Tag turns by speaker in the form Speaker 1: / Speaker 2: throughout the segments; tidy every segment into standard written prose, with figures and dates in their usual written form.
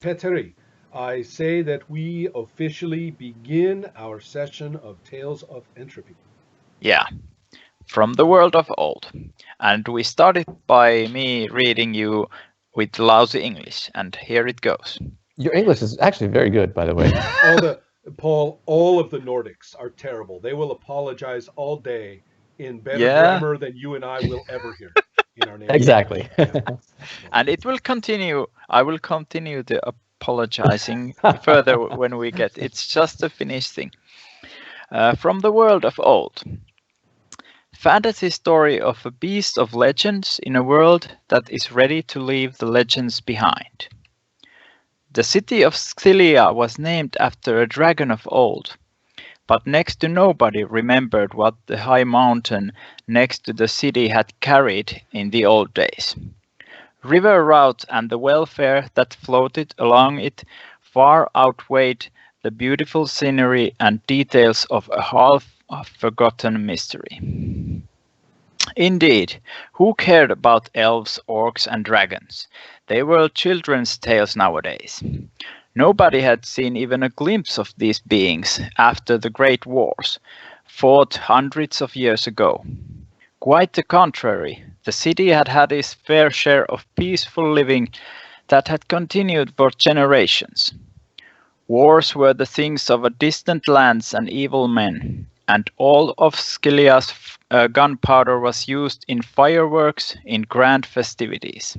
Speaker 1: Petteri, I say that we officially begin our session of Tales of Entropy.
Speaker 2: Yeah, from the world of old. And we started by me reading you with lousy English, and here it goes.
Speaker 3: Your English is actually very good, by the way.
Speaker 1: All the Paul, all of the Nordics are terrible. They will apologize all day in better
Speaker 2: Yeah,
Speaker 1: grammar than you and I will ever hear in our native
Speaker 3: Exactly.
Speaker 1: language. Yeah. So,
Speaker 2: and it will continue. I will continue the apologizing further when we get. It's just a finished thing. From the world of old. Fantasy story of a beast of legends in a world that is ready to leave the legends behind. The city of Scylla was named after a dragon of old, but next to nobody remembered what the high mountain next to the city had carried in the old days. River routes and the welfare that floated along it far outweighed the beautiful scenery and details of a half-forgotten mystery. Indeed, who cared about elves, orcs, and dragons? They were children's tales nowadays. Nobody had seen even a glimpse of these beings after the great wars, fought hundreds of years ago. Quite the contrary, the city had had its fair share of peaceful living that had continued for generations. Wars were the things of a distant lands and evil men, and all of Scylla's gunpowder was used in fireworks in grand festivities.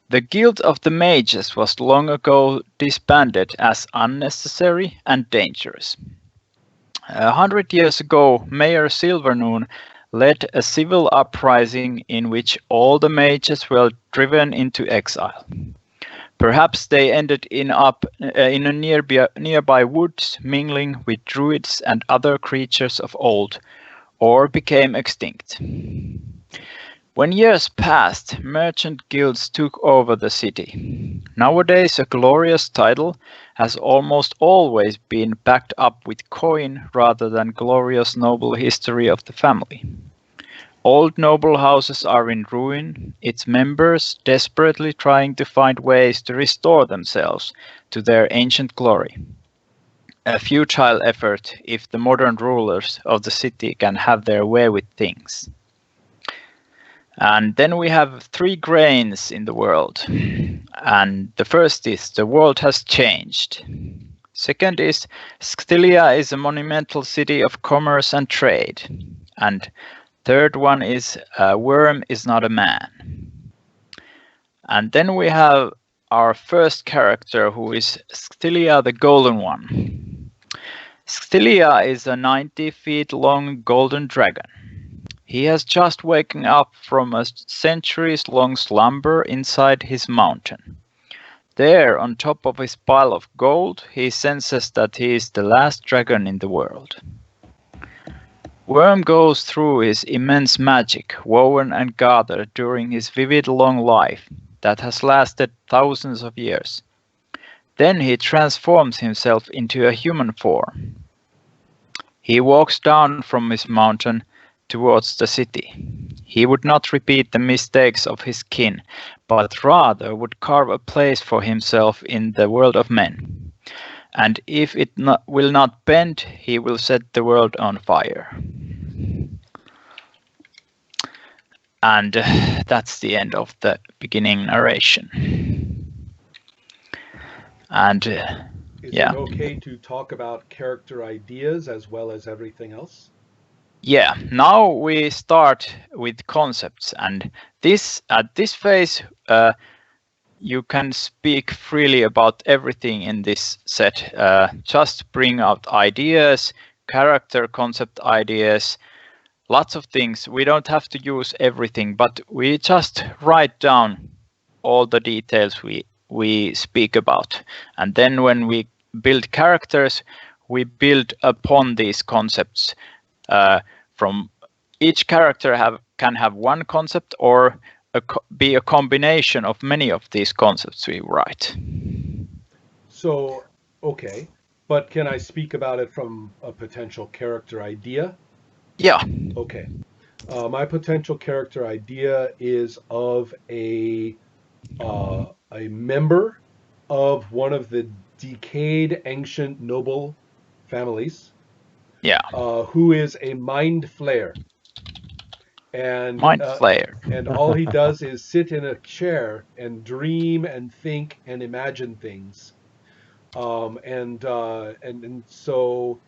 Speaker 2: The Guild of the Mages was long ago disbanded as unnecessary and dangerous. 100 years ago, Mayor Silvernoon led a civil uprising in which all the mages were driven into exile. Perhaps they ended in a nearby woods, mingling with druids and other creatures of old, or became extinct. When years passed, merchant guilds took over the city. Nowadays, a glorious title has almost always been backed up with coin rather than glorious noble history of the family. Old noble houses are in ruin, its members desperately trying to find ways to restore themselves to their ancient glory. A futile effort if the modern rulers of the city can have their way with things. And then we have three grains in the world. And the first is the world has changed. Second is Scylla is a monumental city of commerce and trade. And third one is a worm is not a man. And then we have our first character who is Scylla the Golden One. Scylla is a 90 feet long golden dragon. He has just waken up from a centuries-long slumber inside his mountain. There, on top of his pile of gold, he senses that he is the last dragon in the world. Worm goes through his immense magic, woven and gathered during his vivid long life that has lasted thousands of years. Then he transforms himself into a human form. He walks down from his mountain towards the city. He would not repeat the mistakes of his kin, but rather would carve a place for himself in the world of men. And if will not bend, he will set the world on fire. And that's the end of the beginning narration. And
Speaker 1: is
Speaker 2: yeah.
Speaker 1: it okay to talk about character ideas as well as everything else?
Speaker 2: Yeah, now we start with concepts, and at this phase you can speak freely about everything in this set. Just bring out ideas, character concept ideas, lots of things. We don't have to use everything, but we just write down all the details we speak about, and then when we build characters, we build upon these concepts. From each character can have one concept or be a combination of many of these concepts we write.
Speaker 1: So, okay, but can I speak about it from a potential character idea?
Speaker 2: Yeah.
Speaker 1: Okay. My potential character idea is of a member of one of the decayed ancient noble families,
Speaker 2: Yeah.
Speaker 1: who is a mind flayer. And
Speaker 2: Mind flayer.
Speaker 1: and all he does is sit in a chair and dream and think and imagine things. And so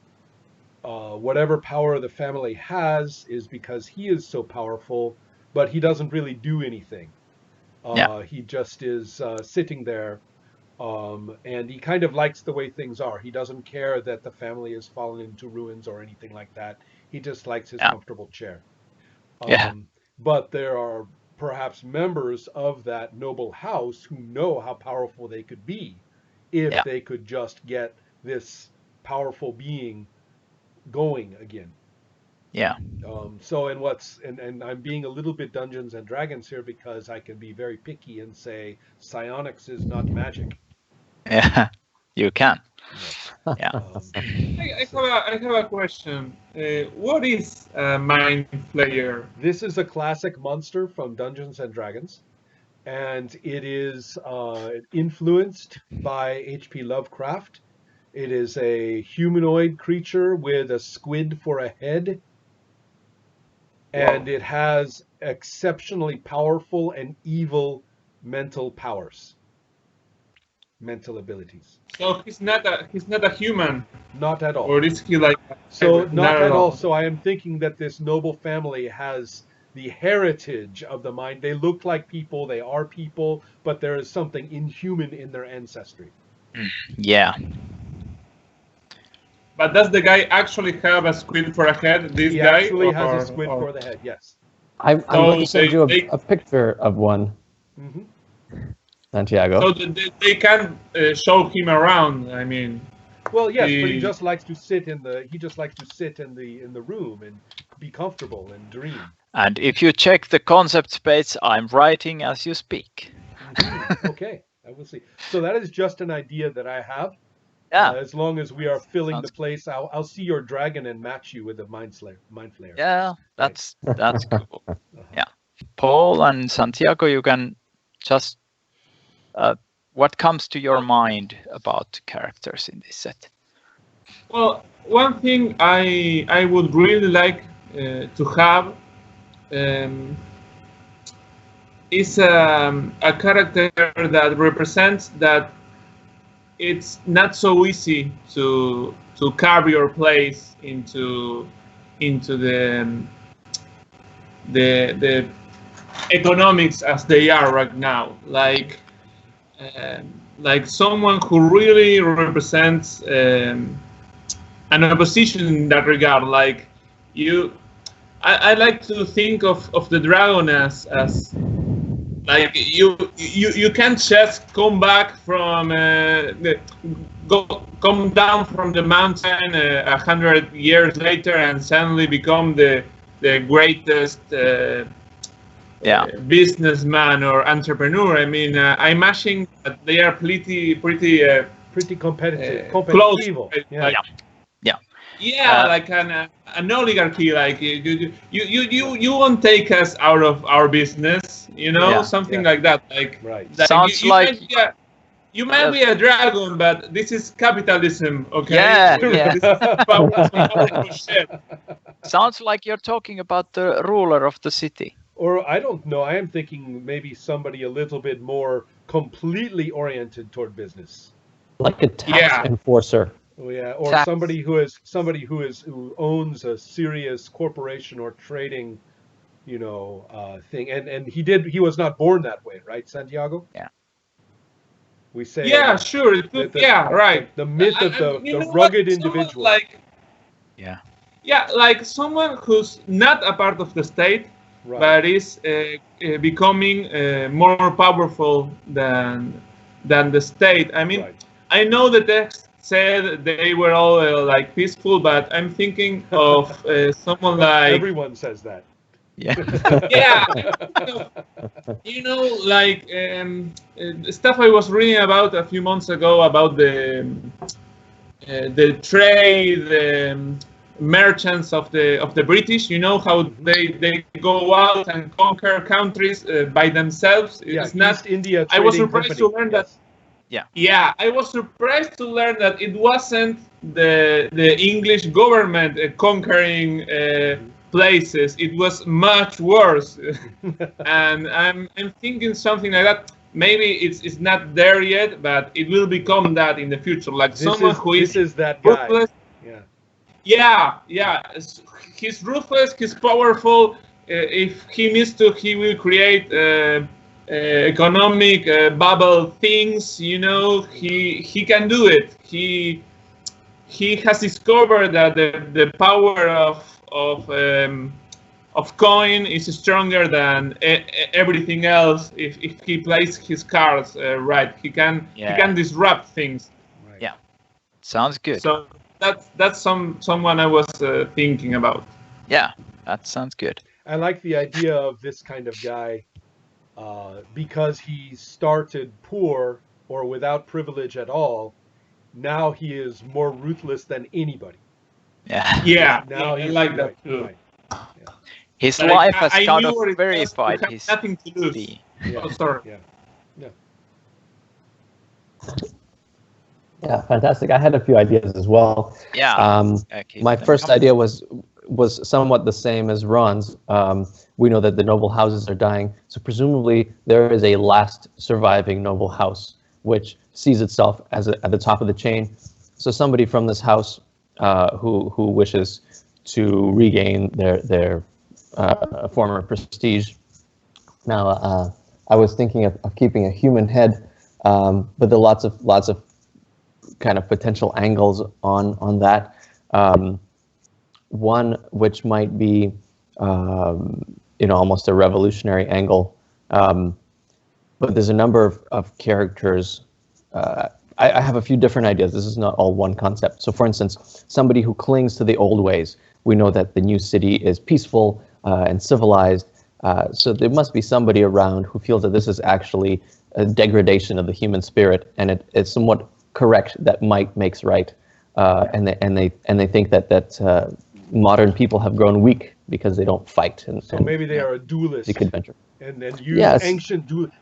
Speaker 1: whatever power the family has is because he is so powerful, but he doesn't really do anything.
Speaker 2: Yeah.
Speaker 1: He just is sitting there, and he kind of likes the way things are. He doesn't care that the family has fallen into ruins or anything like that. He just likes his
Speaker 2: Yeah.
Speaker 1: comfortable chair.
Speaker 2: Yeah.
Speaker 1: But there are perhaps members of that noble house who know how powerful they could be if
Speaker 2: Yeah.
Speaker 1: they could just get this powerful being going again.
Speaker 2: Yeah.
Speaker 1: And I'm being a little bit Dungeons and Dragons here because I can be very picky and say psionics is not magic.
Speaker 2: Yeah. You can.
Speaker 1: Yes.
Speaker 2: Yeah.
Speaker 4: I have a question. What is a mind flayer?
Speaker 1: This is a classic monster from Dungeons and Dragons, and it is influenced by H.P. Lovecraft. It is a humanoid creature with a squid for a head, and it has exceptionally powerful and evil mental powers, mental abilities.
Speaker 4: So he's not a human,
Speaker 1: Not at all.
Speaker 4: or is he like?
Speaker 1: So not at all. So I am thinking that this noble family has the heritage of the mind. They look like people, they are people, but there is something inhuman in their ancestry.
Speaker 2: Yeah.
Speaker 4: But does the guy actually have a squid for a head? This
Speaker 1: He
Speaker 4: guy
Speaker 1: actually has a squid for the head, yes.
Speaker 3: I'm
Speaker 4: So
Speaker 3: going to send you
Speaker 4: they-
Speaker 3: a picture of one,
Speaker 1: Hmm.
Speaker 3: Santiago.
Speaker 4: So they can show him around. I mean,
Speaker 1: Well, yes, but he
Speaker 4: The-
Speaker 1: just likes to sit in the room and be comfortable and dream.
Speaker 2: And if you check the concept page, I'm writing as you speak.
Speaker 1: Okay, I will see. So that is just an idea that I have.
Speaker 2: Yeah.
Speaker 1: As long as we are filling
Speaker 2: Sounds
Speaker 1: the place, I'll see your dragon and match you with a mind flayer.
Speaker 2: Yeah. That's cool. Yeah. Paul and Santiago, you can just what comes to your mind about characters in this set?
Speaker 4: well, one thing I would really like to have is a character that represents that it's not so easy to carve your place into the economics as they are right now. Like someone who really represents an opposition in that regard. Like I like to think of the dragon as like you can't just come back from come down from the mountain 100 years later and suddenly become the greatest businessman or entrepreneur. I mean, I imagine that they are pretty
Speaker 1: Pretty
Speaker 4: close.
Speaker 1: competitive.
Speaker 4: Yeah, like an oligarchy. Like you won't take us out of our business, you know,
Speaker 2: Yeah.
Speaker 4: something like that. Like
Speaker 1: Right.
Speaker 2: Sounds like-
Speaker 4: you might be a dragon, but this is capitalism, okay?
Speaker 2: Yeah, yeah.
Speaker 4: This is powerful shit.
Speaker 2: Sounds like you're talking about the ruler of the city.
Speaker 1: Or I don't know. I am thinking maybe somebody a little bit more completely oriented toward business.
Speaker 3: Like a tax
Speaker 4: Yeah.
Speaker 3: enforcer.
Speaker 1: Oh, yeah, or
Speaker 2: Tax.
Speaker 1: somebody who owns a serious corporation or trading, thing. And he was not born that way, right, Santiago?
Speaker 2: Yeah.
Speaker 1: We say
Speaker 4: Yeah, sure. It could, right.
Speaker 1: The myth of the
Speaker 4: You know
Speaker 1: rugged
Speaker 4: what? Someone
Speaker 1: individual.
Speaker 4: Yeah, like someone who's not a part of the state,
Speaker 1: Right.
Speaker 4: but is becoming more powerful than the state. I mean,
Speaker 1: Right.
Speaker 4: I know the text said they were all like peaceful, but I'm thinking of someone like
Speaker 1: Everyone says that.
Speaker 2: Yeah.
Speaker 4: yeah, like stuff I was reading about a few months ago about the trade. Merchants of the British, you know how they go out and conquer countries by themselves.
Speaker 1: Yeah,
Speaker 4: It's not.
Speaker 1: East India
Speaker 4: I was
Speaker 1: Trading
Speaker 4: surprised
Speaker 1: Company.
Speaker 4: to learn that. Yeah, I was surprised to learn that it wasn't the English government conquering places. It was much worse, and I'm thinking something like that. Maybe it's not there yet, but it will become that in the future. Like someone who
Speaker 1: is that guy.
Speaker 4: ruthless. Yeah. He's ruthless. He's powerful. If he needs to, he will create economic bubble things. He can do it. He has discovered that the power of coin is stronger than everything else. If he plays his cards right, he can disrupt things.
Speaker 1: Right.
Speaker 2: Yeah, sounds good.
Speaker 4: So that's someone I was thinking about.
Speaker 2: Yeah, that sounds good.
Speaker 1: I like the idea of this kind of guy because he started poor or without privilege at all. Now he is more ruthless than anybody.
Speaker 2: Yeah.
Speaker 1: Now
Speaker 4: I
Speaker 1: he's
Speaker 4: like that too.
Speaker 1: Right.
Speaker 2: His
Speaker 4: But
Speaker 2: life has
Speaker 4: I
Speaker 2: kind
Speaker 4: knew
Speaker 2: of
Speaker 4: where it was to
Speaker 2: verified
Speaker 4: have
Speaker 2: his
Speaker 4: nothing to lose.
Speaker 1: Yeah.
Speaker 4: Oh, sorry.
Speaker 3: Yeah, fantastic. I had a few ideas as well.
Speaker 2: Yeah.
Speaker 3: My first idea was somewhat the same as Ron's. We know that the noble houses are dying, so presumably there is a last surviving noble house which sees itself as at the top of the chain. So somebody from this house who wishes to regain their former prestige. Now, I was thinking of keeping a human head, but there are lots of kind of potential angles on that. One which might be, almost a revolutionary angle. But there's a number of characters. I have a few different ideas. This is not all one concept. So for instance, somebody who clings to the old ways. We know that the new city is peaceful and civilized. So there must be somebody around who feels that this is actually a degradation of the human spirit, and it's somewhat correct that might makes right. And they think that modern people have grown weak because they don't fight.
Speaker 1: So maybe they are a duelist.
Speaker 3: Seek adventure.
Speaker 1: And then use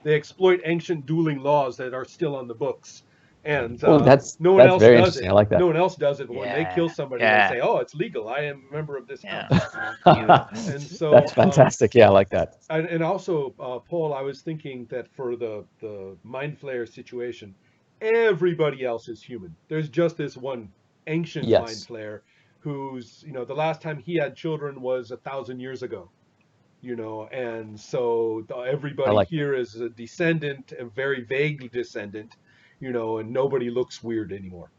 Speaker 1: they exploit ancient dueling laws that are still on the books. And
Speaker 3: that's
Speaker 1: no one else
Speaker 3: very
Speaker 1: does
Speaker 3: interesting.
Speaker 1: it.
Speaker 3: I like that.
Speaker 1: No one else does it. But when they kill somebody, they say, "Oh, it's legal. I am a member of this house." And so
Speaker 3: that's fantastic. Yeah, I like that.
Speaker 1: And also, Paul, I was thinking that for the Mind Flayer situation, everybody else is human. There's just this one ancient Mind Flayer who's, the last time he had children was 1,000 years ago. And so everybody here is a descendant, a very vague descendant, and nobody looks weird anymore.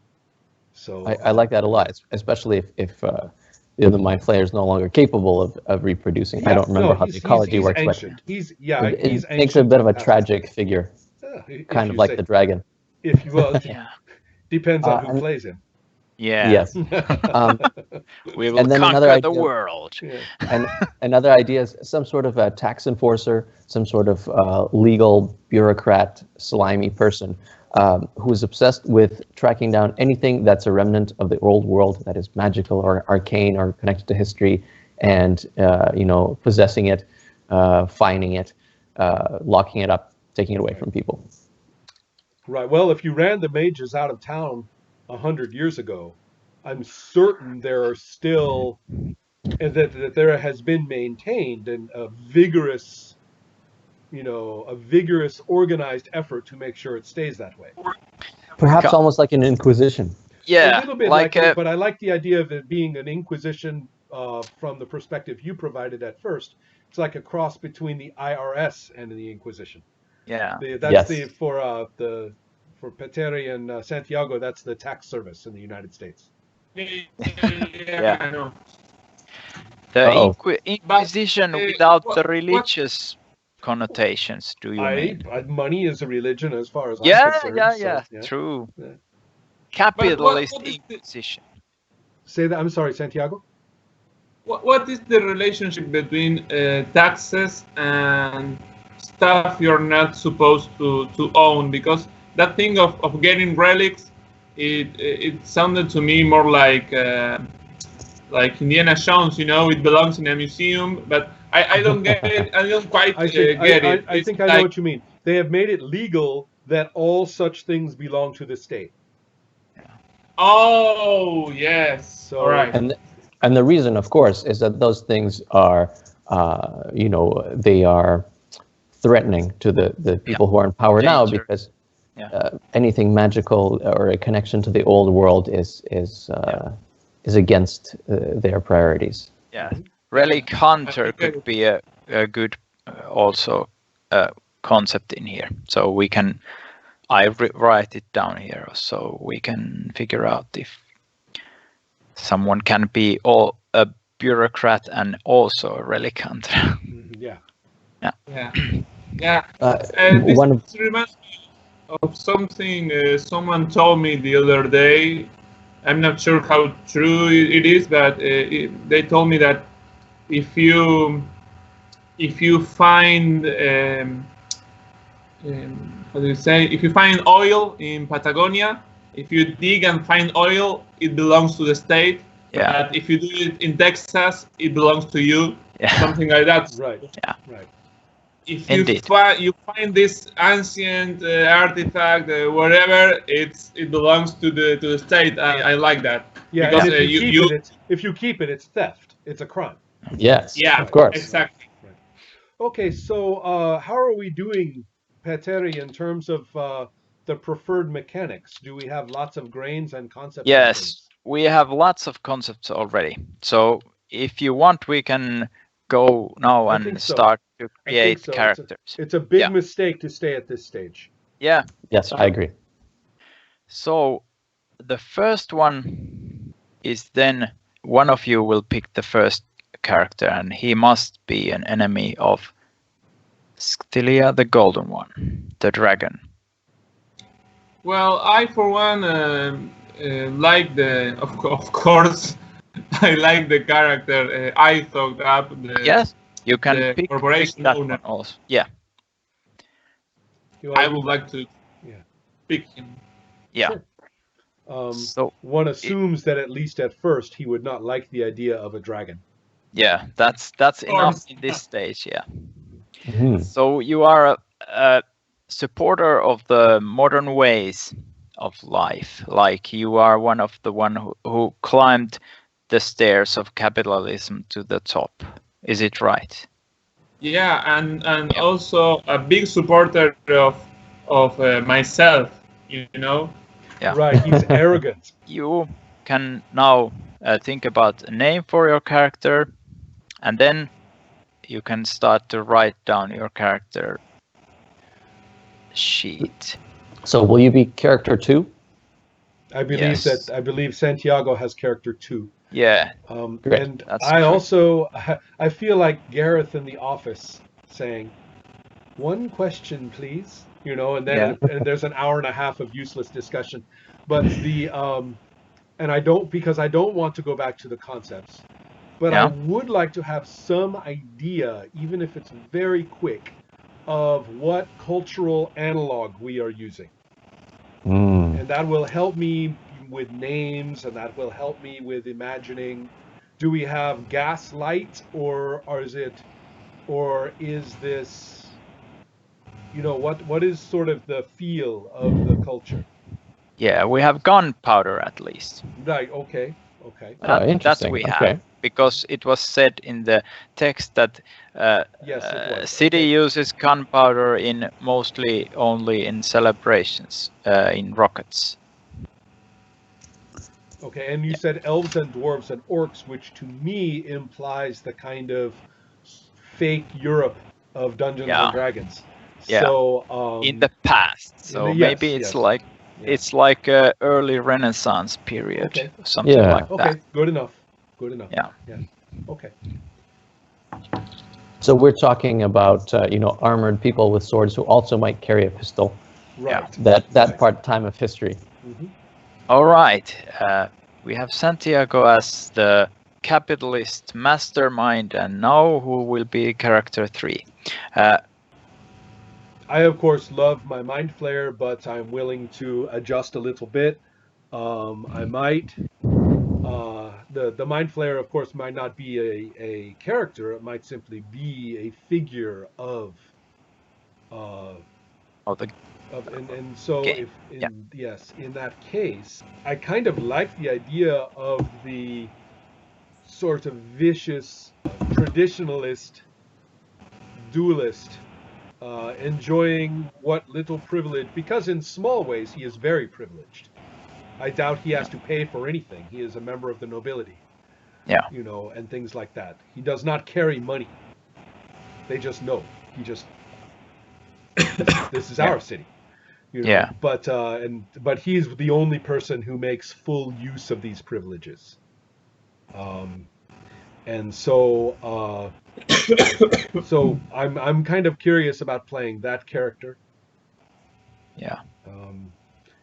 Speaker 1: So
Speaker 3: I like that a lot, especially if the Mind Flayer is no longer capable of reproducing. I don't remember how the ecology works,
Speaker 1: ancient.
Speaker 3: But
Speaker 1: he's
Speaker 3: it makes a bit of a tragic figure, kind of like the dragon.
Speaker 1: If you will, depends on who plays him.
Speaker 2: Yeah.
Speaker 3: Yes.
Speaker 2: We will
Speaker 3: and then
Speaker 2: conquer the world.
Speaker 3: Yeah. And another idea is some sort of a tax enforcer, some sort of legal bureaucrat, slimy person who is obsessed with tracking down anything that's a remnant of the old world that is magical or arcane or connected to history, and possessing it, fining it, locking it up, taking it away from people.
Speaker 1: Right. Well, if you ran the mages out of town 100 years ago, I'm certain there are still, and that there has been maintained a vigorous, organized effort to make sure it stays that way.
Speaker 3: Perhaps almost like an inquisition.
Speaker 2: Yeah,
Speaker 1: a little bit like it, but I like the idea of it being an inquisition from the perspective you provided at first. It's like a cross between the IRS and the Inquisition.
Speaker 2: Yeah,
Speaker 1: For Peteri and Santiago, that's the tax service in the United States.
Speaker 4: Yeah, I know.
Speaker 2: The Inquisition without the religious connotations, do you mean?
Speaker 1: Money is a religion as far as I'm concerned.
Speaker 2: Yeah, true. Yeah. Capitalist Inquisition.
Speaker 1: Say that, I'm sorry, Santiago?
Speaker 4: What is the relationship between taxes and stuff you're not supposed to own? Because that thing of getting relics, it sounded to me more like Indiana Jones. It belongs in a museum, but I don't get it. I don't quite get it.
Speaker 1: I think I know what you mean. They have made it legal that all such things belong to the state.
Speaker 4: Oh, yes.
Speaker 1: So-
Speaker 4: All right.
Speaker 3: And the reason, of course, is that those things are, they are threatening to the people who are in power now,
Speaker 2: Danger.
Speaker 3: because
Speaker 2: Yeah.
Speaker 3: anything magical or a connection to the old world is against their priorities.
Speaker 2: Yeah, Relic Hunter
Speaker 4: Okay.
Speaker 2: could be a good also concept in here. So we can, write it down here so we can figure out if someone can be a bureaucrat and also a relic hunter.
Speaker 1: Yeah.
Speaker 4: Yeah. Yeah. This
Speaker 3: One of
Speaker 4: reminds me of something someone told me the other day. I'm not sure how true it is, but they told me that if you find how do you say, if you find oil in Patagonia, if you dig and find oil, it belongs to the state.
Speaker 2: Yeah.
Speaker 4: But if you do it in Texas, it belongs to you.
Speaker 2: Yeah.
Speaker 4: Something like that.
Speaker 1: Right.
Speaker 2: Yeah.
Speaker 1: Right.
Speaker 4: If
Speaker 2: Indeed.
Speaker 4: you find this ancient artifact, whatever, it belongs to the state. I like that.
Speaker 1: Yeah.
Speaker 4: Because
Speaker 1: And if you keep
Speaker 4: you
Speaker 1: it, if you keep it, it's theft. It's a crime.
Speaker 3: yes,
Speaker 4: yeah,
Speaker 3: of course.
Speaker 4: exactly.
Speaker 1: Okay. So how are we doing, Petteri, in terms of the preferred mechanics? Do we have lots of grains and concepts? of
Speaker 2: Yes,
Speaker 1: things?
Speaker 2: we have lots of concepts already. So if you want, we can go now
Speaker 1: I
Speaker 2: and
Speaker 1: think so.
Speaker 2: start to
Speaker 1: I think
Speaker 2: create
Speaker 1: so.
Speaker 2: characters.
Speaker 1: It's a big
Speaker 2: Yeah.
Speaker 1: mistake to stay at this stage.
Speaker 2: Yeah.
Speaker 3: Yes, I agree.
Speaker 2: So the first one is then one of you will pick the first character, and he must be an enemy of Stylia, the Golden One, the dragon.
Speaker 4: Well, I for one like the of course I like the character I thought up.
Speaker 2: Yes, you can
Speaker 4: the
Speaker 2: pick
Speaker 4: corporation
Speaker 2: that
Speaker 4: owner.
Speaker 2: one also. Yeah,
Speaker 1: You
Speaker 4: I
Speaker 1: know,
Speaker 4: would like to
Speaker 1: Yeah.
Speaker 4: pick him.
Speaker 2: yeah.
Speaker 1: Sure.
Speaker 2: So
Speaker 1: One assumes that at least at first he would not like the idea of a dragon.
Speaker 2: yeah, that's enough
Speaker 4: course.
Speaker 2: in this stage. Yeah.
Speaker 3: Mhm.
Speaker 2: So you are a supporter of the modern ways of life, like you are one of the one who climbed the stairs of capitalism to the top. Is it right?
Speaker 4: Yeah, and also a big supporter of myself. You know.
Speaker 2: Yeah.
Speaker 1: Right. He's arrogant.
Speaker 2: You can now think about a name for your character, and then you can start to write down your character sheet.
Speaker 3: So will you be character 2?
Speaker 1: I believe
Speaker 2: Yes.
Speaker 1: I believe Santiago has character 2.
Speaker 2: Yeah,
Speaker 3: Great.
Speaker 1: And
Speaker 2: That's
Speaker 1: I
Speaker 2: true.
Speaker 1: also I feel like Gareth in The Office saying, "One question, please." You know, and then and there's an hour and a half of useless discussion. But the and I don't want to go back to the concepts, but I
Speaker 2: Yeah.
Speaker 1: would like to have some idea, even if it's very quick, of what cultural analog we are using.
Speaker 3: Mm.
Speaker 1: And that will help me with names, and that will help me with imagining, do we have gaslight, or is this, what is sort of the feel of the culture?
Speaker 2: Yeah, we have gunpowder at least.
Speaker 1: Right. Okay.
Speaker 2: That
Speaker 3: Interesting.
Speaker 2: we
Speaker 3: Okay.
Speaker 2: have, because it was said in the text that
Speaker 1: Yes, it was.
Speaker 2: city
Speaker 1: Okay.
Speaker 2: uses gunpowder in mostly only in celebrations, in rockets.
Speaker 1: Okay, and you said elves and dwarves and orcs, which to me implies the kind of fake Europe of Dungeons
Speaker 2: Yeah.
Speaker 1: and Dragons.
Speaker 2: Yeah.
Speaker 1: So
Speaker 2: In the past, so
Speaker 1: yes,
Speaker 2: maybe it's
Speaker 1: yes.
Speaker 2: like
Speaker 1: Yeah.
Speaker 2: it's like a early Renaissance period,
Speaker 1: Okay.
Speaker 2: something
Speaker 3: Yeah.
Speaker 2: like
Speaker 1: Okay,
Speaker 2: that.
Speaker 1: good enough. Good enough.
Speaker 2: Yeah.
Speaker 1: Okay.
Speaker 3: So we're talking about armored people with swords who also might carry a pistol.
Speaker 1: Right.
Speaker 3: That
Speaker 1: Right.
Speaker 3: part time of history.
Speaker 1: Mhm.
Speaker 2: All right. We have Santiago as the capitalist mastermind, and now who will be character 3?
Speaker 1: I of course love my mind flayer, but I'm willing to adjust a little bit. I might the mind flayer, of course, might not be a character. It might simply be a figure of
Speaker 2: Of the
Speaker 1: And so
Speaker 2: Okay.
Speaker 1: if
Speaker 2: Yeah.
Speaker 1: in that case, I kind of like the idea of the sort of vicious traditionalist duelist enjoying what little privilege, because in small ways he is very privileged. I doubt he has
Speaker 2: Yeah.
Speaker 1: to pay for anything. He is a member of the nobility,
Speaker 2: Yeah.
Speaker 1: and things like that. He does not carry money. They just know. He just this is
Speaker 2: Yeah.
Speaker 1: our city,
Speaker 2: Yeah.
Speaker 1: but he's the only person who makes full use of these privileges. Um, and so I'm kind of curious about playing that character.
Speaker 2: Yeah.
Speaker 1: Um,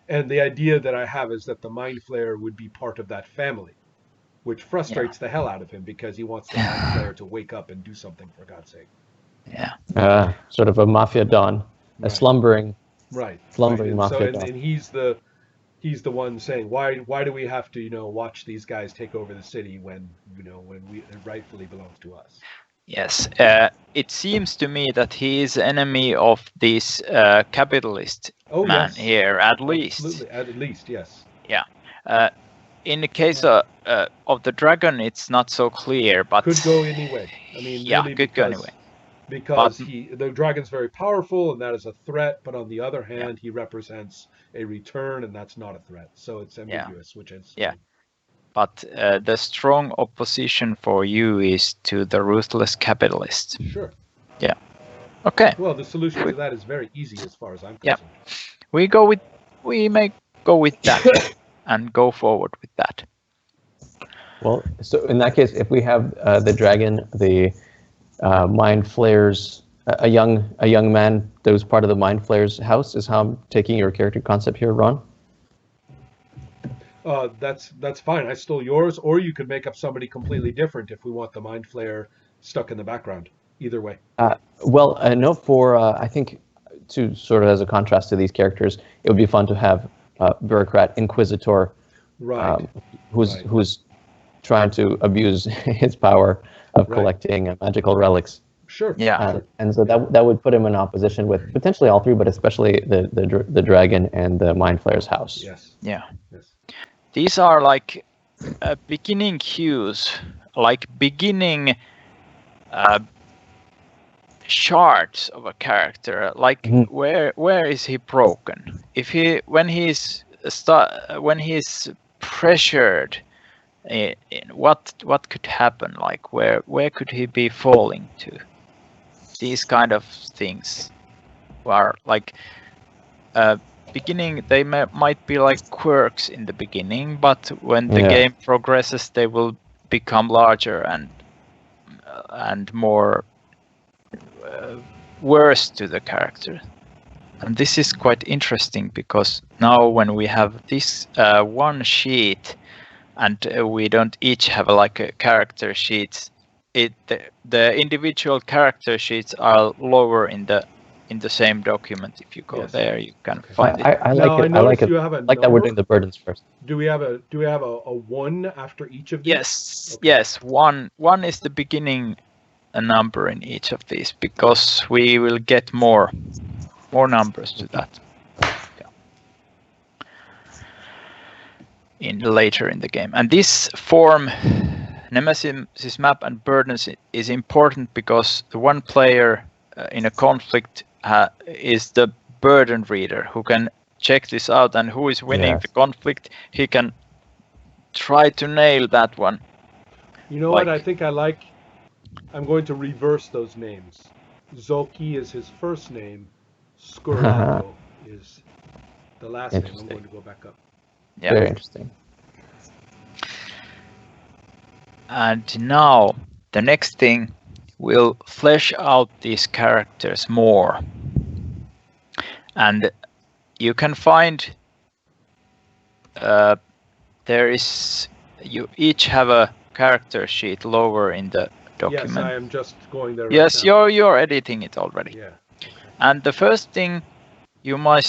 Speaker 1: and the idea that I have is that the Mind Flayer would be part of that family, which
Speaker 2: Yeah.
Speaker 1: frustrates the hell out of him because he wants the Mind Flayer to wake up and do something, for God's sake.
Speaker 2: Yeah.
Speaker 3: Sort of a mafia don, a
Speaker 1: Right,
Speaker 3: slumbering
Speaker 1: right. And so
Speaker 3: mafia don.
Speaker 1: and he's the one saying, why do we have to watch these guys take over the city when it rightfully belongs to us?
Speaker 2: Yes. It seems to me that he is enemy of this capitalist
Speaker 1: Oh
Speaker 2: man
Speaker 1: yes,
Speaker 2: here, at least.
Speaker 1: absolutely, at least yes.
Speaker 2: Yeah. In the case of the dragon, it's not so clear, but
Speaker 1: Could go any way. I mean,
Speaker 2: yeah,
Speaker 1: really,
Speaker 2: could go anyway.
Speaker 1: because
Speaker 2: But
Speaker 1: the dragon's very powerful and that is a threat, but on the other
Speaker 2: yeah,
Speaker 1: hand, he represents a return and that's not a threat. So it's
Speaker 2: yeah,
Speaker 1: ambiguous, which is
Speaker 2: yeah.
Speaker 1: fine.
Speaker 2: But the strong opposition for you is to the ruthless capitalist.
Speaker 1: Sure.
Speaker 2: Yeah. Okay.
Speaker 1: Well, the solution
Speaker 2: We,
Speaker 1: to that is very easy as far as I'm
Speaker 2: yeah.
Speaker 1: concerned.
Speaker 2: We may go with that and go forward with that.
Speaker 3: Well, so in that case, if we have the dragon, the Mind Flayer's, a young man that was part of the Mind Flayer's house, is how I'm taking your character concept here, Ron.
Speaker 1: That's fine. I stole yours, or you could make up somebody completely different if we want the Mind Flayer stuck in the background. Either way.
Speaker 3: Well, no, for I think to sort of as a contrast to these characters, it would be fun to have bureaucrat inquisitor,
Speaker 1: Right.
Speaker 3: who's trying to abuse his power of
Speaker 1: Right.
Speaker 3: collecting magical relics.
Speaker 1: Sure.
Speaker 2: Yeah.
Speaker 3: And so that would put him in opposition with potentially all three, but especially the dragon and the Mind Flayer's house.
Speaker 1: Yes.
Speaker 2: Yeah.
Speaker 1: Yes.
Speaker 2: These are like beginning cues, like beginning shards of a character. Like where is he broken? If he when he's pressured, in what could happen? Like where could he be falling to? These kind of things are like beginning. They might be like quirks in the beginning, but when the game progresses, they will become larger and more worse to the character. And this is quite interesting because now when we have this one sheet and we don't each have like a character sheets, the individual character sheets are lower in the same document. If you go there, you can find it.
Speaker 3: I like it. I like it.
Speaker 1: You have a
Speaker 3: like that we're
Speaker 1: number.
Speaker 3: doing the burdens first.
Speaker 1: Do we have a one after each of these?
Speaker 2: Yes, yes. One is the beginning a number in each of these because we will get more numbers to that. In later in the game. And this form, Nemesis map and burdens, is important because the one player in a conflict is the burden reader who can check this out, and who is winning the conflict, he can try to nail that one.
Speaker 1: You know what I think I like? I'm going to reverse those names. Zoki is his first name. Skurlago is the last name. I'm going to go back up.
Speaker 2: Yeah.
Speaker 3: Very interesting.
Speaker 2: And now the next thing, we'll flesh out these characters more. And you can find you each have a character sheet lower in the document.
Speaker 1: Yes, I am just going there.
Speaker 2: Yes,
Speaker 1: right now.
Speaker 2: you're editing it already.
Speaker 1: Yeah. Okay.
Speaker 2: And the first thing you might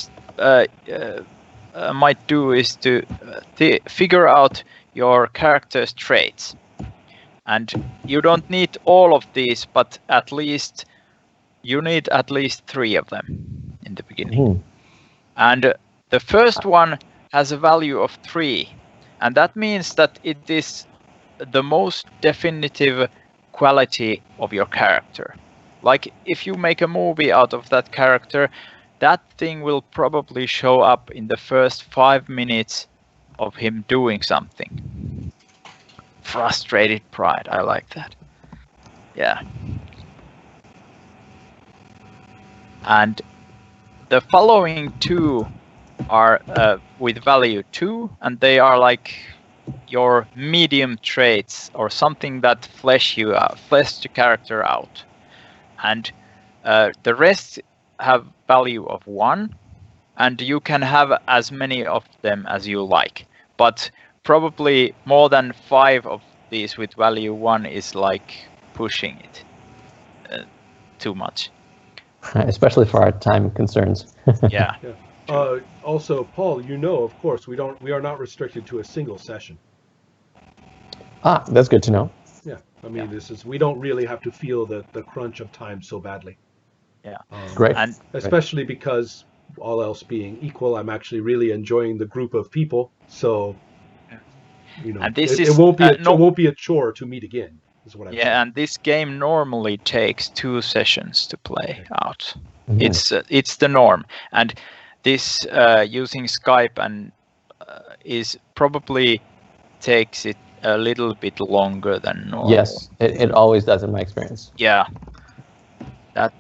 Speaker 2: do is to figure out your character's traits. And you don't need all of these, but you need at least 3 of them in the beginning. And the first one has a value of 3, and that means that it is the most definitive quality of your character. Like if you make a movie out of that character, that thing will probably show up in the first 5 minutes of him doing something. Frustrated pride, I like that. Yeah. And the following 2 are with value 2, and they are like your medium traits or something that flesh the character out. And the rest have value of 1, and you can have as many of them as you like. But probably more than 5 of these with value 1 is like pushing it too much.
Speaker 3: Especially for our time concerns.
Speaker 2: Yeah.
Speaker 1: Also, Paul, of course, we are not restricted to a single session.
Speaker 3: That's good to know.
Speaker 1: Yeah, I mean, we don't really have to feel the crunch of time so badly.
Speaker 2: Yeah.
Speaker 3: Great.
Speaker 2: And
Speaker 1: especially because all else being equal, I'm actually really enjoying the group of people. So,
Speaker 2: and this
Speaker 1: it won't be a chore to meet again. Is what I'm saying.
Speaker 2: And this game normally takes 2 sessions to play out.
Speaker 3: Mm-hmm.
Speaker 2: It's the norm, and this using Skype and is probably takes it a little bit longer than normal.
Speaker 3: Yes, it always does in my experience.
Speaker 2: Yeah, that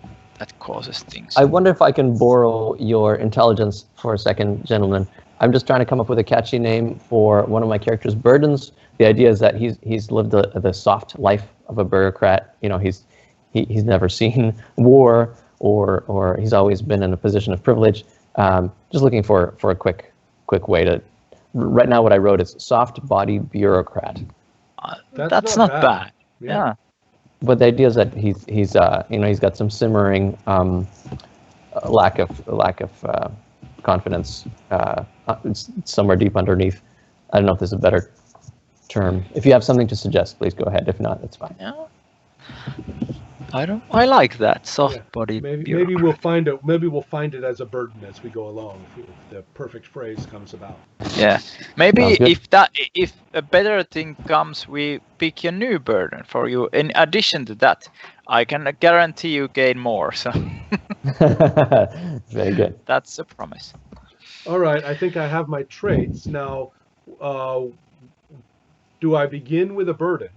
Speaker 2: causes things.
Speaker 3: I wonder if I can borrow your intelligence for a second, gentlemen. I'm just trying to come up with a catchy name for one of my characters, Burdens. The idea is that he's lived the soft life of a bureaucrat. He's never seen war, or he's always been in a position of privilege. Just looking for a quick way to. Right now, what I wrote is soft body bureaucrat.
Speaker 2: That's not bad. Yeah.
Speaker 3: But the idea is that he's got some simmering lack of confidence somewhere deep underneath. I don't know if there's a better term. If you have something to suggest, please go ahead. If not, it's fine.
Speaker 2: Yeah. I like that soft body.
Speaker 1: Maybe we'll find it. Maybe we'll find it as a burden as we go along. If the perfect phrase comes about.
Speaker 2: Yeah. Maybe if a better thing comes, we pick a new burden for you. In addition to that, I can guarantee you gain more. So.
Speaker 3: Very good.
Speaker 2: That's a promise.
Speaker 1: All right. I think I have my traits now. Do I begin with a burden?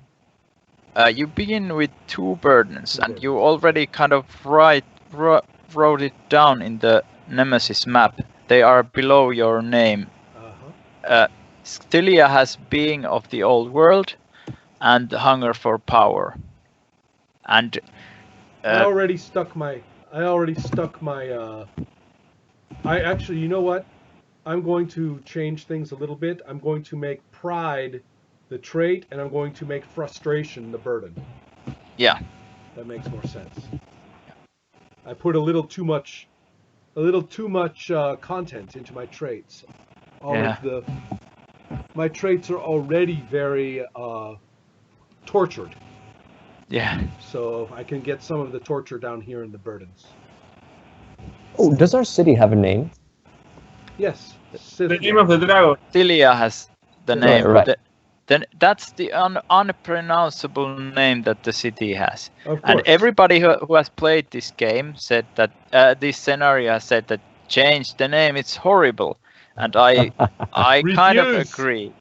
Speaker 2: You begin with 2 burdens, and you already kind of wrote it down in the Nemesis map. They are below your name. Stylia has being of the old world, and hunger for power. And
Speaker 1: I already stuck my. I actually, you know what? I'm going to change things a little bit. I'm going to make pride the trait, and I'm going to make frustration the burden.
Speaker 2: Yeah.
Speaker 1: That makes more sense. I put a little too much content into my traits. My traits are already very tortured.
Speaker 2: Yeah.
Speaker 1: So I can get some of the torture down here in the burdens.
Speaker 3: Oh, does our city have a name?
Speaker 1: Yes.
Speaker 4: The name of the dragon.
Speaker 2: Stylia has the name.
Speaker 3: Right.
Speaker 2: Then that's the unpronounceable name that the city has.
Speaker 1: Of course.
Speaker 2: And everybody who has played this game said that this scenario has said that change the name. It's horrible, and I kind of agree.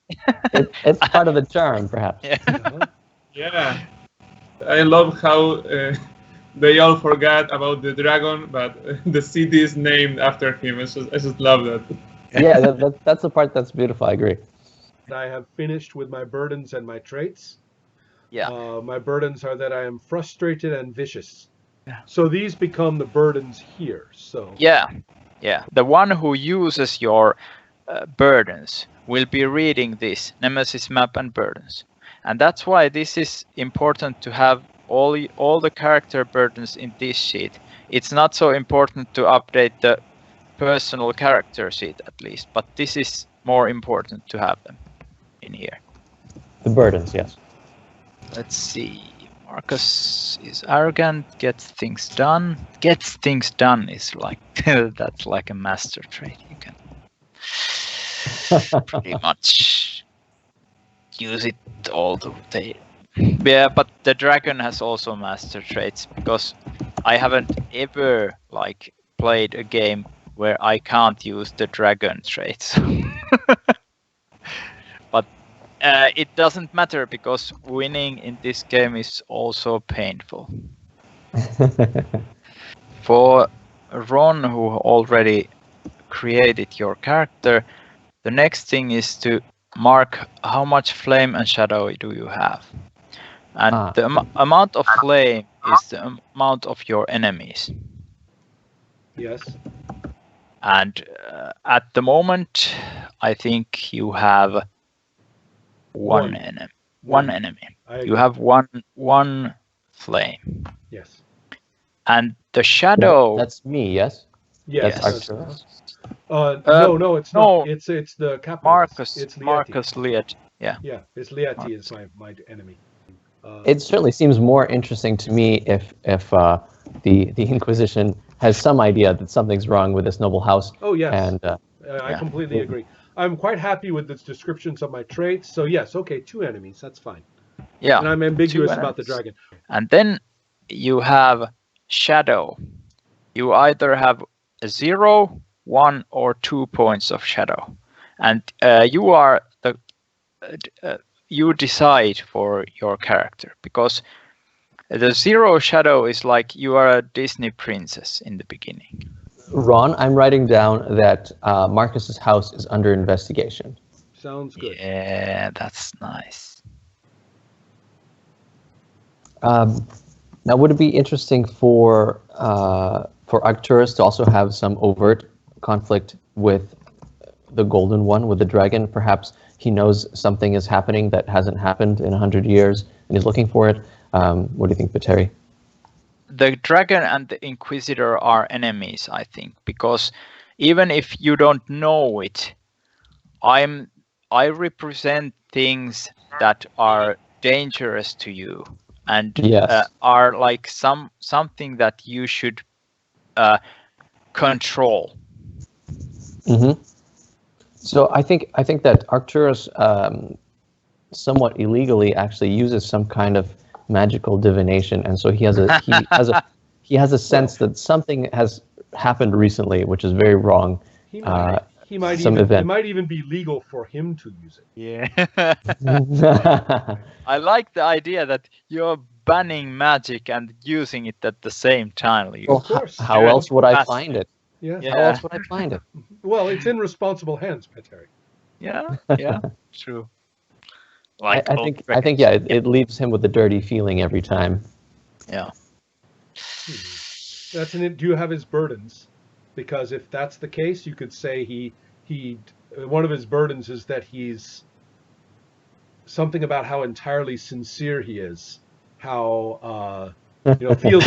Speaker 3: It's part of the charm, perhaps.
Speaker 2: Yeah.
Speaker 4: Yeah. I love how they all forgot about the dragon, but the city is named after him. I just love that.
Speaker 3: Yeah, that's the part that's beautiful. I agree.
Speaker 1: I have finished with my burdens and my traits.
Speaker 2: Yeah.
Speaker 1: My burdens are that I am frustrated and vicious.
Speaker 2: Yeah.
Speaker 1: So these become the burdens here. So
Speaker 2: Yeah. The one who uses your burdens will be reading this Nemesis map and burdens, and that's why this is important to have all the character burdens in this sheet. It's not so important to update the personal character sheet at least, but this is more important to have them in here.
Speaker 3: The burdens, yes.
Speaker 2: Let's see. Marcus is arrogant, gets things done. Gets things done is like that's like a master trait. You can pretty much use it all the day. Yeah, but the dragon has also master traits because I haven't ever like played a game where I can't use the dragon traits. But it doesn't matter because winning in this game is also painful. For Ron, who already created your character, the next thing is to mark how much flame and shadow do you have. And the amount of flame is the amount of your enemies.
Speaker 1: Yes.
Speaker 2: And at the moment, I think you have one enemy. One enemy. You have one flame.
Speaker 1: Yes.
Speaker 2: And the shadow.
Speaker 3: That's me. Yes.
Speaker 1: Yes.
Speaker 3: That's Arcturus.
Speaker 1: No, it's
Speaker 2: no.
Speaker 1: not. It's the capitalist.
Speaker 2: Marcus.
Speaker 1: It's Lieti.
Speaker 2: Marcus Liet. Yeah.
Speaker 1: Yeah. It's Lieti is my enemy.
Speaker 3: It certainly seems more interesting to me if the Inquisition has some idea that something's wrong with this noble house.
Speaker 1: Oh yes.
Speaker 3: And
Speaker 1: I completely agree. I'm quite happy with the descriptions of my traits. So yes, okay, 2 enemies. That's fine.
Speaker 2: Yeah.
Speaker 1: And I'm ambiguous about the dragon.
Speaker 2: And then you have shadow. You either have 0, 1, or 2 points of shadow, and you are the you decide for your character because the 0 shadow is like you are a Disney princess in the beginning.
Speaker 3: Ron, I'm writing down that Marcus's house is under investigation.
Speaker 1: Sounds good.
Speaker 2: Yeah, that's nice.
Speaker 3: Now, would it be interesting for Arcturus to also have some overt conflict with the Golden One, with the dragon? Perhaps he knows something is happening that hasn't happened in 100 years, and he's looking for it. What do you think, Petteri?
Speaker 2: The dragon and the Inquisitor are enemies, I think, because even if you don't know it, I represent things that are dangerous to you and are like something that you should control.
Speaker 3: Mm-hmm. So I think that Arcturus somewhat illegally actually uses some kind of magical divination, and so he has a sense that something has happened recently, which is very wrong.
Speaker 1: It might even be legal for him to use it.
Speaker 2: Yeah. I like the idea that you're banning magic and using it at the same time.
Speaker 3: Well, how else would I find it?
Speaker 1: Yes.
Speaker 3: How else would I find it?
Speaker 1: Well, it's in responsible hands, Petteri.
Speaker 2: Yeah, true.
Speaker 3: Like I think it leaves him with a dirty feeling every time.
Speaker 2: Yeah.
Speaker 1: Do you have his burdens? Because if that's the case, you could say he one of his burdens is that he's something about how entirely sincere he is, how feels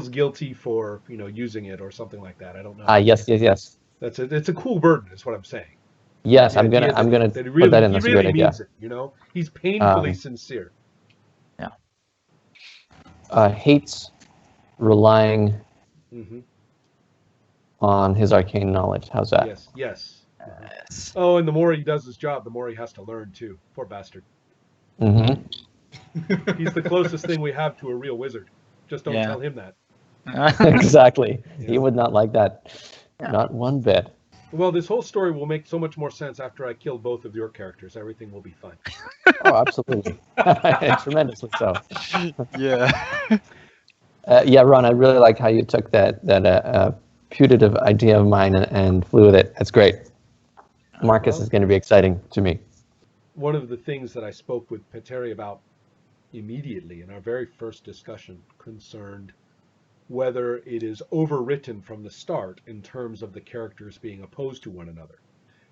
Speaker 1: guilty for using it or something like that. I don't know.
Speaker 3: Yes.
Speaker 1: It's a cool burden, is what I'm saying.
Speaker 3: Yes, I'm gonna put that in. That's a great idea.
Speaker 1: Means it, he's painfully sincere.
Speaker 2: Yeah.
Speaker 3: Hates relying on his arcane knowledge. How's that?
Speaker 1: Yes. Oh, and the more he does his job, the more he has to learn too. Poor bastard.
Speaker 3: Mm-hmm.
Speaker 1: He's the closest thing we have to a real wizard. Just don't tell him that.
Speaker 3: Exactly. Yeah. He would not like that. Yeah. Not one bit.
Speaker 1: Well, this whole story will make so much more sense after I kill both of your characters. Everything will be fine.
Speaker 3: Oh, absolutely. Tremendously so.
Speaker 2: Yeah.
Speaker 3: Yeah, Ron, I really like how you took that putative idea of mine and flew with it. That's great. Marcus is going to be exciting to me.
Speaker 1: One of the things that I spoke with Petteri about immediately in our very first discussion concerned whether it is overwritten from the start in terms of the characters being opposed to one another.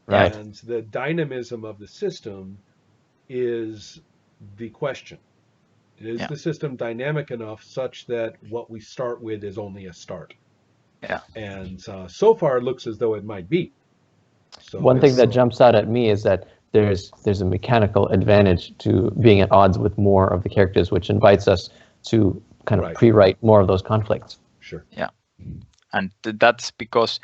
Speaker 3: Right.
Speaker 1: And the dynamism of the system is the question. Is the system dynamic enough such that what we start with is only a start?
Speaker 2: Yeah.
Speaker 1: And so far it looks as though it might be. So
Speaker 3: one thing that jumps out at me is that there's a mechanical advantage to being at odds with more of the characters, which invites us to kind of pre-write more of those conflicts.
Speaker 1: Sure.
Speaker 2: Yeah, and that's because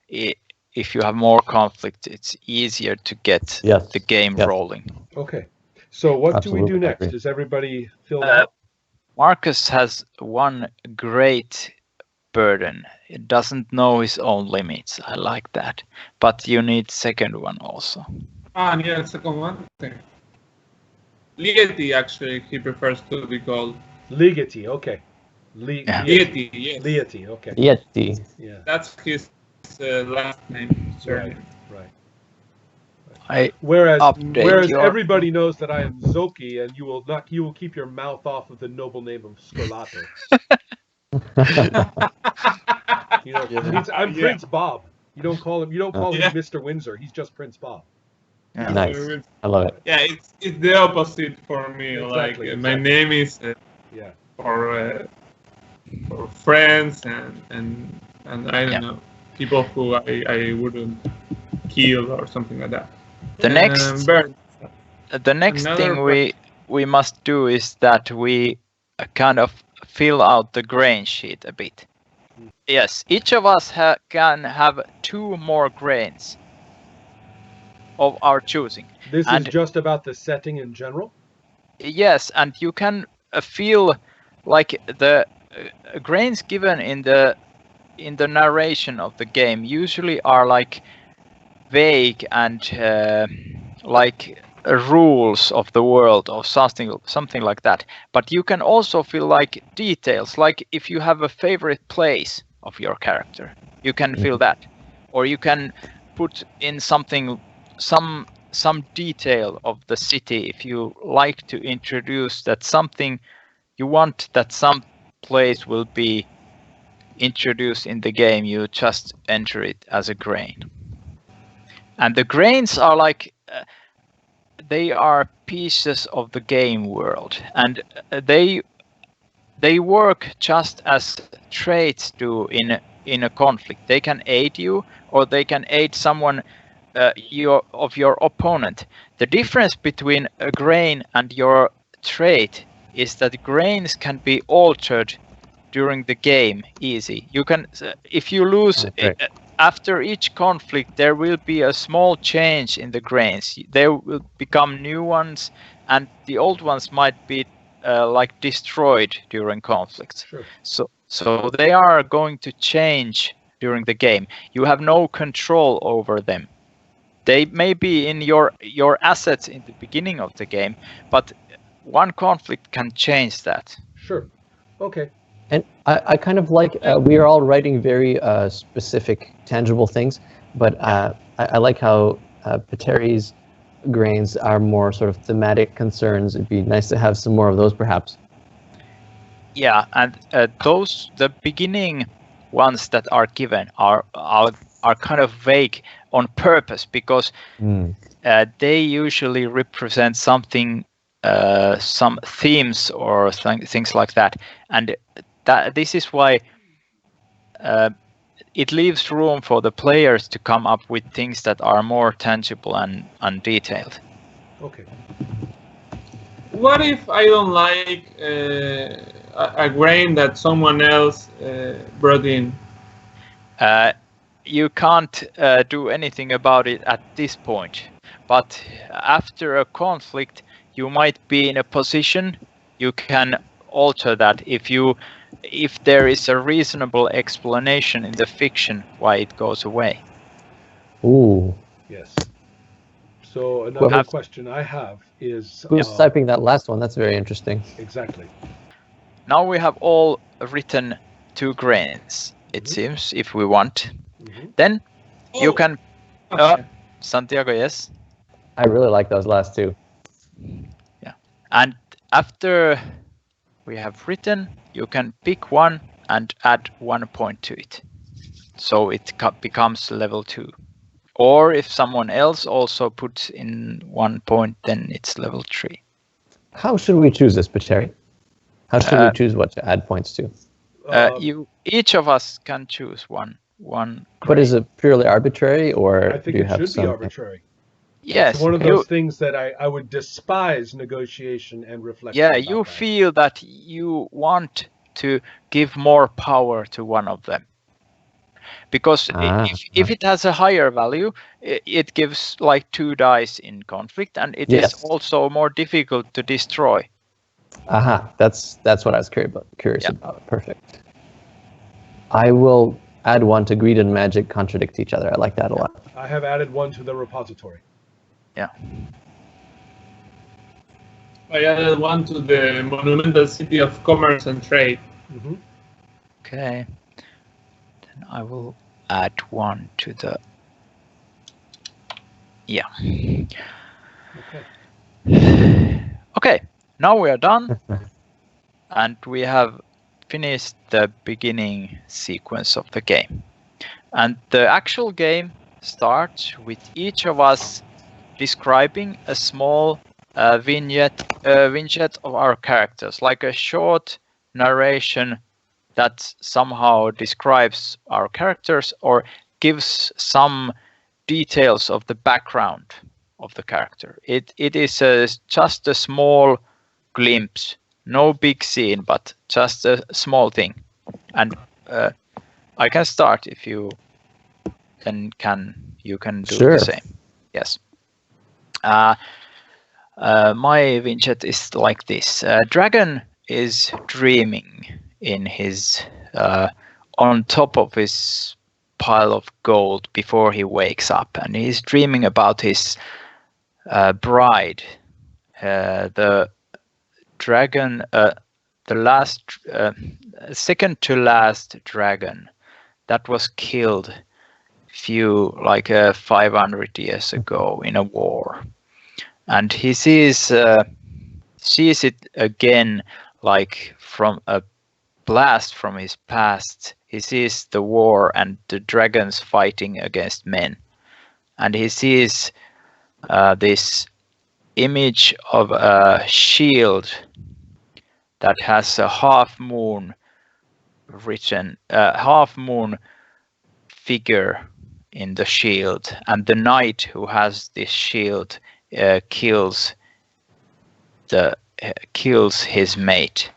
Speaker 2: if you have more conflict, it's easier to get the game rolling.
Speaker 1: Okay. So what do we do next? Is everybody filled out?
Speaker 2: Marcus has one great burden. He doesn't know his own limits. I like that. But you need second one also.
Speaker 4: Yeah, the second one. Okay. Ligeti, actually, he prefers to be called.
Speaker 1: Ligeti, okay.
Speaker 4: Ligeti, yes.
Speaker 1: Ligeti, okay.
Speaker 3: Ligeti.
Speaker 1: Yeah.
Speaker 4: That's his last name, surname.
Speaker 1: Right. Whereas everybody knows that I am Zoki, and you will keep your mouth off of the noble name of Scolato. I'm Prince Bob. You don't call him Mr. Windsor. He's just Prince Bob.
Speaker 3: Yeah. Nice. I love it.
Speaker 4: Yeah, it's the opposite for me.
Speaker 1: Exactly.
Speaker 4: My name is for friends and I don't know, people who I wouldn't kill or something like that.
Speaker 2: The next thing we must do is that we kind of fill out the grain sheet a bit. Yes, each of us can have 2 more grains of our choosing.
Speaker 1: This is just about the setting in general?
Speaker 2: Yes, and you can feel like the grains given in the narration of the game usually are like vague and like rules of the world or something like that. But you can also feel like details, like if you have a favorite place of your character, you can feel that, or you can put in some detail of the city if you like to introduce that something you want that some place will be introduced in the game. You just enter it as a grain. And the grains are like they are pieces of the game world, and they work just as traits do in a conflict. They can aid you, or they can aid someone of your opponent. The difference between a grain and your trait is that grains can be altered during the game easy. You can, if you lose. After each conflict, there will be a small change in the grains. There will become new ones, and the old ones might be like destroyed during conflicts.
Speaker 1: Sure.
Speaker 2: So they are going to change during the game. You have no control over them. They may be in your assets in the beginning of the game, but one conflict can change that.
Speaker 1: Sure. Okay.
Speaker 3: And I kind of like, we are all writing very specific, tangible things, but I like how Peteri's grains are more sort of thematic concerns. It'd be nice to have some more of those, perhaps.
Speaker 2: Yeah, and the beginning ones that are given are kind of vague on purpose, because they usually represent something, some themes or things like that, and this is why it leaves room for the players to come up with things that are more tangible and detailed.
Speaker 1: Okay.
Speaker 4: What if I don't like a grain that someone else brought in?
Speaker 2: You can't do anything about it at this point, but after a conflict, you might be in a position you can alter that if there is a reasonable explanation in the fiction why it goes away.
Speaker 3: Ooh.
Speaker 1: Yes. So another question I have is...
Speaker 3: Who's typing that last one? That's very interesting.
Speaker 1: Exactly.
Speaker 2: Now we have all written 2 grains, it seems, if we want. Then you can... Santiago, yes?
Speaker 3: I really like those last 2.
Speaker 2: Yeah. And after we have written, you can pick one and add 1 point to it. So it becomes level 2. Or if someone else also puts in 1 point, then it's level 3.
Speaker 3: How should we choose this, Peteri? How should we choose what to add points to?
Speaker 2: Each of us can choose one.
Speaker 3: But is it purely arbitrary, or
Speaker 1: I think it should be arbitrary. It's
Speaker 2: Yes,
Speaker 1: one of
Speaker 2: you.
Speaker 1: those things that I would despise negotiation and reflection
Speaker 2: Yeah,
Speaker 1: about
Speaker 2: you
Speaker 1: that.
Speaker 2: feel that you want to give more power to one of them. Because if it has a higher value, it gives like 2 dice in conflict, and it is
Speaker 3: Yes.
Speaker 2: also more difficult to destroy.
Speaker 3: Aha, that's what I was curious
Speaker 2: Yeah.
Speaker 3: about. Perfect. I will add one to greed and magic contradict each other. I like that a lot.
Speaker 1: I have added one to the repository.
Speaker 2: Yeah.
Speaker 4: I added one to the monumental city of commerce and trade.
Speaker 1: Mm-hmm.
Speaker 2: Okay. Then I will add one to the. Yeah.
Speaker 1: Okay.
Speaker 2: Okay. Now we are done, and we have finished the beginning sequence of the game. And the actual game starts with each of us describing a small vignette of our characters, like a short narration that somehow describes our characters or gives some details of the background of the character. It is just a small glimpse, no big scene, but just a small thing. And I can start if you then you can do
Speaker 3: Sure.
Speaker 2: the same. Yes. My vignette is like this. Dragon is dreaming in his on top of his pile of gold before he wakes up, and he's dreaming about his bride. The dragon, the last, second to last dragon that was killed few 500 years ago in a war, and he sees it again, like from a blast from his past. He sees the war and the dragons fighting against men, and he sees this image of a shield that has a half moon figure in the shield, and the knight who has this shield kills his mate,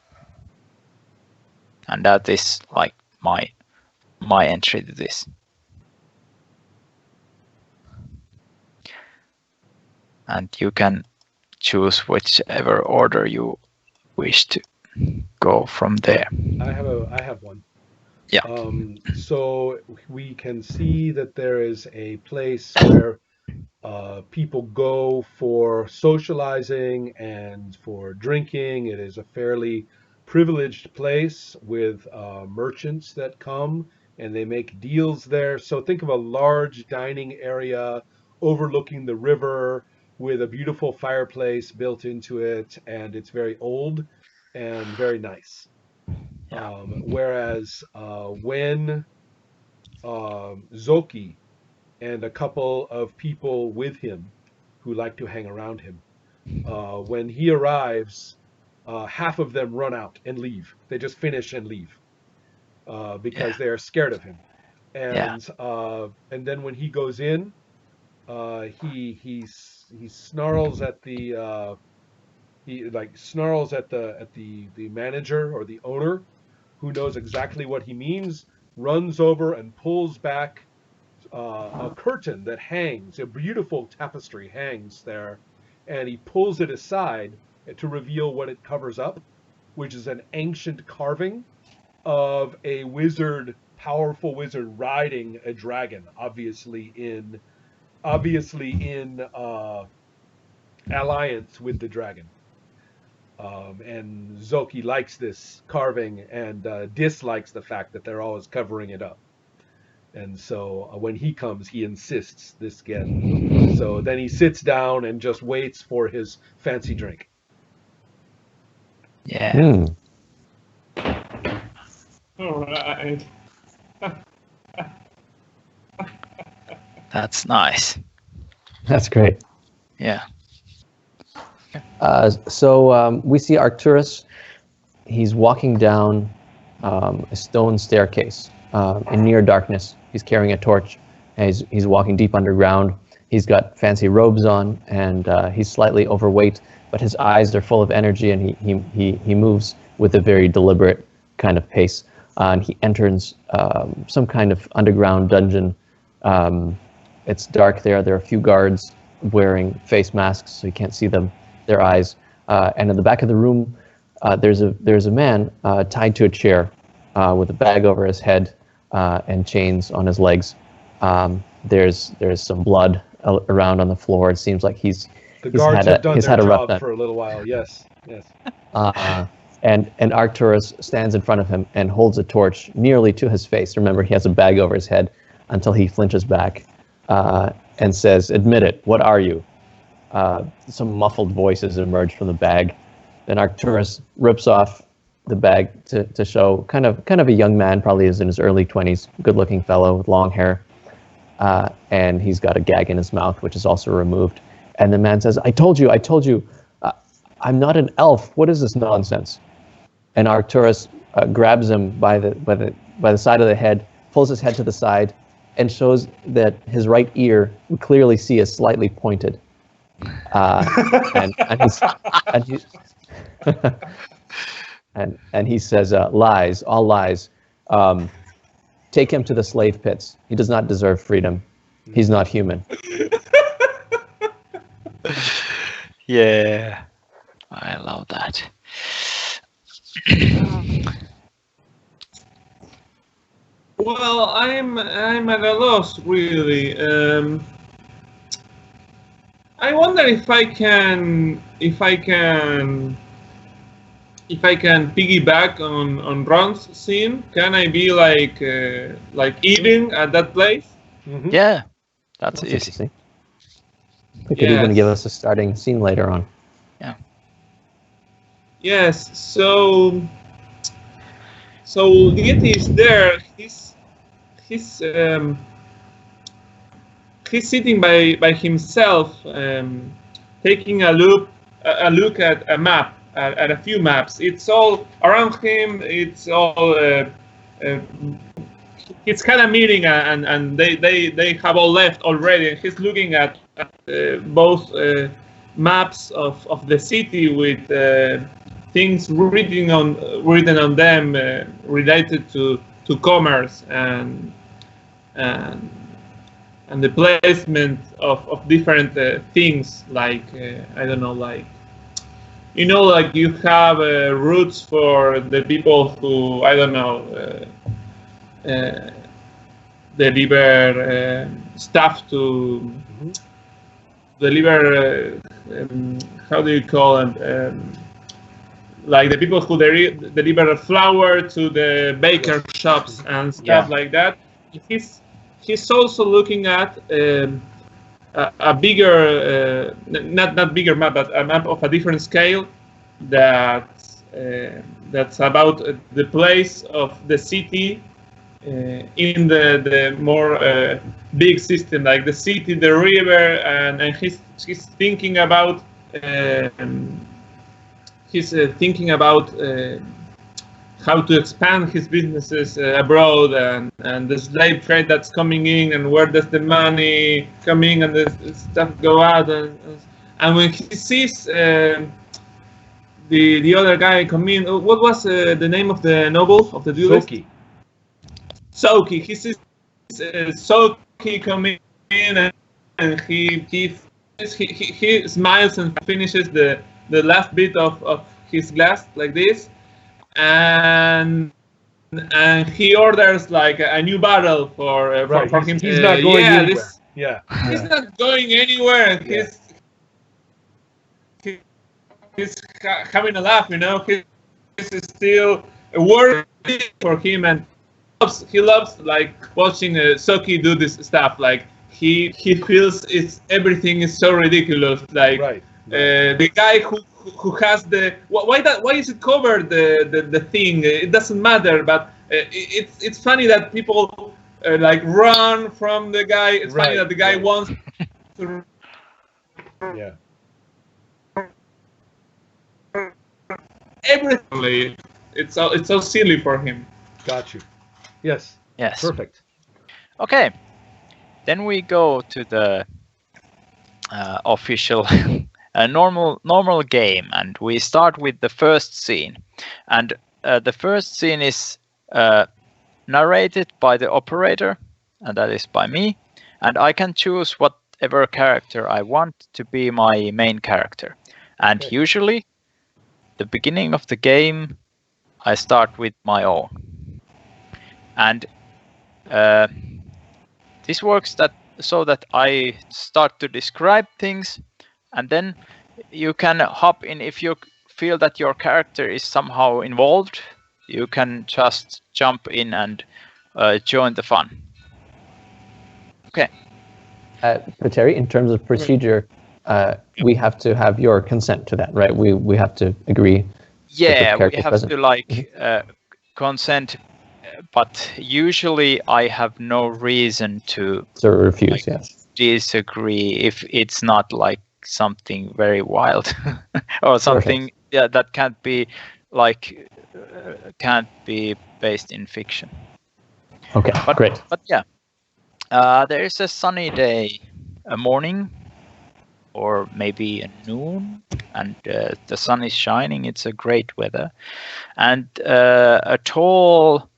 Speaker 2: and that is like my entry to this. And you can choose whichever order you wish to go from there.
Speaker 1: I have one.
Speaker 2: Yeah.
Speaker 1: So we can see that there is a place where people go for socializing and for drinking. It is a fairly privileged place with merchants that come and they make deals there. So think of a large dining area overlooking the river with a beautiful fireplace built into it, and it's very old and very nice. Whereas when Zoki and a couple of people with him who like to hang around him, when he arrives, half of them run out and leave. They just finish and leave because they are scared of him. And then when he goes in, he snarls at the snarls at the manager or the owner, who knows exactly what he means, runs over and pulls back a curtain that hangs, a beautiful tapestry hangs there, and he pulls it aside to reveal what it covers up, which is an ancient carving of a wizard, powerful wizard riding a dragon, obviously in alliance with the dragon. And Zoki likes this carving and dislikes the fact that they're always covering it up. And so when he comes, he insists this get. So then he sits down and just waits for his fancy drink.
Speaker 2: Yeah.
Speaker 4: All right.
Speaker 2: That's nice.
Speaker 3: That's great.
Speaker 2: Yeah.
Speaker 3: So we see Arcturus. He's walking down a stone staircase in near darkness. He's carrying a torch, and he's walking deep underground. He's got fancy robes on, and he's slightly overweight, but his eyes are full of energy, and he moves with a very deliberate kind of pace. And he enters some kind of underground dungeon. It's dark there. There are a few guards wearing face masks, so you can't see their eyes. And in the back of the room, there's a man tied to a chair with a bag over his head and chains on his legs. There's some blood around on the floor. It seems like he's
Speaker 1: guards have done their
Speaker 3: had a rough
Speaker 1: job
Speaker 3: night.
Speaker 1: for a little while. Yes.
Speaker 3: And Arcturus stands in front of him and holds a torch nearly to his face. Remember, he has a bag over his head until he flinches back and says, "Admit it, what are you?" Some muffled voices emerge from the bag. Then Arcturus rips off the bag to show kind of a young man, probably is in his early 20s, good-looking fellow with long hair. And he's got a gag in his mouth, which is also removed. And the man says, I told you, I'm not an elf. What is this nonsense? And Arcturus grabs him by the side of the head, pulls his head to the side, and shows that his right ear, we clearly see, is slightly pointed. And he says, lies, all lies. Take him to the slave pits. He does not deserve freedom. He's not human.
Speaker 2: Yeah, I love that.
Speaker 4: Well, I'm at a loss, really. I wonder if I can piggyback on Ron's scene. Can I be like eating at that place?
Speaker 1: Mm-hmm.
Speaker 2: Yeah, that's easy.
Speaker 3: Interesting. We could even give us a starting scene later on.
Speaker 2: Yeah.
Speaker 4: Yes. So Yeti is there. He's sitting by himself, taking a look at a map, at a few maps. It's all around him. It's all it's kind of meeting, and they have all left already. And he's looking at both maps of the city with things written on them related to commerce and the placement of different things, like I don't know, like like you have routes for the people who, I don't know, deliver stuff to deliver. How do you call them? Like the people who deliver flour to the baker shops and stuff like that. He's also looking at a bigger, not bigger map, but a map of a different scale that's about the place of the city in the more big system, like the city, the river, and he's thinking about how to expand his businesses abroad, and the slave trade that's coming in, and where does the money come in and the stuff go out, and when he sees the other guy come in, what was the name of the noble of the duelist? Soki. He sees Soki coming in, and he smiles and finishes the last bit of his glass like this. And he orders like a new barrel for him.
Speaker 1: He's not going anywhere.
Speaker 4: He's not going anywhere. He's having a laugh, This is still worthy for him, and he loves like watching Soki do this stuff. Like he feels everything is so ridiculous. Like the guy who has the why is it covered the thing? It doesn't matter, but it's funny that people like run from the guy. It's funny that the guy wants to. Everything. It's so silly for him.
Speaker 1: Got you. Yes.
Speaker 2: Yes.
Speaker 1: Perfect.
Speaker 2: Okay. Then we go to the official a normal game, and we start with the first scene, and the first scene is narrated by the operator, and that is by me, and I can choose whatever character I want to be my main character. And
Speaker 1: Okay.
Speaker 2: usually the beginning of the game I start with my own, and this works so that I start to describe things, and then you can hop in if you feel that your character is somehow involved. You can just jump in and join the fun. Okay.
Speaker 3: Pateri, in terms of procedure, we have to have your consent to that, right? We have to agree.
Speaker 2: Yeah, we
Speaker 3: character
Speaker 2: have
Speaker 3: present.
Speaker 2: to consent, but usually I have no reason to
Speaker 3: So refuse, yes.
Speaker 2: disagree if it's not like something very wild or something that can't be based in fiction.
Speaker 3: Okay, great.
Speaker 2: But yeah, there is a sunny day, a morning, or maybe a noon, and the sun is shining. It's a great weather, and a tall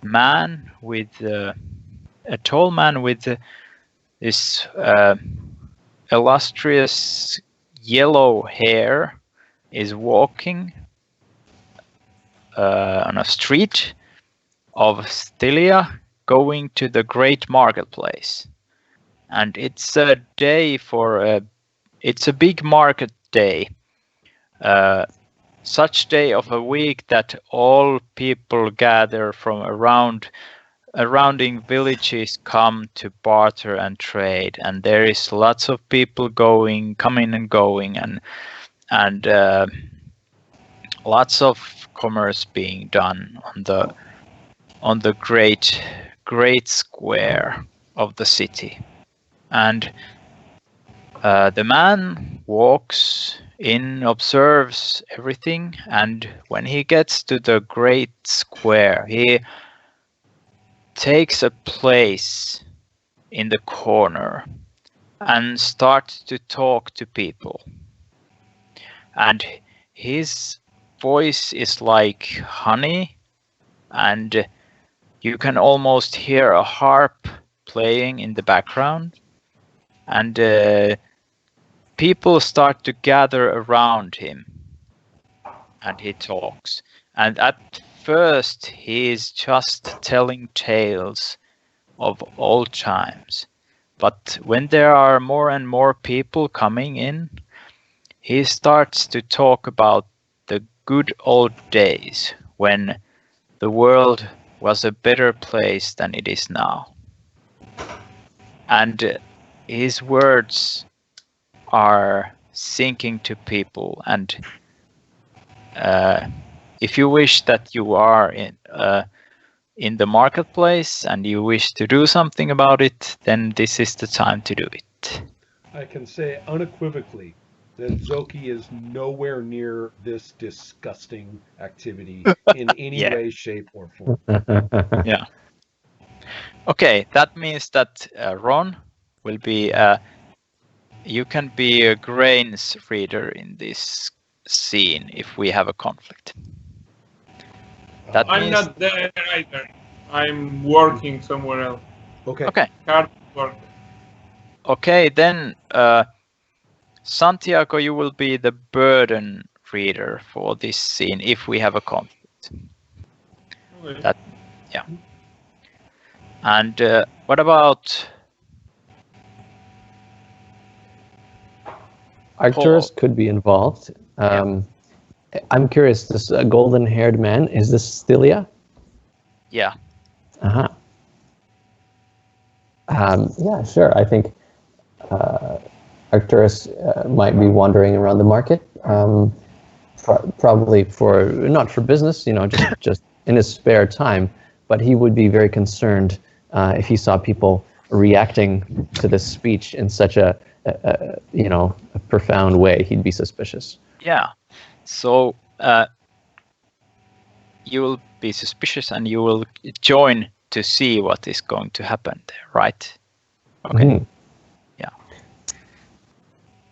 Speaker 2: man with this illustrious yellow hair is walking on a street of Stylia, going to the great marketplace. And it's a day it's a big market day, such day of a week that all people gather from surrounding villages come to barter and trade, and there is lots of people coming and going, and lots of commerce being done on the great square of the city. And the man walks in, observes everything, and when he gets to the great square, he takes a place in the corner and starts to talk to people. And his voice is like honey, and you can almost hear a harp playing in the background. And people start to gather around him, and he talks. And at first, he is just telling tales of old times. But when there are more and more people coming in, he starts to talk about the good old days when the world was a better place than it is now. And his words are sinking to people, and if you wish that you are in the marketplace and you wish to do something about it, then this is the time to do it.
Speaker 1: I can say unequivocally that Zoki is nowhere near this disgusting activity in any
Speaker 2: Yeah.
Speaker 1: way, shape, or form.
Speaker 2: Yeah. Okay, that means that Ron will be you can be a grains reader in this scene if we have a conflict. That
Speaker 4: I'm
Speaker 2: means
Speaker 4: not there either. I'm working somewhere else.
Speaker 1: Okay.
Speaker 2: okay.
Speaker 4: Hard work.
Speaker 2: Okay, then Santiago, you will be the burden reader for this scene if we have a conflict.
Speaker 4: Okay.
Speaker 2: That yeah. And what about
Speaker 3: Arcturus
Speaker 2: Paul?
Speaker 3: could be involved. I'm curious, this golden-haired man, is this Stylia?
Speaker 2: Yeah.
Speaker 3: Uh-huh. Yeah, sure. I think Arcturus might be wandering around the market, probably not for business, just in his spare time, but he would be very concerned if he saw people reacting to this speech in such a profound way. He'd be suspicious.
Speaker 2: Yeah. So you will be suspicious and you will join to see what is going to happen there, right? Okay.
Speaker 3: Mhm.
Speaker 2: Yeah.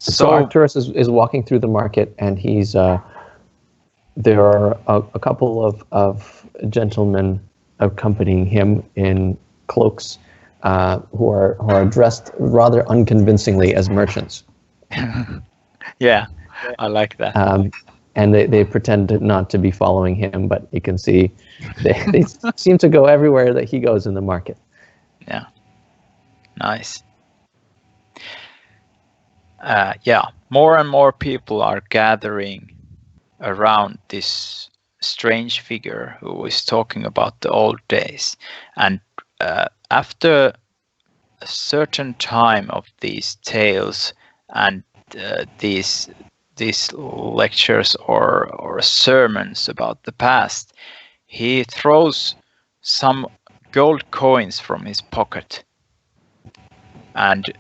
Speaker 3: So Arcturus is walking through the market, and he's there are a couple of gentlemen accompanying him in cloaks, who are dressed rather unconvincingly as merchants.
Speaker 2: Yeah, I like that.
Speaker 3: And they pretend not to be following him, but you can see they seem to go everywhere that he goes in the market.
Speaker 2: Yeah, nice. Yeah, more and more people are gathering around this strange figure who is talking about the old days. And after a certain time of these tales and these lectures or sermons about the past, he throws some gold coins from his pocket and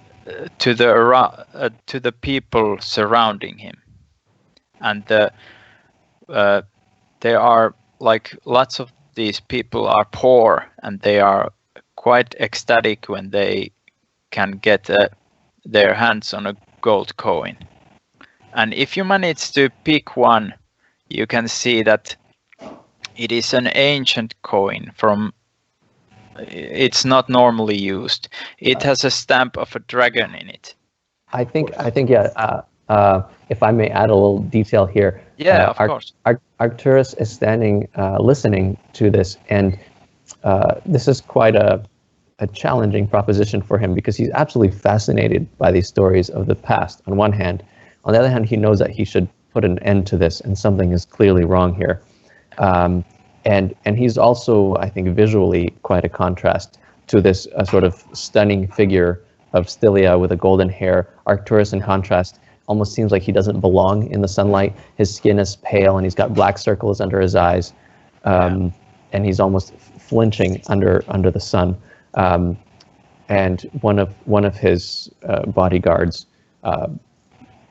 Speaker 2: to the people surrounding him, and there are like lots of these people are poor, and they are quite ecstatic when they can get their hands on a gold coin. And if you manage to pick one, you can see that it is an ancient coin from. It's not normally used. It has a stamp of a dragon in it.
Speaker 3: I think yeah. If I may add a little detail here.
Speaker 2: Yeah, of course.
Speaker 3: Arcturus is standing, listening to this, and this is quite a challenging proposition for him, because he's absolutely fascinated by these stories of the past on one hand. On the other hand, he knows that he should put an end to this, and something is clearly wrong here. And he's also, I think, visually quite a contrast to this sort of stunning figure of Stylia with a golden hair. Arcturus, in contrast, almost seems like he doesn't belong in the sunlight. His skin is pale, and he's got black circles under his eyes, and he's almost flinching under the sun. And one of his bodyguards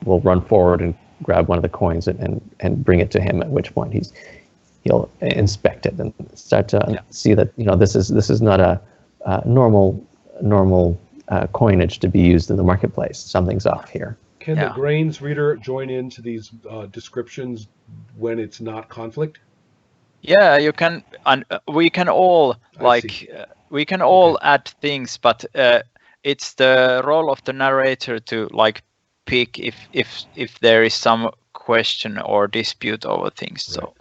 Speaker 3: will run forward and grab one of the coins and bring it to him, at which point he'll inspect it and start to see that this is not a normal coinage to be used in the marketplace. Something's off here.
Speaker 1: Can the grains reader join into these descriptions when it's not conflict?
Speaker 2: Yeah, you can, and we can all we can all add things, but it's the role of the narrator to pick if there is some question or dispute over things. So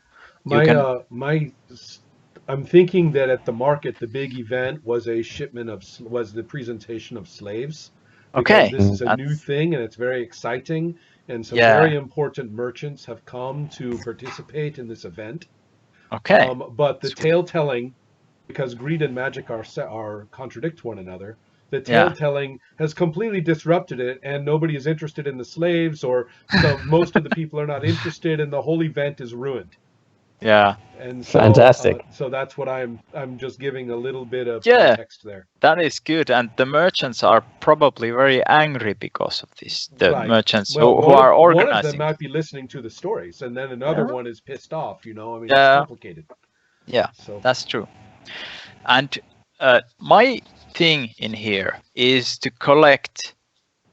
Speaker 1: I'm thinking that at the market, the big event was was the presentation of slaves. Because this is a new thing, and it's very exciting, and some very important merchants have come to participate in this event.
Speaker 2: Okay.
Speaker 1: But the tale telling, because greed and magic are contradict one another, the tale telling has completely disrupted it, and nobody is interested in the slaves, or most of the people are not interested, and the whole event is ruined.
Speaker 2: Yeah.
Speaker 1: And so,
Speaker 3: fantastic.
Speaker 1: So that's what I'm just giving a little bit of context there.
Speaker 2: That is good, and the merchants are probably very angry because of this. The merchants who are organizing.
Speaker 1: One of them might be listening to the stories, and then another one is pissed off. I mean, it's complicated.
Speaker 2: Yeah, so that's true. And my thing in here is to collect.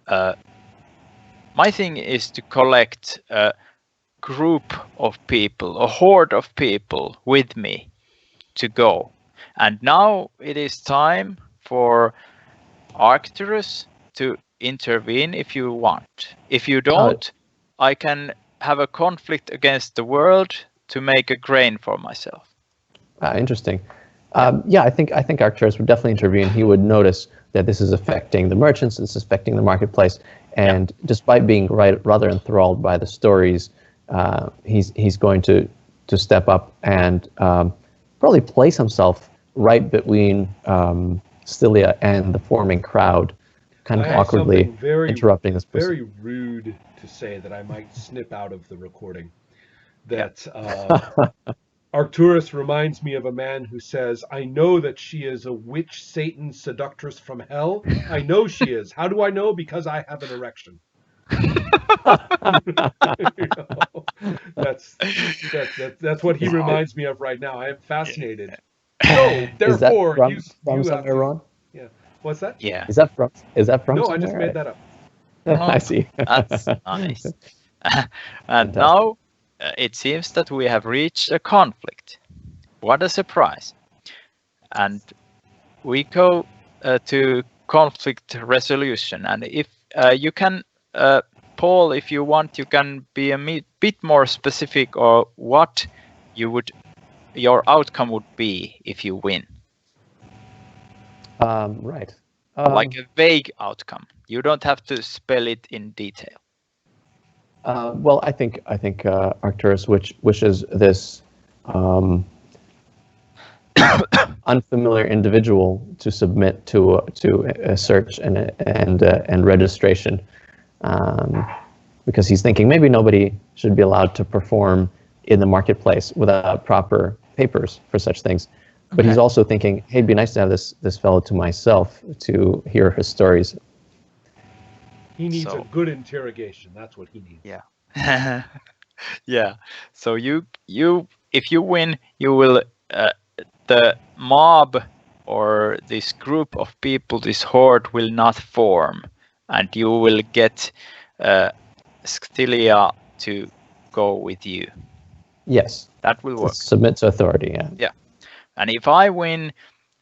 Speaker 2: My thing is to collect group of people, a horde of people with me to go. And now it is time for Arcturus to intervene if you want. If you don't, I can have a conflict against the world to make a grain for myself.
Speaker 3: Interesting. I think Arcturus would definitely intervene. He would notice that this is affecting the merchants, this is affecting the marketplace, and despite being rather enthralled by the stories, he's going to step up and probably place himself right between Stylia and the forming crowd, kind of awkwardly interrupting this person.
Speaker 1: Very rude to say that I might snip out of the recording. That Arcturus reminds me of a man who says, "I know that she is a witch, Satan, seductress from hell. I know she is. How do I know? Because I have an erection." That's what he reminds me of right now. I am fascinated. So therefore,
Speaker 3: from somewhere, Ron?
Speaker 1: Yeah. What's that?
Speaker 2: Yeah.
Speaker 3: Is that from?
Speaker 1: No,
Speaker 3: somewhere?
Speaker 1: I just made that up.
Speaker 3: I see.
Speaker 2: That's nice. And
Speaker 3: Fantastic.
Speaker 2: now it seems that we have reached a conflict. What a surprise. And we go to conflict resolution. And if you can, Paul, if you want, you can be a bit more specific or what your outcome would be if you win.
Speaker 3: Right.
Speaker 2: Like a vague outcome. You don't have to spell it in detail.
Speaker 3: Well, I think Arcturus wishes this unfamiliar individual to submit to a search and registration, because he's thinking maybe nobody should be allowed to perform in the marketplace without proper papers for such things. But he's also thinking, hey, it'd be nice to have this fellow to myself to hear his stories.
Speaker 1: He needs a good interrogation. That's what he needs.
Speaker 2: Yeah. Yeah. So you if you win, you will the mob or this group of people, this horde will not form, and you will get Stylia to go with you.
Speaker 3: Yes.
Speaker 2: That will work.
Speaker 3: Submit to authority, yeah.
Speaker 2: Yeah. And if I win,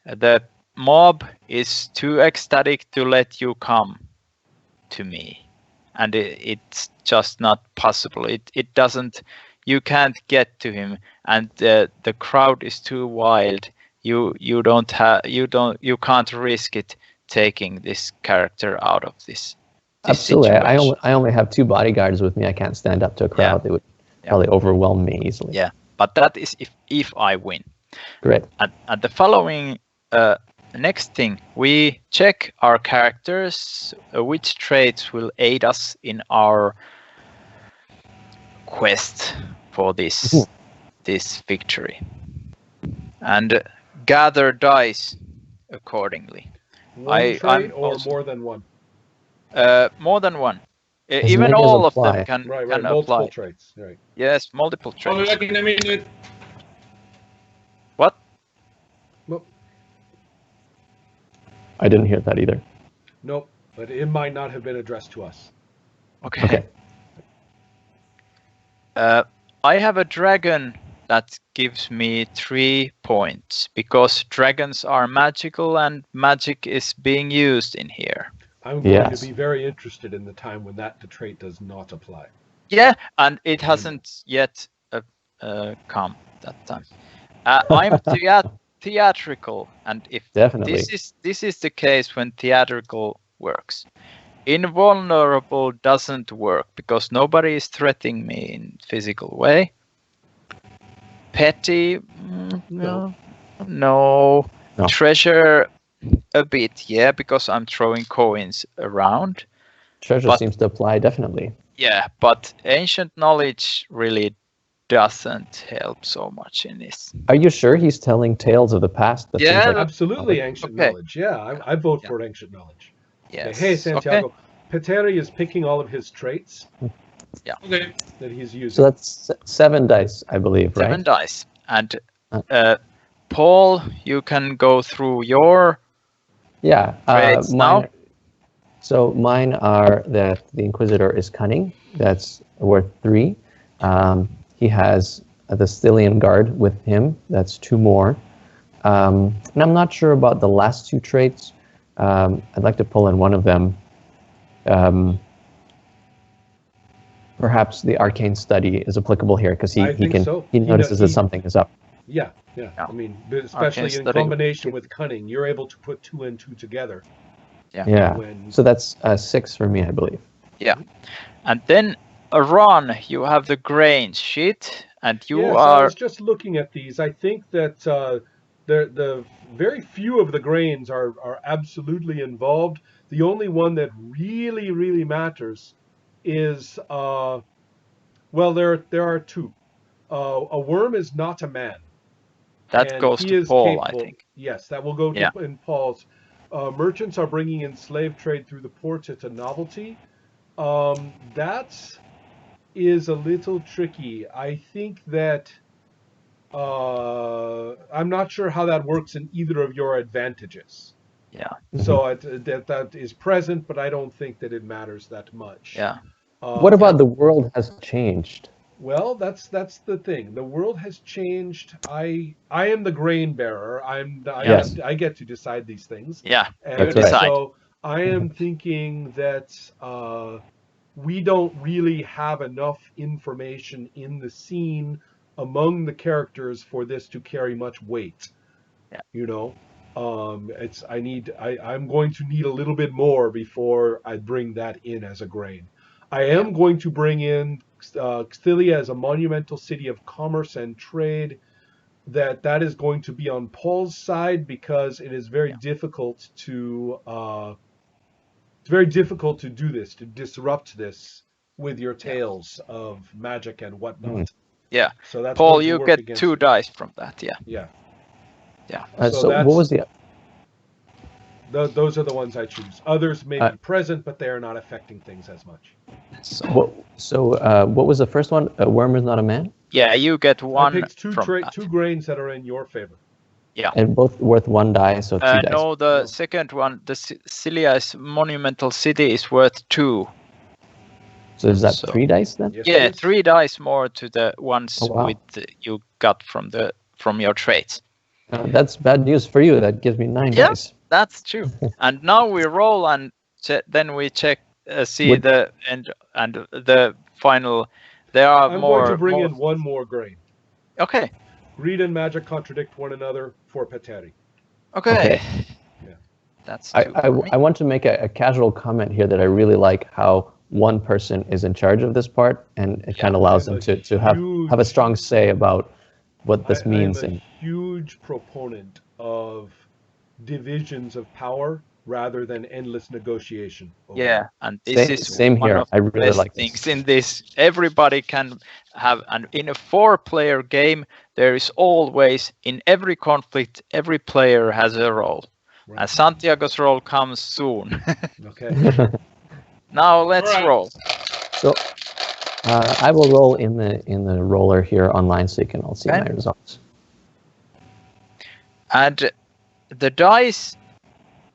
Speaker 2: the mob is too ecstatic to let you come to me. And it's just not possible. It doesn't, you can't get to him, and the crowd is too wild. You can't risk it taking this character out of this
Speaker 3: Absolutely.
Speaker 2: situation.
Speaker 3: I only have 2 bodyguards with me. I can't stand up to a crowd. They would probably overwhelm me easily.
Speaker 2: Yeah, but that is if I win.
Speaker 3: Great.
Speaker 2: And the following next thing, we check our characters, which traits will aid us in our quest for this victory, and gather dice accordingly.
Speaker 1: One trait or
Speaker 2: also,
Speaker 1: more than one?
Speaker 2: More than one.
Speaker 3: As
Speaker 2: Even
Speaker 3: many as
Speaker 2: all of
Speaker 3: apply.
Speaker 2: them can
Speaker 1: Multiple
Speaker 2: apply.
Speaker 1: traits. Right.
Speaker 2: Yes, multiple
Speaker 4: I'll be
Speaker 2: traits.
Speaker 4: back in a minute.
Speaker 2: What?
Speaker 1: Well,
Speaker 3: I didn't hear that either.
Speaker 1: nope, but it might not have been addressed to us.
Speaker 2: Okay. I have a dragon that gives me 3 points because dragons are magical and magic is being used in here.
Speaker 1: I'm going to be very interested in the time when the trait does not apply.
Speaker 2: Yeah, and it hasn't yet come that time. I'm theatrical, and if
Speaker 3: Definitely.
Speaker 2: this is the case when theatrical works. Invulnerable doesn't work because nobody is threatening me in physical way. Petty, no. Treasure, a bit, yeah, because I'm throwing coins around.
Speaker 3: Treasure seems to apply, definitely.
Speaker 2: Yeah, but ancient knowledge really doesn't help so much in this.
Speaker 3: Are you sure he's telling tales of the past? That
Speaker 2: Yeah,
Speaker 1: absolutely ancient knowledge. Yeah, I vote for ancient knowledge.
Speaker 2: Yes.
Speaker 1: Okay, hey, Santiago. Okay. Peteri is picking all of his traits.
Speaker 2: Yeah.
Speaker 4: Okay.
Speaker 1: That he's using.
Speaker 3: So that's 7 dice, I believe, right?
Speaker 2: 7 dice. And Paul, you can go through your traits now.
Speaker 3: So mine are that the Inquisitor is cunning. That's worth 3. He has the Stylian Guard with him. That's 2 more. And I'm not sure about the last 2 traits. I'd like to pull in one of them. Perhaps the arcane study is applicable here because he notices that something is up.
Speaker 1: Yeah. I mean, especially in combination with cunning, you're able to put 2 and 2 together.
Speaker 3: Yeah. So that's 6 for me, I believe.
Speaker 2: Yeah. And then Ron, you have the grains sheet, and you
Speaker 1: are. I was just looking at these. I think that the very few of the grains are absolutely involved. The only one that really, really matters is there are 2. A worm is not a man.
Speaker 2: That goes to Paul, I think.
Speaker 1: Yes, that will go to in Paul's. Merchants are bringing in slave trade through the ports. It's a novelty. That is a little tricky. I think that I'm not sure how that works in either of your advantages.
Speaker 2: Yeah.
Speaker 1: So that is present, but I don't think that it matters that much.
Speaker 2: Yeah.
Speaker 3: What about the world has changed?
Speaker 1: Well, that's the thing. The world has changed. I am the grain bearer.
Speaker 3: Yes.
Speaker 1: I get to decide these things.
Speaker 2: Yeah.
Speaker 1: And
Speaker 2: You
Speaker 3: That's right.
Speaker 2: decide.
Speaker 1: so I am thinking that we don't really have enough information in the scene among the characters for this to carry much weight.
Speaker 2: Yeah.
Speaker 1: You know, I'm going to need a little bit more before I bring that in as a grain. I am going to bring in Xthilia as a monumental city of commerce and trade. That is going to be on Paul's side because it is very difficult to do this, to disrupt this with your tales of magic and whatnot.
Speaker 2: Yeah.
Speaker 1: So that's
Speaker 2: Paul,
Speaker 1: going to
Speaker 2: you
Speaker 1: work
Speaker 2: get
Speaker 1: against
Speaker 2: 2
Speaker 1: you.
Speaker 2: dice from that. Yeah.
Speaker 1: Yeah.
Speaker 2: Yeah.
Speaker 3: So what was the?
Speaker 1: Those are the ones I choose. Others may be present, but they are not affecting things as much.
Speaker 3: What was the first one? A worm is not a man.
Speaker 2: Yeah, you get 1
Speaker 1: I picked
Speaker 2: from that.
Speaker 1: 2 grains that are in your favor.
Speaker 2: Yeah.
Speaker 3: And both worth 1 die, so 2 dice.
Speaker 2: No, the second one, the Cilia's monumental city is worth 2.
Speaker 3: So is that 3 dice then?
Speaker 1: Yes,
Speaker 2: Yeah,
Speaker 1: it is.
Speaker 2: 3 dice more to the ones
Speaker 3: Oh, wow.
Speaker 2: you got from your traits.
Speaker 3: That's bad news for you. That gives me 9
Speaker 2: Yeah.
Speaker 3: dice.
Speaker 2: That's true. And now we roll and then we check, see
Speaker 3: Would-
Speaker 2: the end and the final. There are
Speaker 1: I'm
Speaker 2: more.
Speaker 1: going to bring
Speaker 2: more-
Speaker 1: in 1 more grain.
Speaker 2: Okay.
Speaker 1: Greed and magic contradict one another for Pateri.
Speaker 2: Okay.
Speaker 1: Yeah.
Speaker 2: That's
Speaker 3: I,
Speaker 2: 2
Speaker 3: I,
Speaker 2: for me.
Speaker 3: I want to make a casual comment here that I really like how one person is in charge of this part, and it kind of allows
Speaker 1: I'm
Speaker 3: them
Speaker 1: a
Speaker 3: to have a strong say about what this means.
Speaker 1: I'm a huge proponent of divisions of power rather than endless negotiation.
Speaker 2: Yeah, and this is
Speaker 3: Same
Speaker 2: one
Speaker 3: here.
Speaker 2: of
Speaker 3: I
Speaker 2: the
Speaker 3: really
Speaker 2: best
Speaker 3: like
Speaker 2: things
Speaker 3: this.
Speaker 2: in this. Everybody can have, and in a 4-player game, there is always, in every conflict, every player has a role.
Speaker 1: Right.
Speaker 2: And Santiago's role comes soon.
Speaker 1: Okay.
Speaker 2: Now let's
Speaker 4: Alright.
Speaker 2: roll.
Speaker 3: So I will roll in the roller here online, so you can all see
Speaker 2: Okay.
Speaker 3: my results.
Speaker 2: And the dice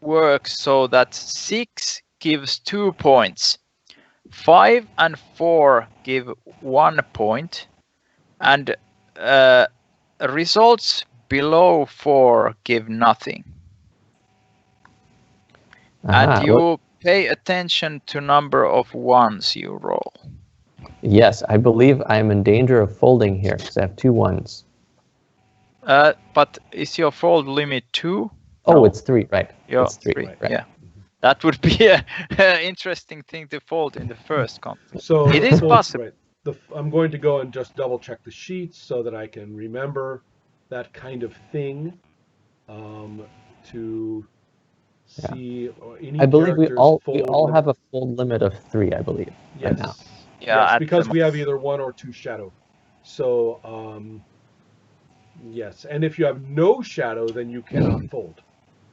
Speaker 2: works so that 6 gives 2 points, 5 and 4 give 1 point, and results below 4 give nothing. And you pay attention to number of ones you roll.
Speaker 3: Yes, I believe I am in danger of folding here because I have 2 1s.
Speaker 2: But is your fold limit 2?
Speaker 3: Oh,
Speaker 2: No.
Speaker 3: it's 3, right?
Speaker 2: Yeah,
Speaker 3: It's 3,
Speaker 2: 3.
Speaker 3: right.
Speaker 2: Yeah, that would be a interesting thing to fold in the first conflict.
Speaker 1: So
Speaker 2: It is
Speaker 1: so-
Speaker 2: possible.
Speaker 1: Right. I'm going to go and just double check the sheets so that I can remember that kind of thing. To see any
Speaker 3: I believe we
Speaker 1: character's
Speaker 3: all
Speaker 1: fold
Speaker 3: have a fold limit of 3, I believe.
Speaker 1: Yes.
Speaker 3: Right now.
Speaker 2: Yeah,
Speaker 1: Yes,
Speaker 2: at
Speaker 1: because
Speaker 2: the
Speaker 1: we have either 1 or 2 shadow. So yes, and if you have no shadow, then you cannot fold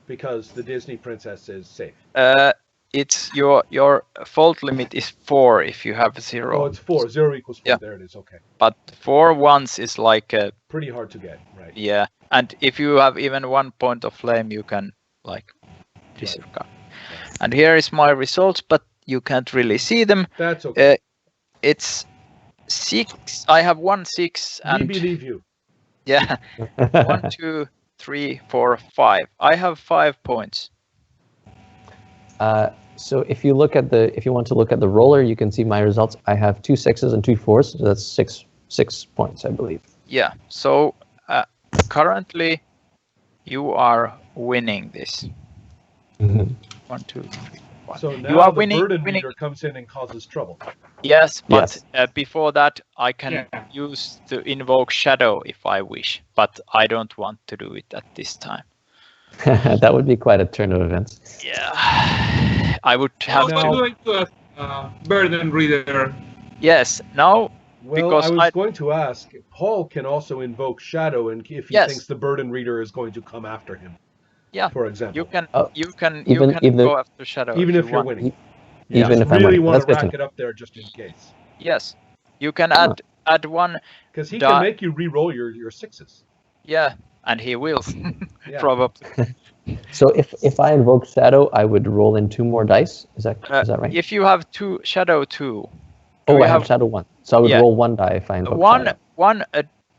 Speaker 1: because the Disney princess is safe.
Speaker 2: It's your fold limit is 4 if you have 0.
Speaker 1: Oh, it's 4. 0 equals 4.
Speaker 2: Yeah.
Speaker 1: There it is. Okay.
Speaker 2: But 4 ones is like a,
Speaker 1: Pretty hard to get, right?
Speaker 2: yeah. And if you have even 1 point of flame, you can like disregard. And here is my results, but you can't really see them.
Speaker 1: That's okay.
Speaker 2: It's 6. I have 1 6
Speaker 1: We
Speaker 2: and
Speaker 1: believe you.
Speaker 2: yeah, 1 2 3 4 5. I have 5 points.
Speaker 3: So if you want to look at the roller, you can see my results. I have 2 6s and 2 4s, so that's 6 points, I believe.
Speaker 2: Yeah. So currently, you are winning this. 1 2 3 4.
Speaker 1: So now
Speaker 2: You are
Speaker 1: the
Speaker 2: winning.
Speaker 1: burden reader comes in and causes trouble.
Speaker 2: Yes, but
Speaker 3: Yes.
Speaker 2: before that, I can
Speaker 4: Yeah.
Speaker 2: use to invoke shadow if I wish, but I don't want to do it at this time.
Speaker 3: That would be quite a turn of events.
Speaker 2: Yeah, I would have
Speaker 1: now-
Speaker 2: to.
Speaker 4: I'm going to burden reader.
Speaker 2: Yes, now
Speaker 1: Well,
Speaker 2: Because
Speaker 1: I was
Speaker 2: I-
Speaker 1: going to ask, Paul can also invoke shadow and if he
Speaker 2: Yes.
Speaker 1: thinks the burden reader is going to come after him.
Speaker 2: Yeah.
Speaker 1: For example.
Speaker 2: you can
Speaker 3: Oh,
Speaker 2: you can
Speaker 3: even
Speaker 2: go after shadow
Speaker 1: even if
Speaker 2: you
Speaker 1: you're
Speaker 2: want.
Speaker 1: winning.
Speaker 3: Even
Speaker 1: You
Speaker 3: if I'm
Speaker 1: really
Speaker 3: winning.
Speaker 1: want
Speaker 3: That's
Speaker 1: to
Speaker 3: good to
Speaker 1: rack it up there just in case.
Speaker 2: Yes, you can
Speaker 3: Huh.
Speaker 2: add one.
Speaker 1: Because he
Speaker 2: Da-
Speaker 1: can make you re-roll your 6s.
Speaker 2: Yeah, and he will
Speaker 1: Yeah.
Speaker 2: probably.
Speaker 3: So if I invoke Shadow, I would roll in 2 more dice. Is that right?
Speaker 2: If you have two Shadow 2,
Speaker 3: Oh,
Speaker 2: you
Speaker 3: I have Shadow 1. So I would
Speaker 2: Yeah.
Speaker 3: roll 1 die if I invoke Shadow.
Speaker 2: one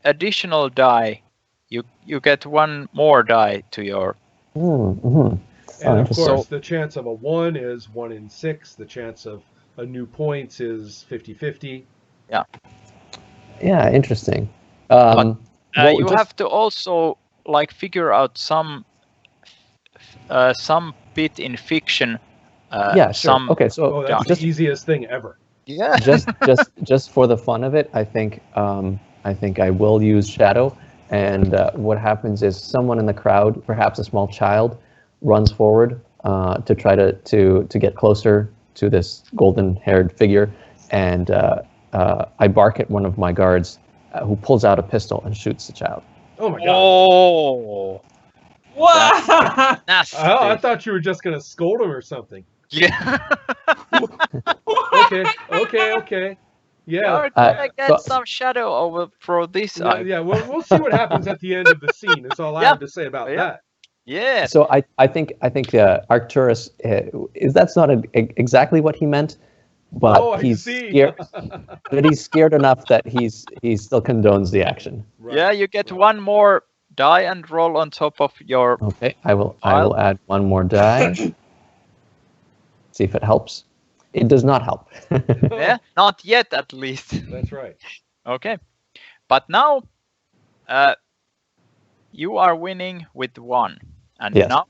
Speaker 2: additional die, you get 1 more die to your.
Speaker 3: Mm-hmm.
Speaker 1: And of
Speaker 3: interesting.
Speaker 1: course, the chance of a 1 is 1 in 6. The chance of a new points is 50-50.
Speaker 3: Yeah, interesting.
Speaker 2: You
Speaker 3: just-
Speaker 2: have to also like figure out some bit in fiction.
Speaker 3: yeah, sure.
Speaker 2: Some
Speaker 3: Okay, so
Speaker 1: Oh, that's
Speaker 3: just
Speaker 1: the easiest thing ever.
Speaker 2: yeah.
Speaker 3: just for the fun of it, I think I will use Shadow. And what happens is someone in the crowd, perhaps a small child, runs forward to try to get closer to this golden-haired figure, and I bark at one of my guards, who pulls out a pistol and shoots the child.
Speaker 1: Oh my god.
Speaker 2: Oh,
Speaker 4: What?
Speaker 2: nasty.
Speaker 1: I thought you were just going to scold him or something.
Speaker 2: Yeah.
Speaker 1: Okay. Yeah.
Speaker 2: You're gonna get
Speaker 3: so-
Speaker 2: some Shadow over for this.
Speaker 1: Yeah, we'll see what happens at the end of the scene. That's all I have to say about that.
Speaker 2: Yeah.
Speaker 3: So I think Arcturus that's not exactly what he meant, but
Speaker 1: Oh, I
Speaker 3: he's
Speaker 1: see.
Speaker 3: scared. But he's scared enough that he still condones the action.
Speaker 1: Right.
Speaker 2: Yeah, you get 1 more die and roll on top of your.
Speaker 3: Okay, I will add 1 more die. See if it helps. It does not help.
Speaker 2: Yeah, not yet at least.
Speaker 1: That's right.
Speaker 2: Okay, but now, you are winning with 1, and
Speaker 3: Yes.
Speaker 2: now,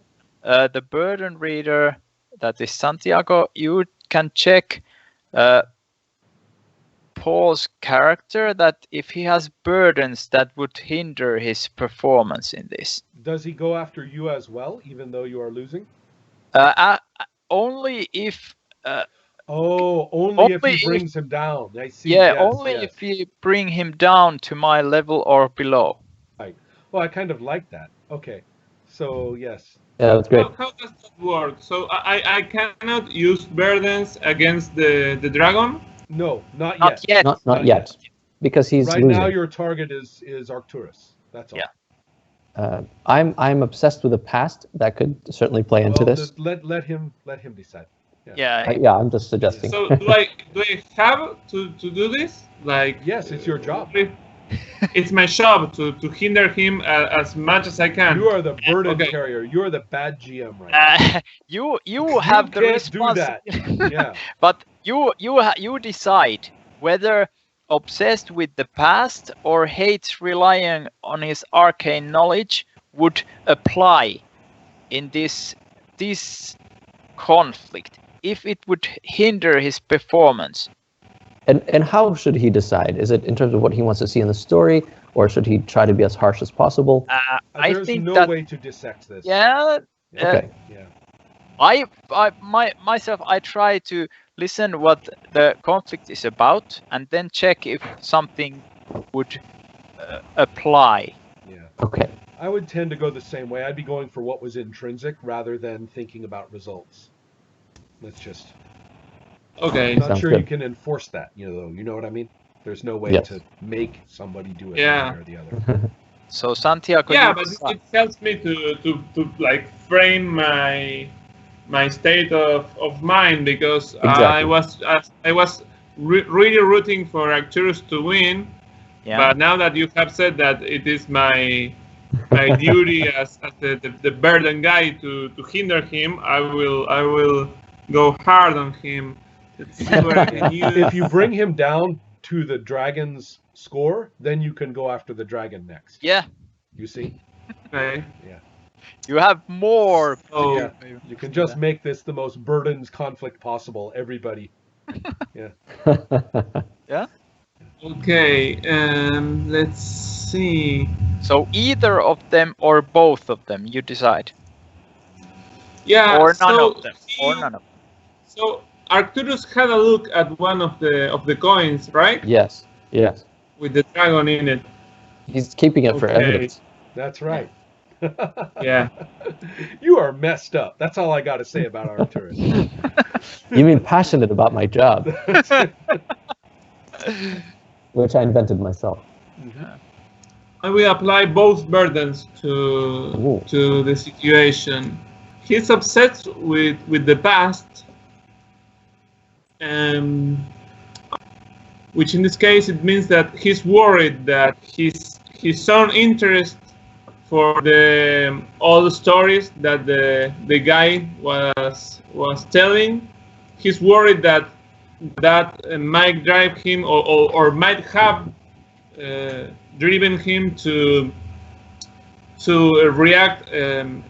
Speaker 2: the burden reader, that is Santiago, you can check Paul's character, that if he has burdens that would hinder his performance in this.
Speaker 1: Does he go after you as well, even though you are losing?
Speaker 2: Only if.
Speaker 1: Only if
Speaker 2: Only
Speaker 1: he
Speaker 2: if-
Speaker 1: brings him down. I see.
Speaker 2: Yeah,
Speaker 1: Yes,
Speaker 2: only
Speaker 1: yes.
Speaker 2: if you bring him down to my level or below.
Speaker 1: Well, I kind of like that. Okay. So, yes.
Speaker 3: Yeah, that's great.
Speaker 4: How does that work? So I cannot use burdens against the dragon?
Speaker 1: No, not yet.
Speaker 2: Not yet.
Speaker 3: Not
Speaker 1: Not
Speaker 3: yet, because he's
Speaker 1: Right
Speaker 3: losing.
Speaker 1: now, your target is Arcturus. That's all.
Speaker 2: Yeah.
Speaker 3: I'm obsessed with the past. That could certainly play into
Speaker 1: Well,
Speaker 3: this.
Speaker 1: let him decide.
Speaker 2: Yeah.
Speaker 3: Yeah, I'm just suggesting.
Speaker 4: So do I have to do this? Like
Speaker 1: Yes, it's your job.
Speaker 4: It's my job to hinder him as much as I can.
Speaker 1: You are the burden
Speaker 4: Okay.
Speaker 1: carrier. You are the bad GM right now.
Speaker 2: You have the
Speaker 1: can't do that.
Speaker 2: responsibility.
Speaker 1: Yeah.
Speaker 2: But you decide whether obsessed with the past or hates relying on his arcane knowledge would apply in this conflict. If it would hinder his performance.
Speaker 3: And how should he decide? Is it in terms of what he wants to see in the story, or should he try to be as harsh as possible?
Speaker 2: I
Speaker 1: There's
Speaker 2: think
Speaker 1: no
Speaker 2: that
Speaker 1: way to dissect this.
Speaker 2: yeah.
Speaker 3: Okay.
Speaker 1: Yeah.
Speaker 2: I try to listen what the conflict is about and then check if something would apply.
Speaker 1: Yeah.
Speaker 3: Okay.
Speaker 1: I would tend to go the same way. I'd be going for what was intrinsic rather than thinking about results. Let's just.
Speaker 4: Okay.
Speaker 1: I'm not
Speaker 3: Sounds
Speaker 1: sure
Speaker 3: good.
Speaker 1: you can enforce that. You know what I mean? There's no way
Speaker 3: Yes.
Speaker 1: to make somebody do it
Speaker 4: Yeah.
Speaker 1: one way or the other.
Speaker 2: So Santiago,
Speaker 4: Yeah,
Speaker 2: you
Speaker 4: but
Speaker 2: decide.
Speaker 4: it helps me to like frame my state of mind, because
Speaker 3: Exactly.
Speaker 4: I was really rooting for Arcturus to win.
Speaker 2: Yeah.
Speaker 4: But now that you have said that it is my duty as the burden guy to hinder him, I will go hard on him. Let's see what I can use.
Speaker 1: If you bring him down to the dragon's score, then you can go after the dragon next.
Speaker 2: Yeah,
Speaker 1: You see?
Speaker 4: Okay.
Speaker 2: you have more.
Speaker 4: Oh,
Speaker 1: Yeah. You can just make this the most burdens conflict possible. Everybody.
Speaker 4: okay. Let's see.
Speaker 2: So either of them or both of them, you decide.
Speaker 4: Yeah.
Speaker 2: Or none
Speaker 4: so
Speaker 2: of them. Or none of them.
Speaker 4: So Arcturus had a look at one of the coins, right?
Speaker 3: Yes. Yes.
Speaker 4: With the dragon in it.
Speaker 3: He's keeping it for
Speaker 4: Okay.
Speaker 3: evidence.
Speaker 1: That's right.
Speaker 4: Yeah.
Speaker 1: You are messed up. That's all I got to say about Arcturus.
Speaker 3: You mean passionate about my job, which I invented myself.
Speaker 4: I will apply both burdens
Speaker 3: Ooh.
Speaker 4: to the situation. He's obsessed with the past, which in this case it means that he's worried that his own interest for the all the stories that the guy was telling. He's worried that might drive him or might have driven him to react in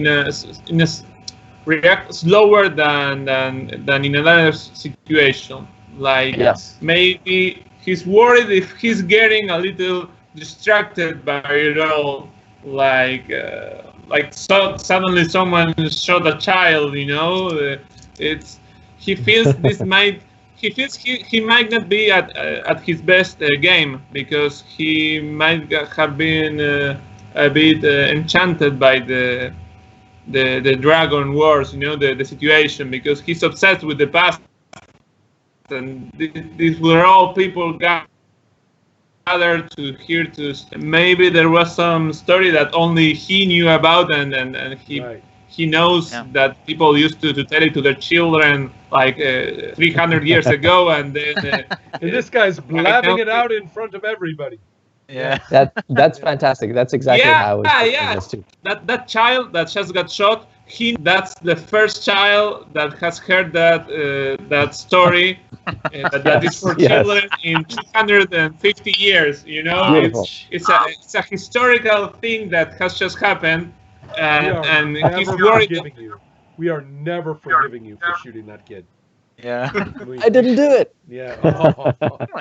Speaker 4: a react slower than in another situation. Like
Speaker 3: Yes.
Speaker 4: maybe he's worried if he's getting a little distracted by it all, like suddenly someone shot a child. It's he feels this might he feels he might not be at his best game because he might have been a bit enchanted by the dragon wars, the situation, because he's obsessed with the past, and these were all people gathered to hear to. Maybe there was some story that only he knew about, and he.
Speaker 1: Right.
Speaker 4: He knows that people used to tell it to their children like 300 years ago, and then
Speaker 1: And this guy's blabbing it out in front of everybody.
Speaker 2: Yeah.
Speaker 3: That's fantastic. That's exactly how I was thinking this too.
Speaker 4: That child that just got shot, that's the first child that has heard that story that is for children in 250 years.
Speaker 3: Beautiful.
Speaker 4: It's a historical thing that has just happened, and he's
Speaker 1: Never
Speaker 4: worried.
Speaker 1: forgiving you. We are never forgiving you for shooting that kid.
Speaker 2: Yeah.
Speaker 3: I didn't do it.
Speaker 1: Yeah.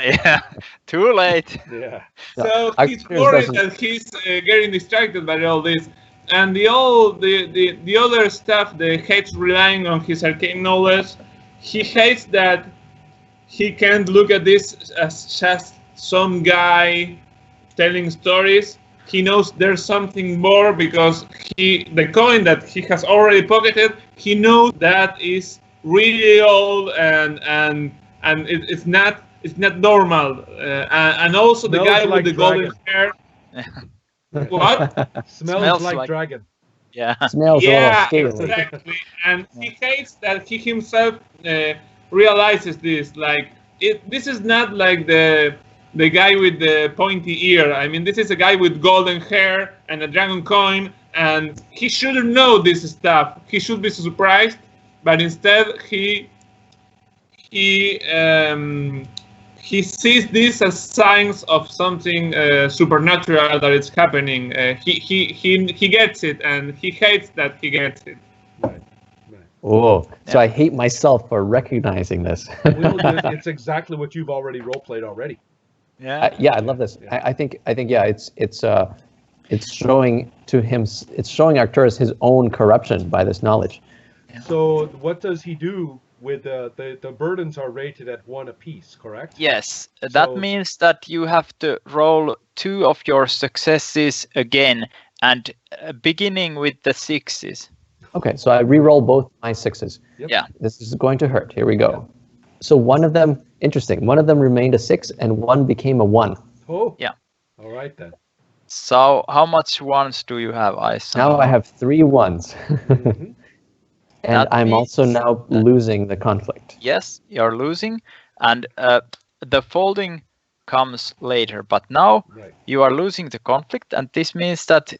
Speaker 2: Yeah. Too late.
Speaker 1: Yeah.
Speaker 4: So
Speaker 3: Our
Speaker 4: he's
Speaker 3: experience
Speaker 4: worried
Speaker 3: doesn't-
Speaker 4: that he's getting distracted by all this, and the other stuff, the hates relying on his arcane knowledge. He hates that he can't look at this as just some guy telling stories. He knows there's something more because the coin that he has already pocketed, he knows that is really old and it's not normal. And also the
Speaker 1: Smells
Speaker 4: guy
Speaker 1: like
Speaker 4: with the golden hair. What?
Speaker 1: Smells,
Speaker 2: Smells
Speaker 1: like
Speaker 2: like-
Speaker 1: dragon.
Speaker 2: Yeah.
Speaker 3: Smells a
Speaker 4: Yeah,
Speaker 3: little scaly.
Speaker 4: exactly. And he hates that he himself realizes this. Like this is not like the guy with the pointy ear. I mean, this is a guy with golden hair and a dragon coin, and he shouldn't know this stuff. He should be surprised, but instead he sees this as signs of something supernatural that is happening. He gets it, and he hates that he gets it.
Speaker 1: Right.
Speaker 3: Oh, so I hate myself for recognizing this.
Speaker 1: Well, it's exactly what you've already role played already.
Speaker 2: Yeah.
Speaker 3: Yeah, I love this.
Speaker 1: Yeah.
Speaker 3: I think yeah, it's showing to him. It's showing Arcturus his own corruption by this knowledge.
Speaker 1: So what does he do with the burdens are rated at 1 apiece, correct?
Speaker 2: Yes, that
Speaker 1: So-
Speaker 2: means that you have to roll 2 of your successes again, and beginning with the 6s.
Speaker 3: Okay, so I re-roll both my 6s.
Speaker 1: Yep.
Speaker 2: Yeah.
Speaker 3: This is going to hurt. Here we go. So one of them, interesting. One of them remained a 6, and one became a 1.
Speaker 1: Oh.
Speaker 2: Yeah.
Speaker 1: All right then.
Speaker 2: So how much ones do you have, Isa?
Speaker 3: Now I have 3 1s,
Speaker 1: Mhm.
Speaker 3: and
Speaker 2: That
Speaker 3: I'm also
Speaker 2: means
Speaker 3: now losing the conflict.
Speaker 2: Yes, you're losing, and the folding comes later. But now
Speaker 1: Right.
Speaker 2: you are losing the conflict, and this means that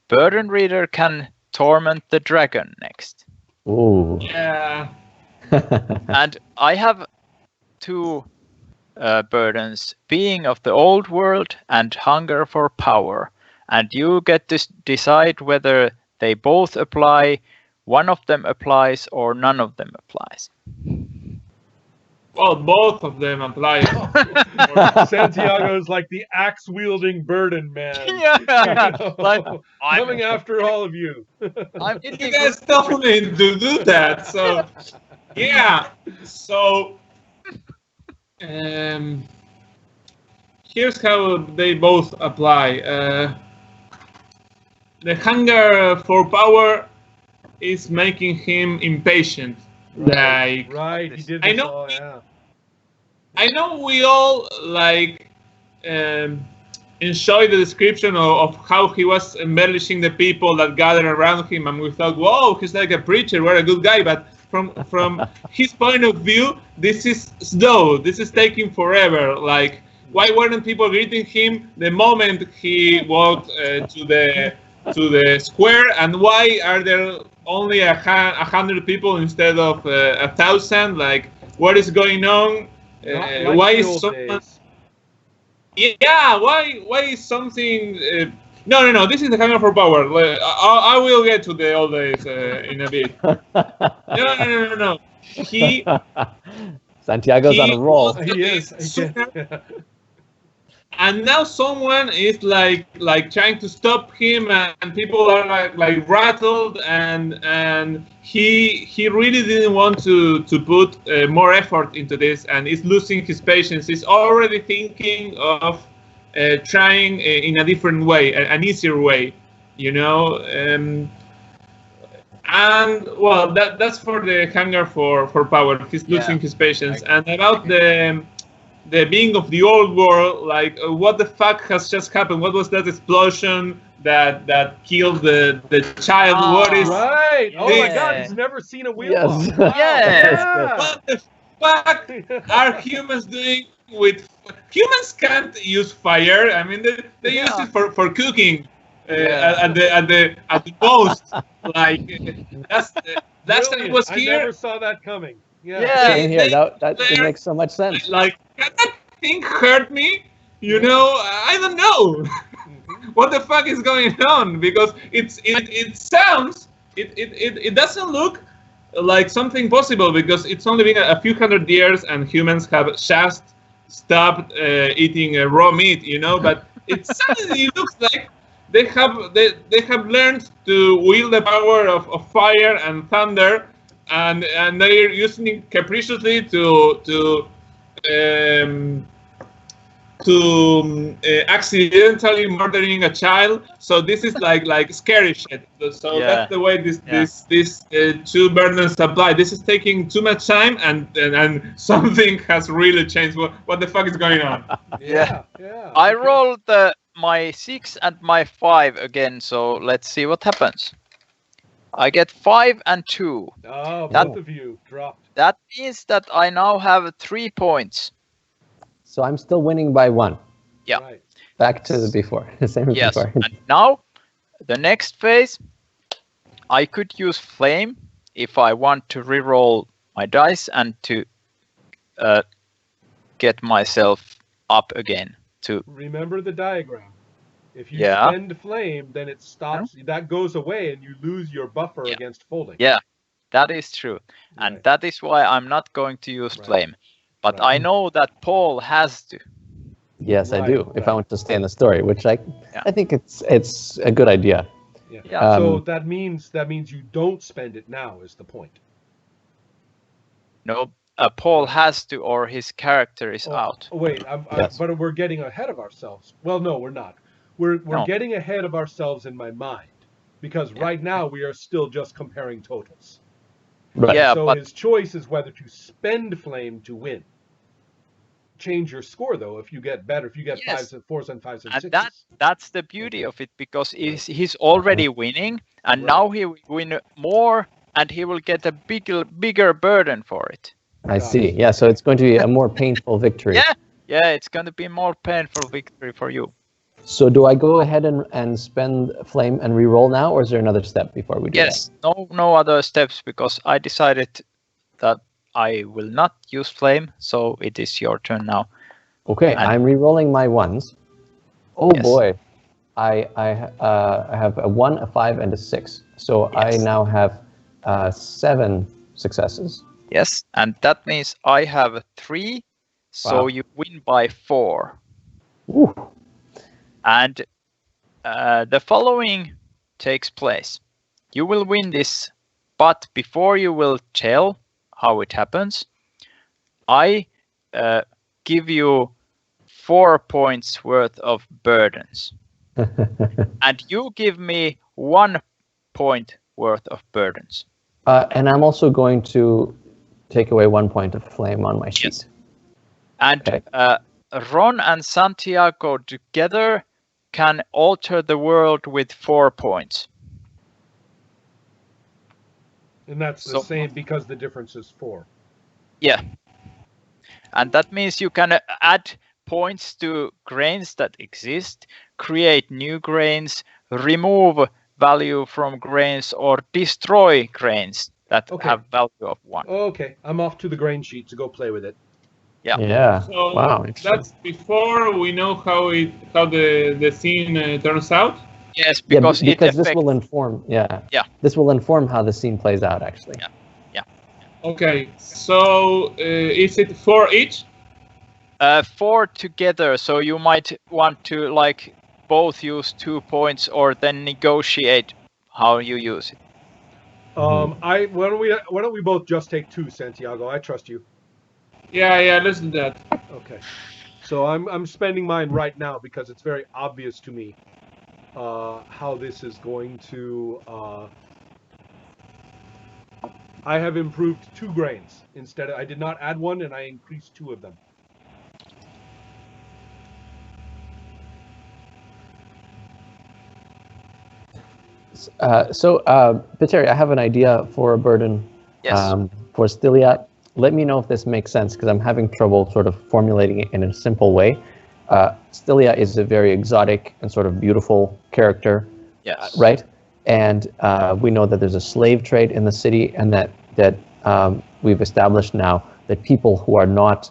Speaker 2: Burden Reader can torment the dragon next.
Speaker 3: Ooh.
Speaker 4: Yeah.
Speaker 2: And I have 2 burdens, being of the old world and hunger for power. And you get to decide whether they both apply, one of them applies, or none of them applies.
Speaker 4: Well, both of them apply.
Speaker 1: Santiago's like the axe-wielding burden man.
Speaker 2: Yeah, like,
Speaker 1: Coming after all of you.
Speaker 2: I'm
Speaker 4: You guys told me to do that, so yeah. So here's how they both apply. The hunger for power is making him impatient. Like
Speaker 1: Right, he did
Speaker 4: I
Speaker 1: this
Speaker 4: know
Speaker 1: all,
Speaker 4: he-
Speaker 1: yeah.
Speaker 4: I know we all like enjoy the description of how he was embellishing the people that gathered around him, and we thought, whoa, he's like a preacher, what a good guy. But from his point of view, this is slow. This is taking forever. Like, why weren't people greeting him the moment he walked to the square? And why are there only 100 people instead of 1,000? Like, what is going on?
Speaker 1: Like
Speaker 4: why
Speaker 1: the
Speaker 4: is
Speaker 1: old
Speaker 4: someone?
Speaker 1: days.
Speaker 4: Yeah, why is something? No. This is the Hunger for Power. I will get to the old days in a bit. No.
Speaker 3: Santiago's on a roll.
Speaker 4: was
Speaker 1: He is.
Speaker 4: sooner, and now someone is like trying to stop him, and people are like rattled, and he really didn't want to put more effort into this, and is losing his patience. He's already thinking of trying in a different way, an easier way, you know. And well, that's for the hunger for power. He's losing his patience. And about the being of the old world, like what the fuck has just happened? What was that explosion that killed the child? What is
Speaker 1: Right. Oh my God,
Speaker 2: Yeah.
Speaker 1: he's never seen a wheel
Speaker 3: Yes.
Speaker 1: bomb. Wow.
Speaker 2: Yeah.
Speaker 4: what the fuck are humans doing with? Humans can't use fire. I mean, they use it for cooking. At the most, like that's last time I was
Speaker 1: I
Speaker 4: here.
Speaker 1: never saw that coming. Yeah.
Speaker 2: Yeah.
Speaker 3: Same here. That makes so much sense.
Speaker 4: Like, can that thing hurt me? You know, I don't know. What the fuck is going on? Because it sounds it doesn't look like something possible, because it's only been a few hundred years and humans have just stopped eating raw meat, you know. But it suddenly looks like they have learned to wield the power of fire and thunder, and they're using it capriciously to accidentally murdering a child. So this is like scary shit. So that's the way these two burdens apply. This is taking too much time, and something has really changed. What the fuck is going on?
Speaker 1: Yeah.
Speaker 2: I rolled my 6 and my 5 again, so let's see what happens. I get 5 and 2.
Speaker 1: Oh, both of you dropped.
Speaker 2: That means that I now have 3 points.
Speaker 3: So I'm still winning by 1.
Speaker 2: Yeah.
Speaker 1: Right.
Speaker 3: Back to the before. Same as
Speaker 2: Yes.
Speaker 3: before.
Speaker 2: And now, the next phase, I could use flame if I want to reroll my dice and to get myself up again.
Speaker 1: Remember the diagram. If you
Speaker 2: Yeah.
Speaker 1: spend flame, then it stops. That goes away, and you lose your buffer against folding.
Speaker 2: Yeah, that is true. And
Speaker 1: Right.
Speaker 2: that is why I'm not going to use
Speaker 1: Right.
Speaker 2: flame. But
Speaker 1: Right.
Speaker 2: I know that Paul has to.
Speaker 3: Yes, I do.
Speaker 1: Right,
Speaker 3: If I
Speaker 1: right.
Speaker 3: want to stay in the story, which I
Speaker 2: Yeah.
Speaker 3: think it's a good idea.
Speaker 2: Yeah.
Speaker 1: So that means you don't spend it now is the point.
Speaker 2: No, Paul has to, or his character is out.
Speaker 1: Oh, wait,
Speaker 3: Yes.
Speaker 1: but we're getting ahead of ourselves. Well, no, we're not. We're
Speaker 2: No.
Speaker 1: getting ahead of ourselves in my mind, because right now we are still just comparing totals.
Speaker 3: Right.
Speaker 2: Yeah,
Speaker 1: So
Speaker 2: but
Speaker 1: his choice is whether to spend flame to win. Change your score though if you get better. If you get
Speaker 2: Yes.
Speaker 1: 5s and 4s and 5s and
Speaker 2: and
Speaker 1: 6s.
Speaker 2: that's the beauty of it, because he's already winning, and
Speaker 1: Right.
Speaker 2: now he will win more, and he will get a bigger burden for it.
Speaker 3: I see. Yeah, so it's going to be a more painful victory.
Speaker 2: Yeah, it's going to be more painful victory for you.
Speaker 3: So do I go ahead and spend flame and re-roll now, or is there another step before we do
Speaker 2: Yes, no other steps, because I decided that I will not use flame, so it is your turn now.
Speaker 3: that? Okay,
Speaker 2: And-
Speaker 3: I'm re-rolling my 1s. Oh
Speaker 2: Yes.
Speaker 3: boy, I have a 1, a 5, and a 6. So I
Speaker 2: Yes.
Speaker 3: now have 7 successes.
Speaker 2: Yes, and that means I have 3, so
Speaker 3: Wow.
Speaker 2: you win by 4.
Speaker 3: Ooh.
Speaker 2: And the following takes place. You will win this, but before you will tell how it happens, I give you 4 points worth of burdens. And you give me 1 point worth of burdens.
Speaker 3: And I'm also going to take away 1 point of flame on my sheet.
Speaker 2: And
Speaker 3: Okay.
Speaker 2: Ron and Santiago together can alter the world with 4 points.
Speaker 1: And that's the
Speaker 2: So-
Speaker 1: same because the difference is 4.
Speaker 2: Yeah. And that means you can add points to grains that exist, create new grains, remove value from grains, or destroy grains that
Speaker 1: Okay.
Speaker 2: have value of 1.
Speaker 1: Okay, I'm off to the grain sheet to go play with it.
Speaker 2: Yeah.
Speaker 3: Yeah.
Speaker 4: So
Speaker 3: Wow. Interesting.
Speaker 4: that's before we know how the scene turns out.
Speaker 2: Yes,
Speaker 3: Yeah,
Speaker 2: because,
Speaker 3: because
Speaker 2: it
Speaker 3: this
Speaker 2: affects,
Speaker 3: will inform. Yeah.
Speaker 2: Yeah.
Speaker 3: This will inform how the scene plays out. Actually.
Speaker 2: Yeah.
Speaker 4: Okay, so is it 4 each?
Speaker 2: 4 together. So you might want to like both use 2 points or then negotiate how you use it.
Speaker 1: Why don't we both just take 2, Santiago? I trust you.
Speaker 4: Yeah, let's do that.
Speaker 1: Okay. So I'm spending mine right now because it's very obvious to me how this is going to. I have improved 2 grains instead. I did not add 1, and I increased 2 of them.
Speaker 3: Piteri, I have an idea for a burden
Speaker 2: Yes.
Speaker 3: for Stylia. Let me know if this makes sense because I'm having trouble sort of formulating it in a simple way. Stylia is a very exotic and sort of beautiful character,
Speaker 2: Yes.
Speaker 3: right? And we know that there's a slave trade in the city, and that we've established now that people who are not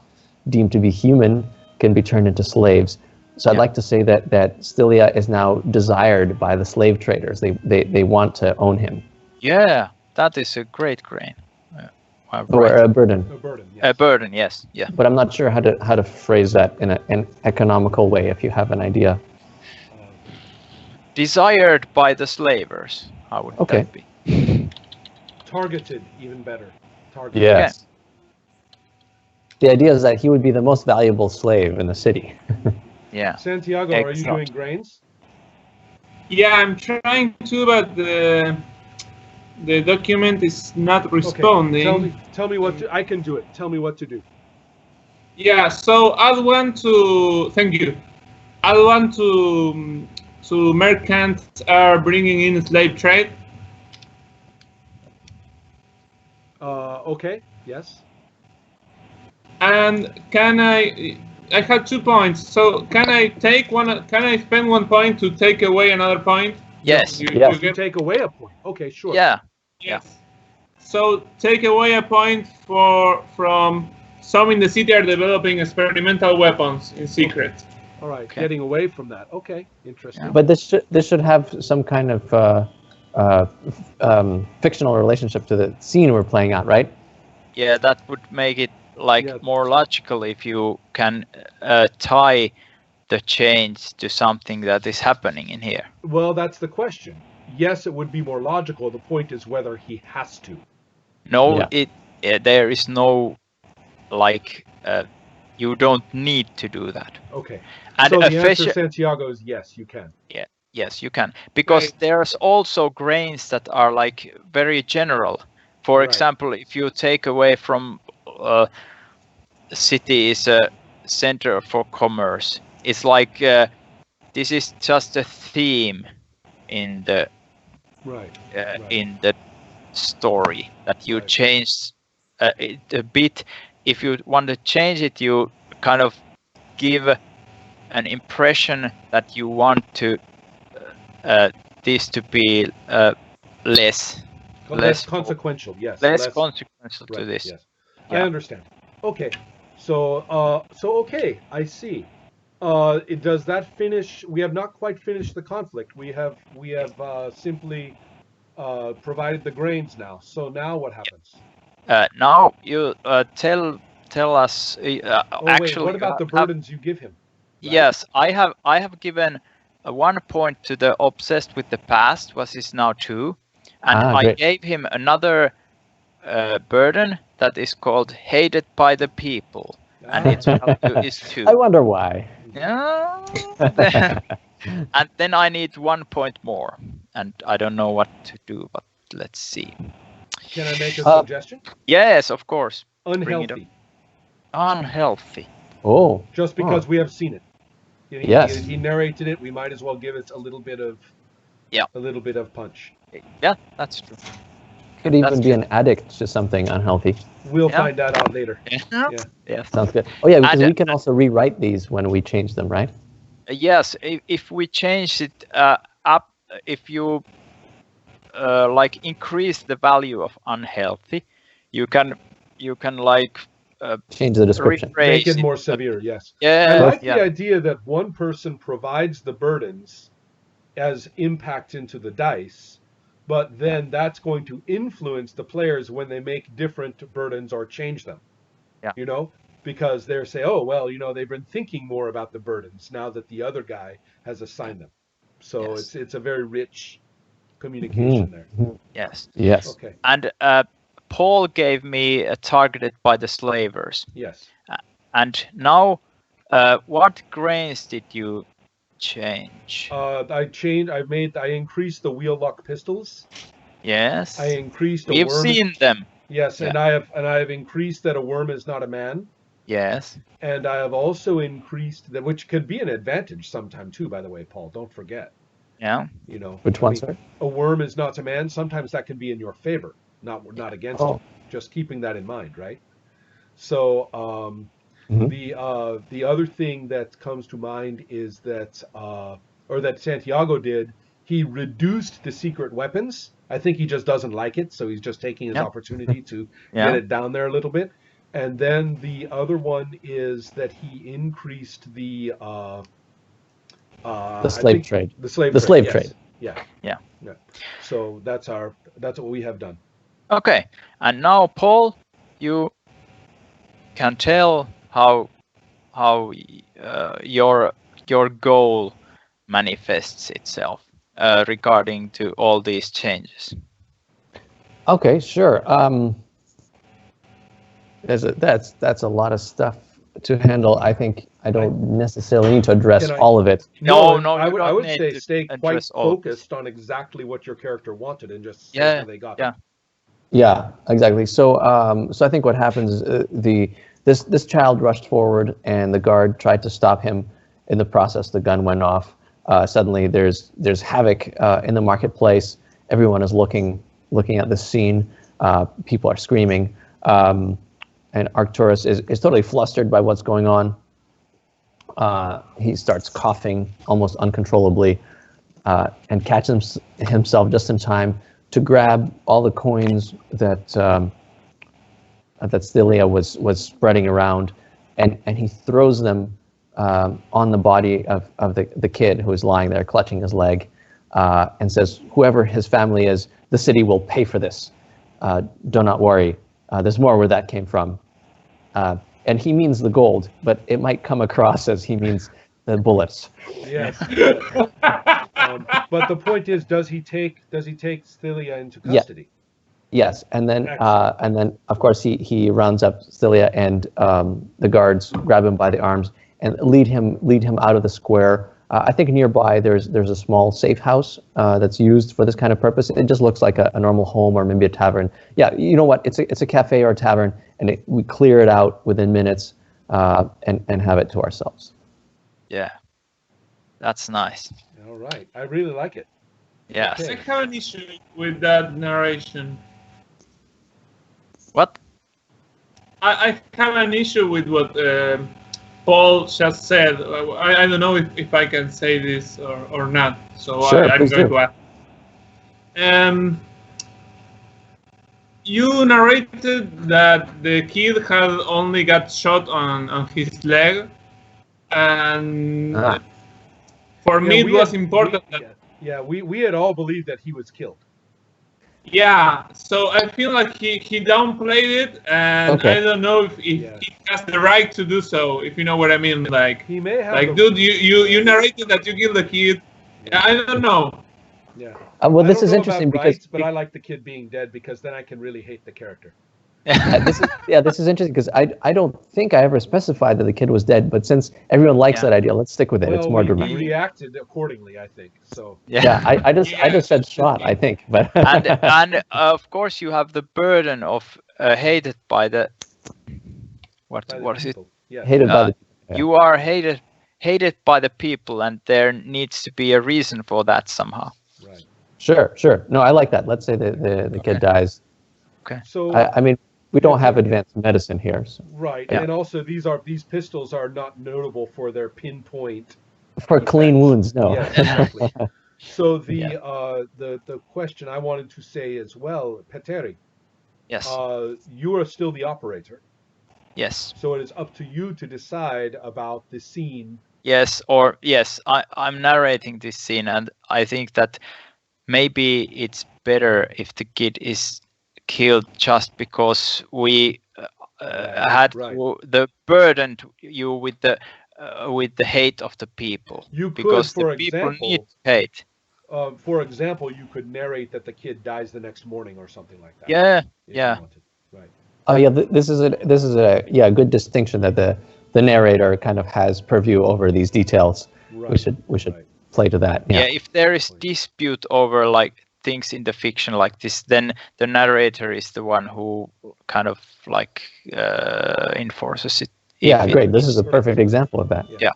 Speaker 3: deemed to be human can be turned into slaves. So I'd like to say that Stylia is now desired by the slave traders. They want to own him.
Speaker 2: Yeah, that is a great grain.
Speaker 3: Or
Speaker 2: Right.
Speaker 3: a burden.
Speaker 1: A burden. Yes.
Speaker 2: A burden, yes. Yeah.
Speaker 3: But I'm not sure how to phrase that in an economical way. If you have an idea.
Speaker 2: Desired by the slavers. How would
Speaker 3: Okay.
Speaker 2: that be?
Speaker 1: Targeted, even better. Targeted.
Speaker 3: Yes. The idea is that he would be the most valuable slave in the city.
Speaker 2: Yeah.
Speaker 1: Santiago, are you
Speaker 2: Excellent.
Speaker 1: doing grains?
Speaker 4: Yeah, I'm trying to, but the document is not responding.
Speaker 1: Tell me what to. I can do it. Tell me what to do.
Speaker 4: Yeah, so I'd want to. Thank you. I'd want to merchants are bringing in slave trade.
Speaker 1: Okay. Yes.
Speaker 4: And can I have 2 points. So can I take one? Can I spend 1 point to take away another point?
Speaker 2: Yes.
Speaker 3: Yes.
Speaker 1: You
Speaker 4: get,
Speaker 1: take away a point. Okay. Sure.
Speaker 2: Yeah.
Speaker 4: yes. So take away a point from some in the city are developing experimental weapons in secret.
Speaker 1: All right.
Speaker 2: Okay.
Speaker 1: Getting away from that. Okay. Interesting.
Speaker 3: But this should have some kind of fictional relationship to the scene we're playing out, right?
Speaker 2: Yeah, that would make it like
Speaker 1: Yeah.
Speaker 2: more logical if you can tie the change to something that is happening in here.
Speaker 1: Well, that's the question. Yes, it would be more logical. The point is whether he has to.
Speaker 2: No,
Speaker 3: Yeah.
Speaker 2: there is no like you don't need to do that.
Speaker 1: Okay.
Speaker 2: And
Speaker 1: So
Speaker 2: a
Speaker 1: the answer,
Speaker 2: fisher,
Speaker 1: Santiago, is yes, you can.
Speaker 2: yes, you can, because
Speaker 4: Right.
Speaker 2: there's also grains that are like very general. For
Speaker 1: Right.
Speaker 2: example, if you take away from city is a center for commerce, it's like this is just a theme in the
Speaker 1: Right.
Speaker 2: in the story that you
Speaker 1: Right.
Speaker 2: change it a bit. If you want to change it, you kind of give an impression that you want to this to be less
Speaker 1: Less consequential. Yes.
Speaker 2: less consequential to
Speaker 1: Right,
Speaker 2: this.
Speaker 1: Yes. I
Speaker 2: Yeah.
Speaker 1: understand. Okay. So okay, I see. Does that finish? We have not quite finished the conflict. We have simply provided the grains now. So now what happens?
Speaker 2: Now you tell us.
Speaker 1: Oh
Speaker 2: Actually,
Speaker 1: wait, what about the burdens you give him? Right?
Speaker 2: Yes, I have given 1 point to the obsessed with the past, was is now 2, and I
Speaker 3: Great.
Speaker 2: gave him another burden that is called hated by the people, and its value is 2.
Speaker 3: I wonder why.
Speaker 2: Yeah. And then I need 1 point more, and I don't know what to do, but let's see.
Speaker 1: Can I make a suggestion?
Speaker 2: Yes, of course. Bring it
Speaker 1: Unhealthy.
Speaker 2: Unhealthy.
Speaker 3: Oh.
Speaker 1: Just because we have seen it.
Speaker 3: Yes.
Speaker 1: He narrated it. We might as well give it a little bit of punch.
Speaker 2: Yeah, that's true.
Speaker 3: Could even
Speaker 2: That's
Speaker 3: be
Speaker 2: true.
Speaker 3: an addict to something unhealthy.
Speaker 1: We'll
Speaker 2: Yeah.
Speaker 1: find that out later.
Speaker 2: Yeah.
Speaker 1: Yeah.
Speaker 2: Yes.
Speaker 3: Sounds good. Oh yeah, because
Speaker 2: And,
Speaker 3: we can also rewrite these when we change them, right?
Speaker 2: Yes, if we change it up, if you like increase the value of unhealthy, you can like
Speaker 3: Change the description.
Speaker 2: rephrase
Speaker 1: Make it
Speaker 2: it
Speaker 1: more
Speaker 2: a bit.
Speaker 1: severe, yes.
Speaker 2: Yeah,
Speaker 1: I like
Speaker 2: yeah,
Speaker 1: the idea that one person provides the burdens as impact into the dice, but then that's going to influence the players when they make different burdens or change them.
Speaker 2: Yeah.
Speaker 1: You know, because they're say, oh well, they've been thinking more about the burdens now that the other guy has assigned them. So
Speaker 2: Yes.
Speaker 1: it's a very rich communication there.
Speaker 2: Yes.
Speaker 3: Yes.
Speaker 1: Okay.
Speaker 2: And Paul gave me targeted by the slavers.
Speaker 1: Yes.
Speaker 2: And now, what grains did you change?
Speaker 1: I increased the wheel lock pistols.
Speaker 2: Yes.
Speaker 1: I increased a
Speaker 2: We've
Speaker 1: worm.
Speaker 2: seen them.
Speaker 1: Yes,
Speaker 3: Yeah.
Speaker 1: and I have increased that a worm is not a man.
Speaker 2: Yes.
Speaker 1: And I have also increased that, which could be an advantage sometime too, by the way, Paul. Don't forget.
Speaker 2: Yeah.
Speaker 3: Which one, sir?
Speaker 1: A worm is not a man. Sometimes that can be in your favor, not against
Speaker 3: Oh.
Speaker 1: you. Just keeping that in mind, right? So the other thing that comes to mind is that or that Santiago did. He reduced the secret weapons. I think he just doesn't like it, so he's just taking his
Speaker 2: Yeah.
Speaker 1: opportunity to
Speaker 2: Yeah.
Speaker 1: get it down there a little bit. And then the other one is that he increased the
Speaker 3: slave trade.
Speaker 1: The slave
Speaker 3: The
Speaker 1: trade.
Speaker 3: slave
Speaker 1: yes.
Speaker 3: trade.
Speaker 1: Yeah.
Speaker 2: Yeah.
Speaker 1: Yeah. So that's what we have done.
Speaker 2: Okay. And now, Paul, you can tell how your goal manifests itself regarding to all these changes.
Speaker 3: Okay, sure. That's a lot of stuff to handle. I think I don't necessarily need to address
Speaker 1: Can I-
Speaker 3: all of it.
Speaker 2: No,
Speaker 1: I
Speaker 2: you
Speaker 1: would,
Speaker 2: don't
Speaker 1: I would
Speaker 2: need
Speaker 1: say
Speaker 2: to
Speaker 1: stay quite
Speaker 2: address all of
Speaker 1: focused on exactly what your character wanted and just say
Speaker 2: Yeah,
Speaker 1: how they got
Speaker 2: yeah.
Speaker 1: it.
Speaker 3: Yeah, exactly. So, so I think what happens is this child rushed forward, and the guard tried to stop him. In the process, the gun went off. Suddenly, there's havoc in the marketplace. Everyone is looking at the scene. People are screaming, and Arcturus is totally flustered by what's going on. He starts coughing almost uncontrollably, and catches himself just in time to grab all the coins that that Stylia was spreading around, and he throws them on the body of the kid who is lying there clutching his leg, and says, "Whoever his family is, the city will pay for this. Do not worry. There's more where that came from." And he means the gold, but it might come across as he means the bullets.
Speaker 1: Yes. But the point is, does he take Stylia into
Speaker 3: Yeah.
Speaker 1: custody?
Speaker 3: Yes, and then
Speaker 1: Excellent.
Speaker 3: of course he rounds up Stylia, and the guards grab him by the arms and lead him out of the square. I think nearby there's a small safe house that's used for this kind of purpose. It just looks like a normal home or maybe a tavern. Yeah, you know what? It's a cafe or a tavern, and we clear it out within minutes and have it to ourselves.
Speaker 2: Yeah, that's nice.
Speaker 1: All right. I really like it.
Speaker 2: Yes.
Speaker 1: Okay.
Speaker 4: I have an issue with that narration.
Speaker 2: What?
Speaker 4: I have an issue with what Paul just said. I don't know if I can say this or not, so
Speaker 3: Sure,
Speaker 4: I'm
Speaker 3: please
Speaker 4: going
Speaker 3: do.
Speaker 4: to ask. You narrated that the kid had only got shot on his leg, and for me it was important that
Speaker 1: we had all believed that he was killed.
Speaker 4: yeah, so I feel like he downplayed it, and
Speaker 3: Okay.
Speaker 4: I don't know if
Speaker 1: Yeah.
Speaker 4: he has the right to do so, if you know what I mean. Like,
Speaker 1: He may have
Speaker 4: dude, you narrated that you killed the kid. I don't know.
Speaker 1: Yeah.
Speaker 3: Well,
Speaker 1: I
Speaker 3: this
Speaker 1: don't
Speaker 3: is
Speaker 1: know
Speaker 3: interesting
Speaker 1: about
Speaker 3: because
Speaker 1: rights, but I like the kid being dead because then I can really hate the character.
Speaker 3: this is interesting because I don't think I ever specified that the kid was dead, but since everyone likes that idea, let's stick with it. It's more
Speaker 1: we
Speaker 3: dramatic.
Speaker 1: reacted accordingly, I think. So
Speaker 3: Yeah, I just said shot, I think, but
Speaker 2: and of course you have the burden of hated by the
Speaker 1: by the
Speaker 2: what is it?
Speaker 1: people. Yes.
Speaker 3: hated by the
Speaker 2: You are hated hated by the people, and there needs to be a reason for that somehow.
Speaker 1: Right.
Speaker 3: Sure. No, I like that. Let's say the kid dies.
Speaker 1: So
Speaker 3: I mean, we don't have
Speaker 1: yeah.
Speaker 3: advanced medicine here. So.
Speaker 1: Right,
Speaker 3: Yeah.
Speaker 1: and also these pistols are not notable for their pinpoint
Speaker 3: For clean
Speaker 1: effects.
Speaker 3: wounds, no.
Speaker 1: Yes, exactly. So
Speaker 3: Yeah.
Speaker 1: the question I wanted to say as well, Petteri,
Speaker 2: Yes.
Speaker 1: you are still the operator,
Speaker 2: Yes.
Speaker 1: so it is up to you to decide about the scene.
Speaker 2: Yes. I'm narrating this scene, and I think that maybe it's better if the kid is killed just because we had
Speaker 1: Right.
Speaker 2: the burdened you with the hate of the people.
Speaker 1: You could,
Speaker 2: Because
Speaker 1: for
Speaker 2: the people
Speaker 1: example,
Speaker 2: need hate.
Speaker 1: you could narrate that the kid dies the next morning or something like that.
Speaker 2: Yeah.
Speaker 1: If
Speaker 2: Yeah.
Speaker 1: you wanted. Right.
Speaker 3: Oh yeah, this is a good distinction that the narrator kind of has purview over these details.
Speaker 1: Right.
Speaker 3: We should
Speaker 1: Right.
Speaker 3: play to that.
Speaker 2: Yeah.
Speaker 3: Yeah.
Speaker 2: If there is dispute over like things in the fiction like this, then the narrator is the one who kind of like enforces it.
Speaker 3: Yeah,
Speaker 2: If
Speaker 3: great. This is a perfect example of that.
Speaker 2: Yeah.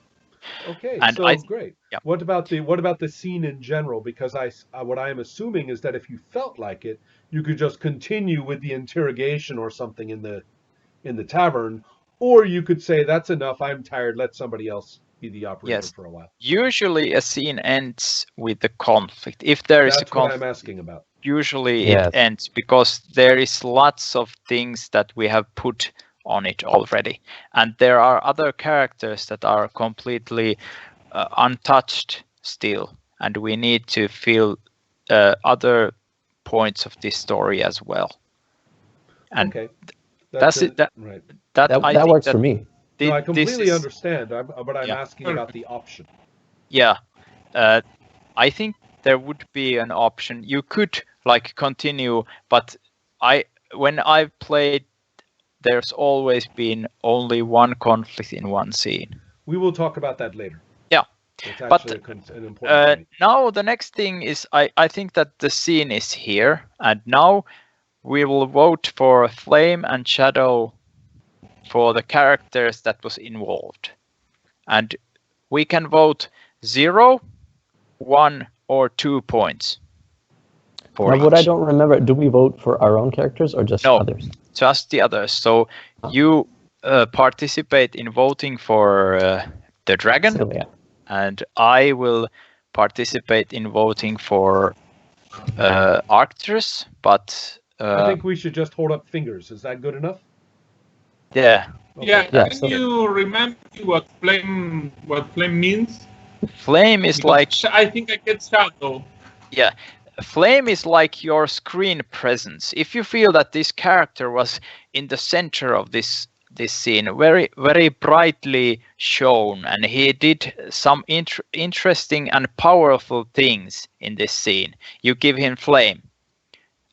Speaker 1: Okay,
Speaker 2: And
Speaker 1: so great.
Speaker 2: yeah.
Speaker 1: What about the scene in general? Because what I am assuming is that if you felt like it, you could just continue with the interrogation or something in the tavern, or you could say that's enough. I'm tired. Let somebody else be the operator
Speaker 2: Yes.
Speaker 1: for a while.
Speaker 2: Usually a scene ends with the conflict. If there is a
Speaker 1: That's what
Speaker 2: conflict,
Speaker 1: I'm asking about.
Speaker 2: usually
Speaker 3: Yes.
Speaker 2: it ends because there is lots of things that we have put on it already, and there are other characters that are completely untouched still, and we need to fill other points of this story as well. And
Speaker 1: Okay,
Speaker 2: that's it.
Speaker 1: Right.
Speaker 2: I
Speaker 3: That
Speaker 2: think
Speaker 3: works
Speaker 2: that
Speaker 3: for me.
Speaker 1: No, I
Speaker 2: this
Speaker 1: completely
Speaker 2: is-
Speaker 1: understand, but I'm
Speaker 2: Yeah.
Speaker 1: asking about the option.
Speaker 2: Yeah, I think there would be an option. You could like continue, but when I've played, there's always been only one conflict in one scene.
Speaker 1: We will talk about that later.
Speaker 2: Yeah.
Speaker 1: It's
Speaker 2: But,
Speaker 1: actually an important point.
Speaker 2: Now the next thing is I think that the scene is here, and now we will vote for Flame and Shadow for the characters that was involved, and we can vote 0, 1, or 2 points for
Speaker 3: Now, what I
Speaker 2: each.
Speaker 3: don't remember, do we vote for our own characters or just
Speaker 2: No.
Speaker 3: others?
Speaker 2: Just the others. So you participate in voting for the dragon,
Speaker 3: So, yeah.
Speaker 2: and I will participate in voting for Arcturus. But
Speaker 1: I think we should just hold up fingers. Is that good enough?
Speaker 2: yeah,
Speaker 1: Okay.
Speaker 4: Yeah,
Speaker 3: Yeah,
Speaker 4: can
Speaker 3: so-
Speaker 4: you remember what flame means?
Speaker 2: Flame is
Speaker 4: Because
Speaker 2: like
Speaker 4: I think I get shadow.
Speaker 2: Flame is like your screen presence. If you feel that this character was in the center of this scene, very very brightly shown, and he did some interesting and powerful things in this scene, you give him Flame.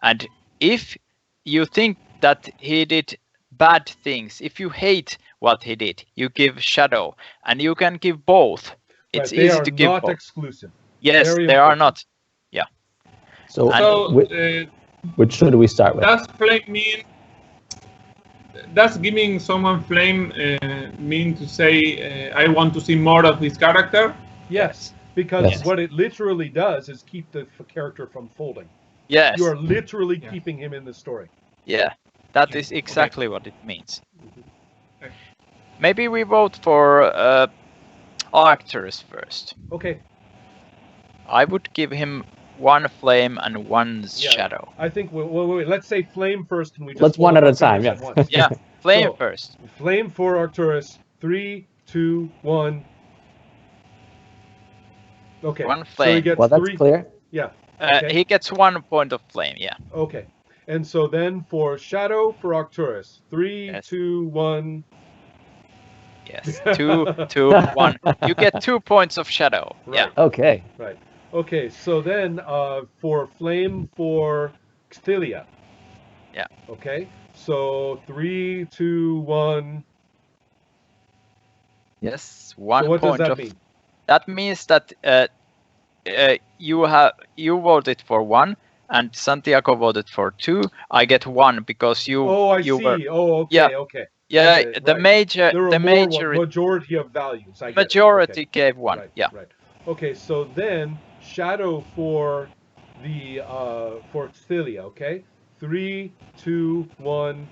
Speaker 2: And if you think that he did bad things, if you hate what he did, you give Shadow, and you can give both. It's
Speaker 1: Right, they
Speaker 2: easy
Speaker 1: are
Speaker 2: to give
Speaker 1: not
Speaker 2: both.
Speaker 1: exclusive.
Speaker 2: Yes,
Speaker 1: very
Speaker 2: they are
Speaker 1: important.
Speaker 2: not.
Speaker 3: So,
Speaker 4: So
Speaker 3: which should we start with?
Speaker 4: does flame mean? Does giving someone flame mean to say I want to see more of this character?
Speaker 1: Yes, because
Speaker 3: Yes.
Speaker 1: what it literally does is keep the character from folding.
Speaker 2: Yes.
Speaker 1: You are literally
Speaker 4: Yeah.
Speaker 1: keeping him in the story.
Speaker 2: Yeah, that
Speaker 4: Okay.
Speaker 2: is exactly what it means.
Speaker 4: Okay.
Speaker 2: Maybe we vote for Arcturus first.
Speaker 1: Okay,
Speaker 2: I would give him 1 Flame and 1
Speaker 1: Yeah.
Speaker 2: Shadow.
Speaker 1: I think wait. Let's say Flame first, and we just
Speaker 3: Let's
Speaker 1: hold
Speaker 3: one
Speaker 1: up
Speaker 3: at
Speaker 1: our
Speaker 3: a time,
Speaker 1: fingers
Speaker 3: yeah.
Speaker 1: at once.
Speaker 2: Yeah, Flame
Speaker 1: So-
Speaker 2: first.
Speaker 1: Flame for Arcturus. 3, 2, 1. Okay.
Speaker 2: 1
Speaker 1: So he
Speaker 2: Flame.
Speaker 1: gets
Speaker 3: Well, that's
Speaker 1: 3.
Speaker 3: clear.
Speaker 1: Yeah. Okay.
Speaker 2: He gets 1 point of Flame, yeah.
Speaker 1: Okay. And so then for Shadow for Arcturus. 3,
Speaker 2: Yes.
Speaker 1: 2, 1.
Speaker 2: Yes, 2, 2, 1. You get 2 points of Shadow. Yeah.
Speaker 1: Right.
Speaker 3: Okay.
Speaker 1: Right. Okay. So then for Flame for Xtilia.
Speaker 2: Yeah.
Speaker 1: Okay. So 3, 2, 1.
Speaker 2: Yes, 1
Speaker 1: So what does
Speaker 2: point
Speaker 1: that
Speaker 2: of.
Speaker 1: mean?
Speaker 2: That means that you voted for 1, and Santiago voted for 2. I get 1 because you.
Speaker 1: Oh, I
Speaker 2: you
Speaker 1: see.
Speaker 2: Were,
Speaker 1: Oh, okay.
Speaker 2: Yeah.
Speaker 1: Okay.
Speaker 2: Yeah,
Speaker 1: Okay,
Speaker 2: the
Speaker 1: right.
Speaker 2: major,
Speaker 1: There were
Speaker 2: the
Speaker 1: majority of values. I get it.
Speaker 2: majority
Speaker 1: Okay.
Speaker 2: gave 1.
Speaker 1: Right,
Speaker 2: Yeah.
Speaker 1: right. Okay, so then shadow for the for Xthelia, okay? 3, 2, 1.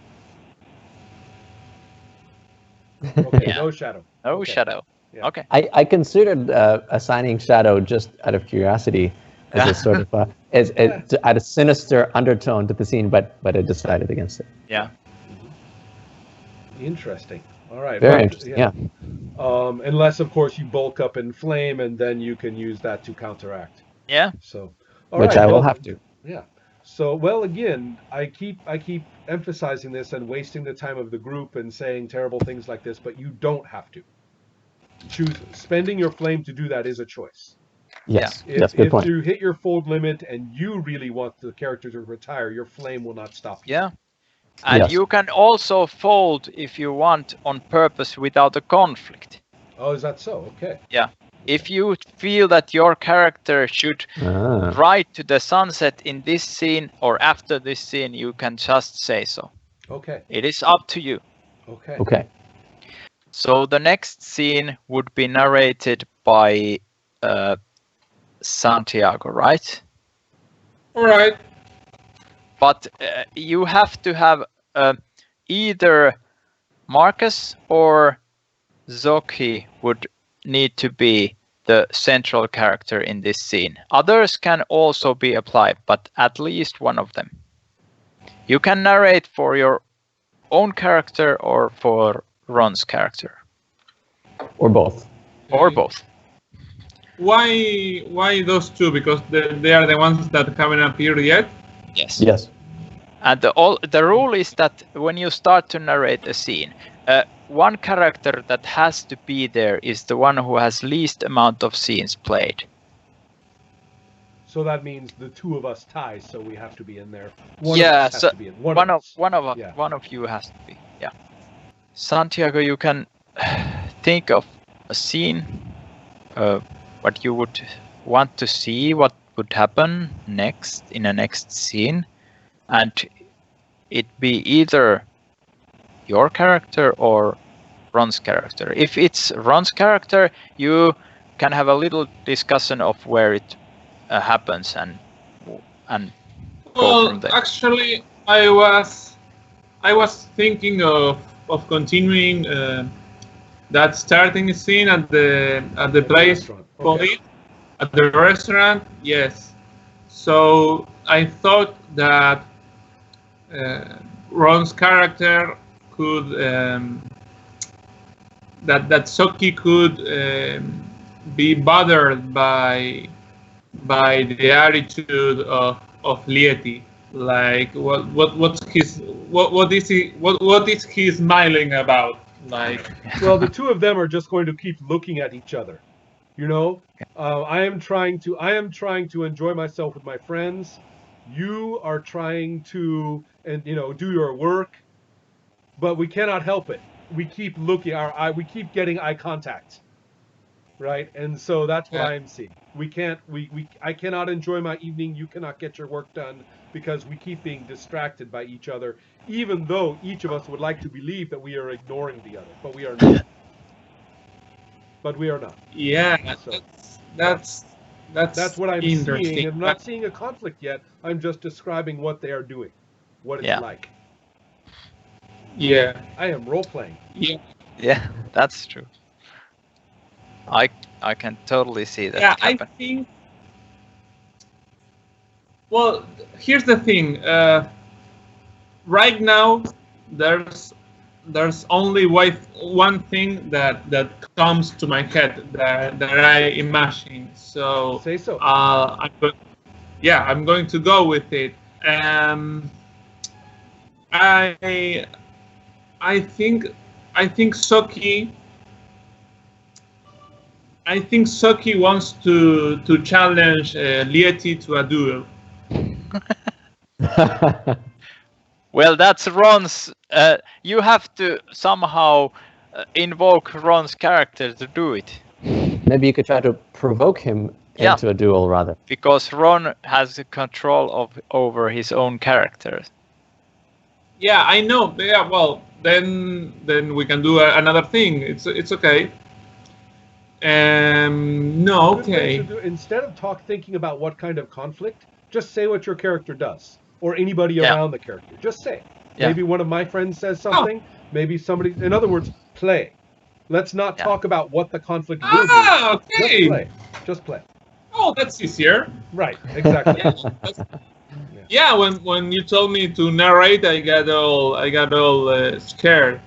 Speaker 1: Okay,
Speaker 2: Yeah.
Speaker 1: no shadow.
Speaker 2: No
Speaker 1: Okay.
Speaker 2: shadow.
Speaker 1: Yeah.
Speaker 2: Okay.
Speaker 3: I considered assigning Shadow just out of curiosity as a sort of to add a sinister undertone to the scene, but I decided against it.
Speaker 2: Yeah.
Speaker 1: Interesting. All right,
Speaker 3: Very
Speaker 1: but
Speaker 3: interesting. Yeah.
Speaker 1: unless of course you bulk up in flame, and then you can use that to counteract.
Speaker 2: Yeah.
Speaker 1: So, all
Speaker 3: Which
Speaker 1: right.
Speaker 3: I will
Speaker 1: Well,
Speaker 3: have to.
Speaker 1: yeah. So, well, again, I keep emphasizing this and wasting the time of the group and saying terrible things like this, but you don't have to. Spending your flame to do that is a choice.
Speaker 3: Yes.
Speaker 2: Yeah.
Speaker 3: Yes. Good
Speaker 1: If
Speaker 3: point.
Speaker 1: you hit your fold limit and you really want the character to retire, your flame will not stop you.
Speaker 2: Yeah. And
Speaker 3: Yes.
Speaker 2: you can also fold if you want on purpose without a conflict.
Speaker 1: Oh, is that so? Okay.
Speaker 2: Yeah. If you feel that your character should
Speaker 3: Ah.
Speaker 2: ride to the sunset in this scene or after this scene, you can just say so.
Speaker 1: Okay.
Speaker 2: It is up to you.
Speaker 1: Okay.
Speaker 3: Okay.
Speaker 2: So the next scene would be narrated by Santiago, right?
Speaker 4: All right.
Speaker 2: But you have to have either Marcus or Zoki would need to be the central character in this scene. Others can also be applied, but at least one of them. You can narrate for your own character or for Ron's character.
Speaker 3: Or both.
Speaker 2: Or both.
Speaker 4: Why those two? Because they are the ones that haven't appeared yet.
Speaker 2: Yes.
Speaker 3: Yes.
Speaker 2: And the rule is that when you start to narrate a scene, one character that has to be there is the one who has least amount of scenes played.
Speaker 1: So that means the two of us tie, so we have to be in there.
Speaker 2: One of you has to be. Yeah. Santiago, you can think of a scene, what you would want to see, what would happen next in the next scene, and it be either your character or Ron's character. If it's Ron's character, you can have a little discussion of where it happens and go from there.
Speaker 4: Actually, I was thinking of continuing that starting scene at the place
Speaker 1: Okay.
Speaker 4: at the restaurant. Yes. So I thought that Ron's character could that Soki could be bothered by the attitude of Lieti. Like what is he smiling about? Like,
Speaker 1: Well, the two of them are just going to keep looking at each other. You know, I am trying to enjoy myself with my friends. You are trying to, and do your work, but we cannot help it. We keep looking. We keep getting eye contact, right? And so that's what I am seeing. We can't. I cannot enjoy my evening. You cannot get your work done because we keep being distracted by each other, even though each of us would like to believe that we are ignoring the other, but we are not. But we are not.
Speaker 4: yeah,
Speaker 1: So
Speaker 4: that's
Speaker 1: what I'm
Speaker 4: interesting.
Speaker 1: seeing. I'm not seeing a conflict yet. I'm just describing what they are doing, what it's like.
Speaker 4: Yeah.
Speaker 1: I am role playing.
Speaker 2: Yeah, that's true. I can totally see that happen.
Speaker 4: I think. Well, here's the thing. Right now, there's only one thing that comes to my head that I imagine. So
Speaker 1: Say so.
Speaker 4: I'm going to go with it. I think Soki. I think Soki wants to challenge Lieti to a duel.
Speaker 2: Well, that's Ron's. You have to somehow invoke Ron's character to do it.
Speaker 3: Maybe you could try to provoke him into a duel, rather.
Speaker 2: Because Ron has control over his own character.
Speaker 4: Yeah, I know. Yeah, well, then we can do another thing. It's okay. No,
Speaker 1: Good way to
Speaker 4: okay.
Speaker 1: do, instead of thinking about what kind of conflict, just say what your character does or anybody
Speaker 2: Yeah.
Speaker 1: around the character. Just say it.
Speaker 2: Yeah.
Speaker 1: Maybe one of my friends says something. Maybe somebody. In other words, play. Let's not
Speaker 2: Yeah.
Speaker 1: talk about what the conflict will be.
Speaker 4: Ah,
Speaker 1: Just
Speaker 4: okay.
Speaker 1: play. Just play.
Speaker 4: Oh, that's easier.
Speaker 1: Right. Exactly.
Speaker 4: Yeah, yeah. When you told me to narrate, I got all scared.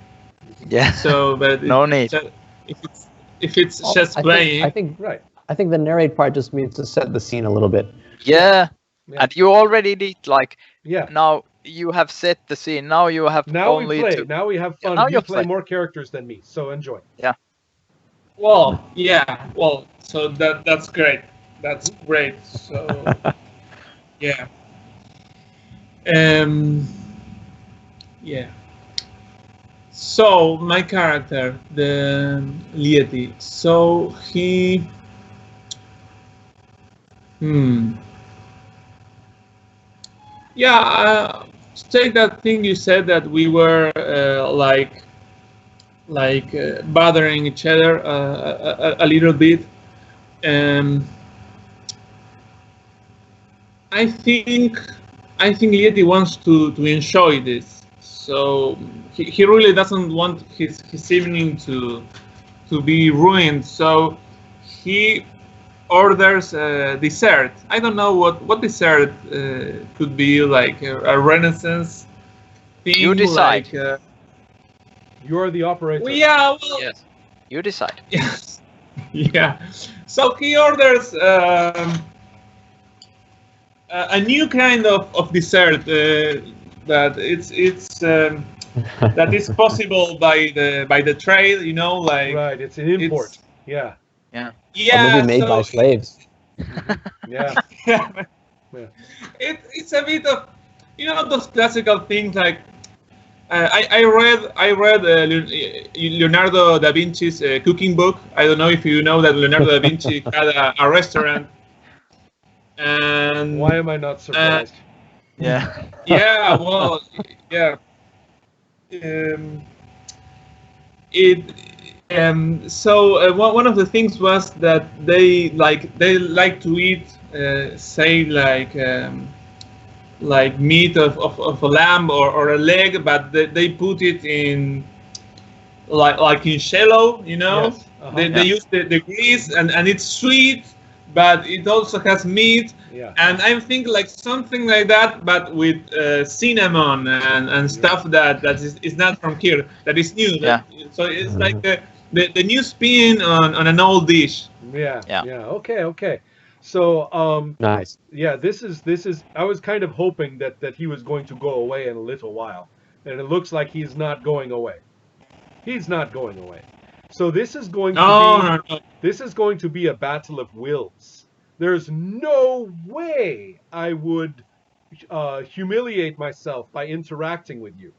Speaker 2: Yeah.
Speaker 4: So, but
Speaker 2: No need.
Speaker 4: If it's
Speaker 3: Oh,
Speaker 4: just playing,
Speaker 3: I think
Speaker 1: Right.
Speaker 3: I think the narrate part just means to set the scene a little bit.
Speaker 2: Yeah.
Speaker 1: Yeah.
Speaker 2: And you already did, like,
Speaker 1: Yeah.
Speaker 2: now you have set the scene. Now you have
Speaker 1: Now we
Speaker 2: only
Speaker 1: play.
Speaker 2: to.
Speaker 1: Now we have
Speaker 2: Yeah,
Speaker 1: fun.
Speaker 2: now
Speaker 1: You
Speaker 2: you
Speaker 1: play
Speaker 2: play.
Speaker 1: more characters than me, so enjoy.
Speaker 4: well, yeah, well, so that's great. That's great. So, yeah. Yeah. So my character, the Lieti. So he. Yeah. To take that thing you said that we were like bothering each other a little bit. I think Lieti wants to enjoy this, so he really doesn't want his evening to be ruined. So he orders dessert. I don't know what dessert could be, like a Renaissance thing.
Speaker 2: You decide.
Speaker 4: Like,
Speaker 1: You're the operator.
Speaker 4: well, yeah. Well,
Speaker 2: Yes. You decide.
Speaker 4: yes. Yeah. So he orders a new kind of dessert that that is possible by the trade. You know, like
Speaker 1: Right. It's an import. Yeah.
Speaker 3: Or
Speaker 4: yeah.
Speaker 3: maybe made by
Speaker 4: So
Speaker 3: slaves.
Speaker 1: Yeah.
Speaker 4: yeah.
Speaker 1: Yeah.
Speaker 4: It's a bit of, you know, those classical things like. I read Leonardo da Vinci's cooking book. I don't know if you know that Leonardo da Vinci had a restaurant. And
Speaker 1: Why am I not surprised?
Speaker 2: Yeah.
Speaker 4: yeah, well, yeah. So one of the things was that they like to eat, say like meat of a lamb or a leg, but they put it in like in shallow, you know.
Speaker 1: Yes. Uh-huh.
Speaker 4: They use the grease and it's sweet, but it also has meat.
Speaker 1: Yeah.
Speaker 4: And I'm thinking like something like that, but with cinnamon and stuff that is not from here, that is new.
Speaker 2: Yeah.
Speaker 4: So it's like the new spin on an old dish.
Speaker 1: Yeah.
Speaker 2: Yeah.
Speaker 1: Yeah. Okay. So
Speaker 3: Nice.
Speaker 1: yeah, this is I was kind of hoping that he was going to go away in a little while. And it looks like he's not going away. He's not going away. So this is going to be
Speaker 4: No.
Speaker 1: this is going to be a battle of wills. There's no way I would humiliate myself by interacting with you.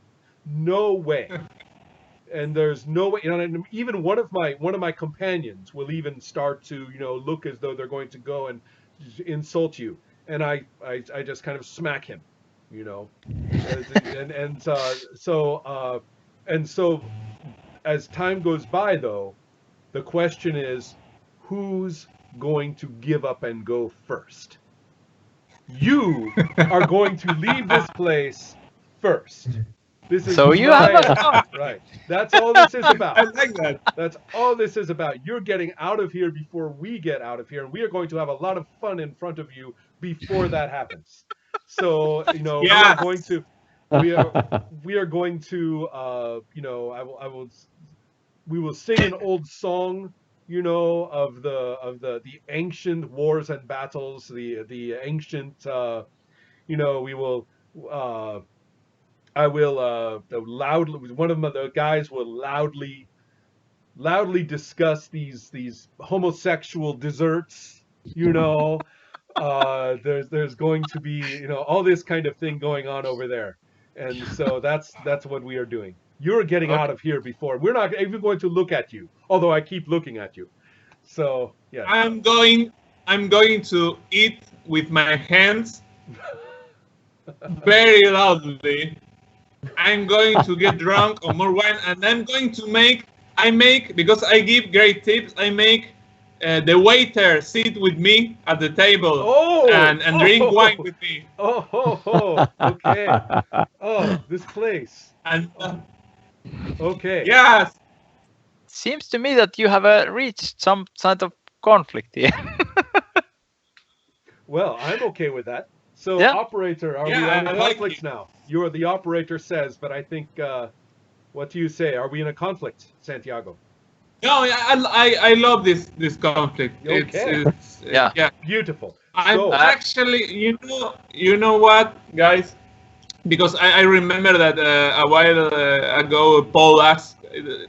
Speaker 1: No way. And there's no way, and even one of my companions will even start to, look as though they're going to go and insult you, and I just kind of smack him, and so as time goes by, though, the question is, who's going to give up and go first? You are going to leave this place first. This is
Speaker 2: So you have a
Speaker 1: right. That's all this is about.
Speaker 4: I like that.
Speaker 1: That's all this is about. You're getting out of here before we get out of here, and we are going to have a lot of fun in front of you before that happens. So,
Speaker 4: Yes.
Speaker 1: we are going to we will sing an old song, of the ancient wars and battles, the ancient we will I will loudly, one of the guys will loudly discuss these homosexual desserts, there's going to be, all this kind of thing going on over there. And so that's what we are doing. You're getting out of here before. We're not even going to look at you, although I keep looking at you. So, yeah.
Speaker 4: I'm going to eat with my hands very loudly. I'm going to get drunk on more wine, and I'm going to make. I make because I give great tips. I make the waiter sit with me at the table and drink wine with me.
Speaker 1: Okay. Oh, this place.
Speaker 4: And
Speaker 1: Okay.
Speaker 4: yes,
Speaker 2: Seems to me that you have reached some kind of conflict here.
Speaker 1: Well, I'm okay with that. So,
Speaker 2: Yeah.
Speaker 1: operator, are we
Speaker 4: Yeah,
Speaker 1: on
Speaker 4: I
Speaker 1: a
Speaker 4: like
Speaker 1: conflict
Speaker 4: it.
Speaker 1: now? You're the operator says, but I think, what do you say? Are we in a conflict, Santiago?
Speaker 4: no, I love this conflict.
Speaker 1: Okay.
Speaker 4: It's
Speaker 2: Yeah.
Speaker 4: yeah.
Speaker 1: Beautiful.
Speaker 4: I'm
Speaker 1: So,
Speaker 4: actually, you know what, guys? Because I remember that a while ago,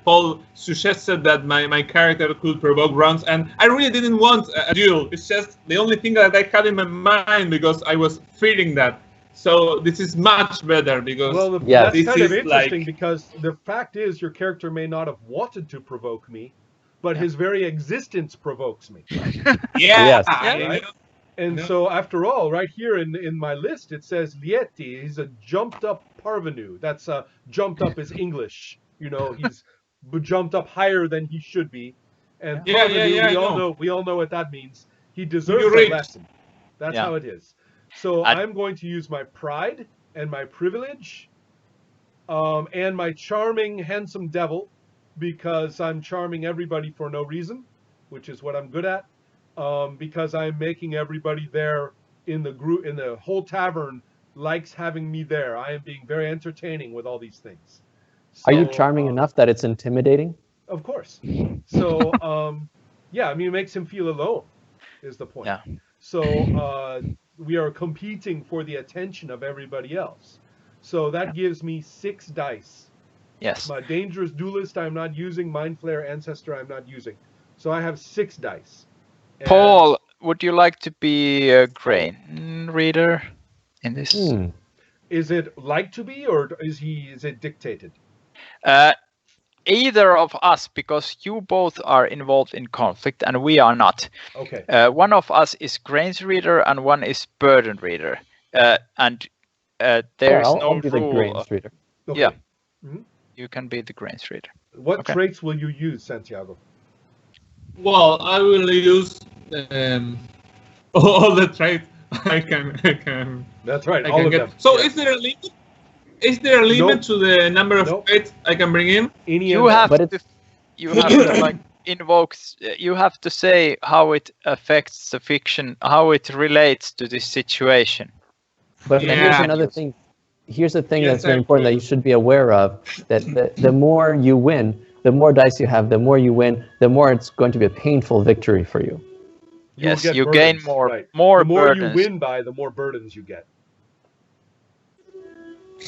Speaker 4: Paul suggested that my character could provoke runs, and I really didn't want a duel. It's just the only thing that I had in my mind because I was feeling that. So this is much better because
Speaker 1: well,
Speaker 3: Yes.
Speaker 1: that's
Speaker 4: this
Speaker 1: kind of
Speaker 4: is
Speaker 1: interesting
Speaker 4: like
Speaker 1: because the fact is your character may not have wanted to provoke me, but his very existence provokes me.
Speaker 4: yeah,
Speaker 3: Yes.
Speaker 1: Right? And so, after all, right here in my list, it says Lieti. He's a jumped up parvenu. That's jumped up is English. He's jumped up higher than he should be. And
Speaker 4: Yeah,
Speaker 1: parvenu,
Speaker 4: I
Speaker 1: we all know what that means. He
Speaker 4: You
Speaker 1: deserves a
Speaker 4: reached.
Speaker 1: lesson. That's
Speaker 2: Yeah.
Speaker 1: how it is. So
Speaker 2: I-
Speaker 1: I'm going to use my pride and my privilege, and my charming, handsome devil, because I'm charming everybody for no reason, which is what I'm good at. Because I'm making everybody there in the whole tavern likes having me there. I am being very entertaining with all these things.
Speaker 3: Are you
Speaker 1: So,
Speaker 3: charming enough that it's intimidating?
Speaker 1: Of course. So, yeah, I mean, it makes him feel alone, is the point.
Speaker 2: Yeah.
Speaker 1: So, we are competing for the attention of everybody else. So that gives me 6 dice.
Speaker 2: Yes.
Speaker 1: My dangerous duelist I'm not using. Mind Flayer Ancestor I'm not using. So I have 6 dice. And
Speaker 2: Paul, would you like to be a grain reader in this?
Speaker 1: is it like to be, or is it dictated?
Speaker 2: Either of us, because you both are involved in conflict and we are not.
Speaker 1: Okay.
Speaker 2: One of us is grains reader and one is burden reader. And there's
Speaker 3: I'll
Speaker 2: no
Speaker 3: be the
Speaker 2: rule.
Speaker 3: grains reader.
Speaker 1: Okay.
Speaker 2: Yeah.
Speaker 1: Mhm.
Speaker 2: You can be the grains reader.
Speaker 1: What
Speaker 2: Okay.
Speaker 1: traits will you use, Santiago?
Speaker 4: Well, I will use all the traits I can.
Speaker 1: That's right,
Speaker 4: I
Speaker 1: all
Speaker 4: can
Speaker 1: of
Speaker 4: get.
Speaker 1: them.
Speaker 4: So
Speaker 1: Yeah.
Speaker 4: is there a limit? Is there a limit
Speaker 1: Nope.
Speaker 4: to the number of
Speaker 1: Nope.
Speaker 4: traits I can bring in?
Speaker 1: Any
Speaker 2: You
Speaker 1: and all.
Speaker 2: have
Speaker 3: But
Speaker 2: to.
Speaker 3: it's-
Speaker 2: You have to like invoke. You have to say how it affects the fiction, how it relates to this situation.
Speaker 3: But
Speaker 4: Yeah.
Speaker 3: here's another thing. Here's the thing
Speaker 4: Yes,
Speaker 3: that's very
Speaker 4: I
Speaker 3: important that
Speaker 4: will.
Speaker 3: you should be aware of. That the more you win, the more dice you have, the more you win, the more it's going to be a painful victory for you.
Speaker 1: You'll
Speaker 2: Yes,
Speaker 1: get
Speaker 2: you
Speaker 1: burdens,
Speaker 2: gain more
Speaker 1: right.
Speaker 2: more
Speaker 1: The more
Speaker 2: burdens.
Speaker 1: you win by, the more burdens you get.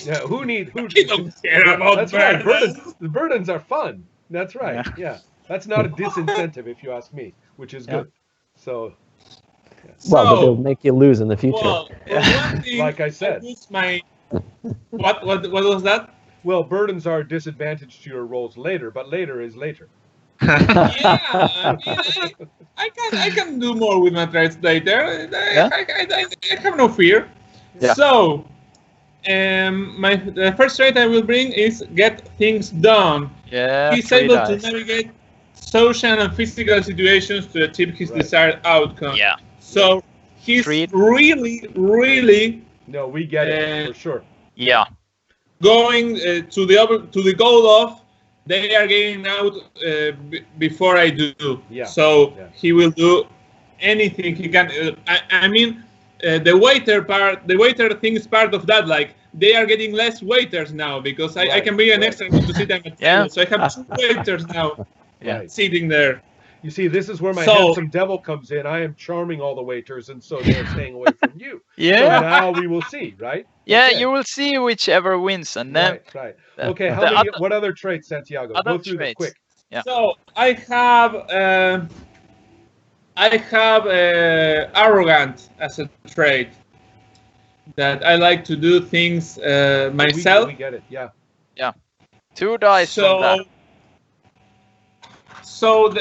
Speaker 1: Yeah, who?
Speaker 4: I don't care about
Speaker 1: That's right.
Speaker 4: burdens.
Speaker 1: The burdens are fun. That's right. Yeah. That's not a disincentive, if you ask me, which is
Speaker 2: Yeah.
Speaker 1: good. So,
Speaker 3: Well, but
Speaker 4: So,
Speaker 3: they'll make you lose in the future.
Speaker 4: well, for one thing,
Speaker 1: Like I said.
Speaker 4: use my what was that?
Speaker 1: well, burdens are a disadvantage to your rolls later, but later is later.
Speaker 4: Yeah, I mean, I can do more with my traits later.
Speaker 2: Yeah.
Speaker 4: I have no fear.
Speaker 3: Yeah.
Speaker 4: So, the first trait I will bring is get things done.
Speaker 2: Yeah.
Speaker 4: He's
Speaker 2: 3
Speaker 4: able
Speaker 2: dice.
Speaker 4: to navigate social and physical situations to achieve his
Speaker 1: Right.
Speaker 4: desired outcome.
Speaker 2: Yeah.
Speaker 4: So he's
Speaker 2: Three.
Speaker 4: really
Speaker 1: No, we get it for sure.
Speaker 2: Yeah.
Speaker 4: going to the goal of they are getting out before I do.
Speaker 1: Yeah.
Speaker 4: So
Speaker 1: Yeah.
Speaker 4: he will do anything he can. I mean, the waiter thing is part of that. Like they are getting less waiters now because I
Speaker 1: Right,
Speaker 4: can be an
Speaker 1: right.
Speaker 4: extra to sit at the
Speaker 2: Yeah.
Speaker 4: table. So I have 2 waiters now
Speaker 2: Yeah.
Speaker 1: Right.
Speaker 4: sitting there.
Speaker 1: You see, this is where my
Speaker 4: So-
Speaker 1: handsome devil comes in. I am charming all the waiters, and so they're staying away from you.
Speaker 2: Yeah.
Speaker 1: So now we will see, right?
Speaker 2: Yeah,
Speaker 1: Okay.
Speaker 2: you will see whichever wins, and then
Speaker 1: Right.
Speaker 2: the-
Speaker 1: Okay,
Speaker 2: the
Speaker 1: what other traits, Santiago?
Speaker 2: other
Speaker 1: Go through them
Speaker 2: traits.
Speaker 1: quick.
Speaker 2: Yeah.
Speaker 4: So I have arrogant as a trait. That I like to do things myself.
Speaker 1: We get it, yeah.
Speaker 2: 2 dice on that.
Speaker 4: So